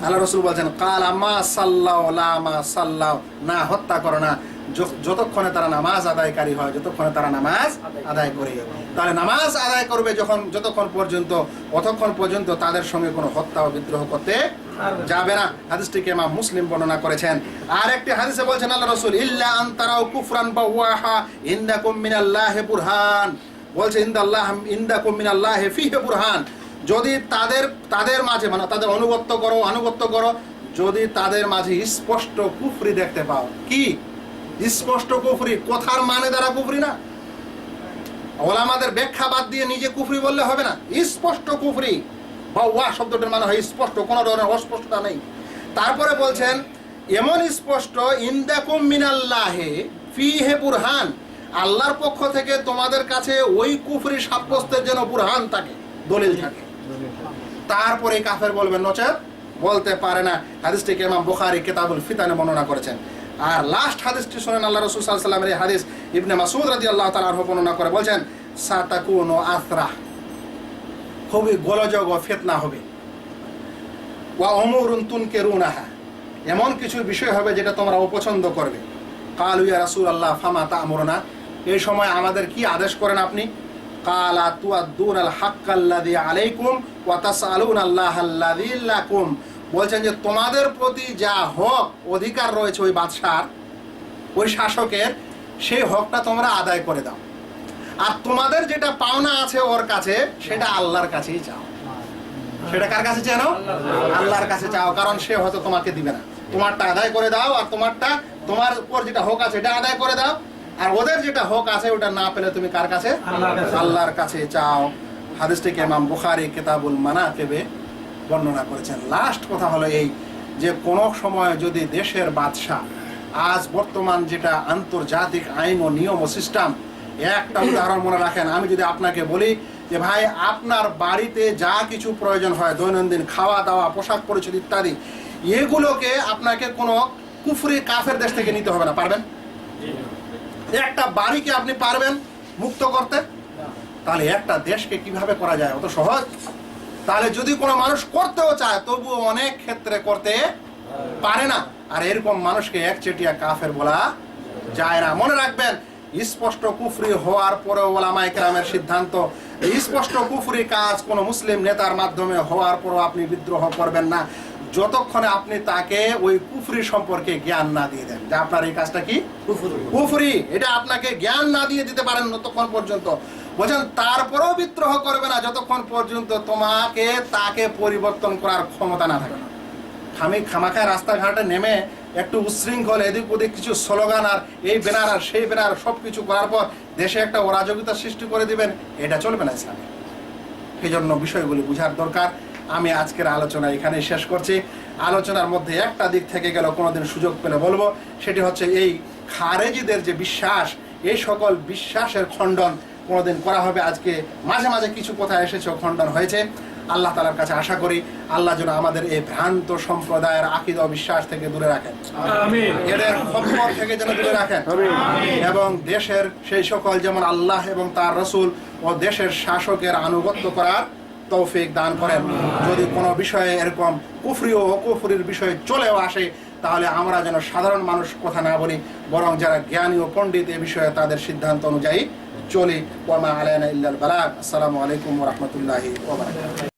আল্লাহ রাসূল বলছেন কালা মা সাল্লাউ লা মা সাল্লাউ, না হত্যা করো না যতক্ষণে তারা নামাজ আদায়কারী হয়, যতক্ষণে তারা নামাজ আদায় করে। তাহলে নামাজ আদায় করবে যতক্ষণ পর্যন্ত, অতক্ষণ পর্যন্ত তাদের সঙ্গে কোনো হত্যা ও বিদ্রোহ করতে যাবে না। হাদিসটিকে ইমাম মুসলিম বর্ণনা করেছেন। আর একটি হাদিসে বলছেন আল্লাহ রাসূল ইল্লা আন তারাউ কুফরান বাওয়াহা ইনদাকুম মিনাল্লাহি বুরহান, বলছে ইনদাকুম মিনাল্লাহি ফিহি বুরহান, যদি তাদের মাঝে মানে তাদের আনুগত্য করো যদি তাদের মাঝে স্পষ্ট কুফরি দেখতে পাও। কি স্পষ্ট কুফরি? কথার মানে দ্বারা কুফরি না, ওলামাদের ব্যাখ্যা বাদ দিয়ে নিজে কুফরি বললে হবে না। স্পষ্ট কুফরি বা ওয়া শব্দটার মানে হয় স্পষ্ট, কোনো ধরনের অস্পষ্টতা নেই। তারপরে বলছেন এমন স্পষ্ট ইনদাকুম মিনাল্লাহি ফিহি বুরহান, আল্লাহর পক্ষ থেকে তোমাদের কাছে ওই কুফরি সাব্যস্তের জন্য বুরহান থাকে, দলিল থাকে। তারপরে কাফের বলবেন, নচেত বলতে পারে না। হাদিসটিকে ইমাম বুখারী কিতাবুল ফিতানে বর্ণনা করেছেন। আর লাস্ট হাদিসটি শুনেন আল্লাহ রাসূল সাল্লাল্লাহু আলাইহি ওয়াসাল্লামের হাদিস ইবনে মাসউদ রাদিয়াল্লাহু তাআলা আনহু বর্ণনা করে বলছেন সাতাকুনু আসরা, খুবই গোলযোগ ও ফিতনা হবে, ওয়া উমুরুন তুনকিরুনাহা, এমন কিছু বিষয় হবে যেটা তোমরা অপছন্দ করবে। কালু ইয়া রাসূলুল্লাহ ফামা তা'মুরুনা, এই সময় আমাদের কি আদেশ করেন আপনি? কালা তুআদ্দুনাল হাক্কাল্লাযী আলাইকুম ওয়া তাসআলুনাল্লাহাল্লাযী লাকুম, বলছেন যে তোমাদের প্রতি যা হক অধিকার রয়েছে ওই বাদশার, ওই শাসকের, সেই হকটা তোমরা আদায় করে দাও। আর তোমাদের যেটা পাওনা আছে ওর কাছে, সেটা আল্লাহর কাছেই চাও। সেটা কার কাছে চাও? আল্লাহর কাছে চাও, কারণ সে হয়তো তোমাকে দিবে না। তোমারটা আদায় করে দাও, আর তোমার উপর যেটা হক আছে এটা আদায় করে দাও। আর ওদের যেটা হক আছে ওটা না পেলে তুমি কার কাছে? আল্লাহর কাছে চাও। হাদিসটিকে ইমাম বুখারী কিতাবুল মানাকিবে বর্ণনা করেছেন। লাস্ট কথা হলো এই যে কোন সময় যদি দেশের বাদশা, আজ বর্তমান যেটা আন্তর্জাতিক আইন ও নিয়ম ও সিস্টেম, একটা উদাহরণ মনে রাখেন, আমি যদি আপনাকে বলি যে ভাই আপনার বাড়িতে যা কিছু প্রয়োজন হয় দৈনন্দিন খাওয়া দাওয়া, পোশাক পরিচ্ছদ ইত্যাদি, এগুলোকে আপনাকে কোনো কুফরি কাফের দেশ থেকে নিতে হবে না, পারবেন? একটা বাড়িকে আপনি পারবেন মুক্ত করতে? তাহলে একটা দেশকে কিভাবে করা যায়? অত সহজ? তাহলে যদি কোনো মানুষ করতেও চায় তবুও অনেক ক্ষেত্রে করতে পারে না। আর এরকম মানুষকে একচেটিয়া কাফের বলা যায় না। মনে রাখবেন, স্পষ্ট কুফরি হওয়ার পরেও ওলামায়ে কেরামের সিদ্ধান্ত, স্পষ্ট কুফরি কাজ কোনো মুসলিম নেতার মাধ্যমে হওয়ার পরও আপনি বিদ্রোহ করবেন না যতক্ষণে আপনি তাকে ওই কুফরি সম্পর্কে জ্ঞান না দিয়ে দেন যে আপনার এই কাজটা কি কুফরি, এটা আপনাকে জ্ঞান না দিয়ে দিতে পারেন ততক্ষণ পর্যন্ত। বলছেন তারপরেও বিদ্রোহ করবে না যতক্ষণ পর্যন্ত তাকে পরিবর্তন করার ক্ষমতা না থাকে। খামাখায় রাস্তাঘাটে নেমে একটু উচ্ছৃঙ্খল এদিক ওদিক কিছু স্লোগান আর এই ব্যানার আর সেই ব্যানার সবকিছু করার পর দেশে একটা অরাজকতা সৃষ্টি করে দিবেন, এটা চলবে না ইসলামে। এই জন্য বিষয়গুলি বুঝার দরকার। আমি আজকের আলোচনা এখানেই শেষ করছি। আলোচনার মধ্যে একটা দিক থেকে গেল কোনোদিন সুযোগ পেলে বলবো, সেটি হচ্ছে এই খারেজিদের যে বিশ্বাস, এই সকল বিশ্বাসের খণ্ডন কোনোদিন করা হবে। আজকে মাঝে মাঝে কিছু কথা এসেছে, খণ্ডন হয়েছে। আল্লাহ তাআলার কাছে আশা করি আল্লাহ যেন আমাদের এই ভ্রান্ত সম্প্রদায়ের আকীদা ও বিশ্বাস থেকে দূরে রাখেন, এদের খপ্পর থেকে যেন দূরে রাখেন, এবং দেশের সেই সকল যেমন আল্লাহ এবং তার রাসূল ও দেশের শাসকের আনুগত্য করার তৌফিক দান করেন। যদি কোনো বিষয়ে এরকম কুফরি ও অকুফরির বিষয়ে চলেও আসে, তাহলে আমরা যেন সাধারণ মানুষ কথা না বলি, বরং যারা জ্ঞানী ও পণ্ডিত এ বিষয়ে তাদের সিদ্ধান্ত অনুযায়ী চলি। ওয়া মা আলাইনা ইল্লাল বালাগ। আসসালামু আলাইকুম ওয়া রাহমাতুল্লাহি ওয়া বারাকাতুহু।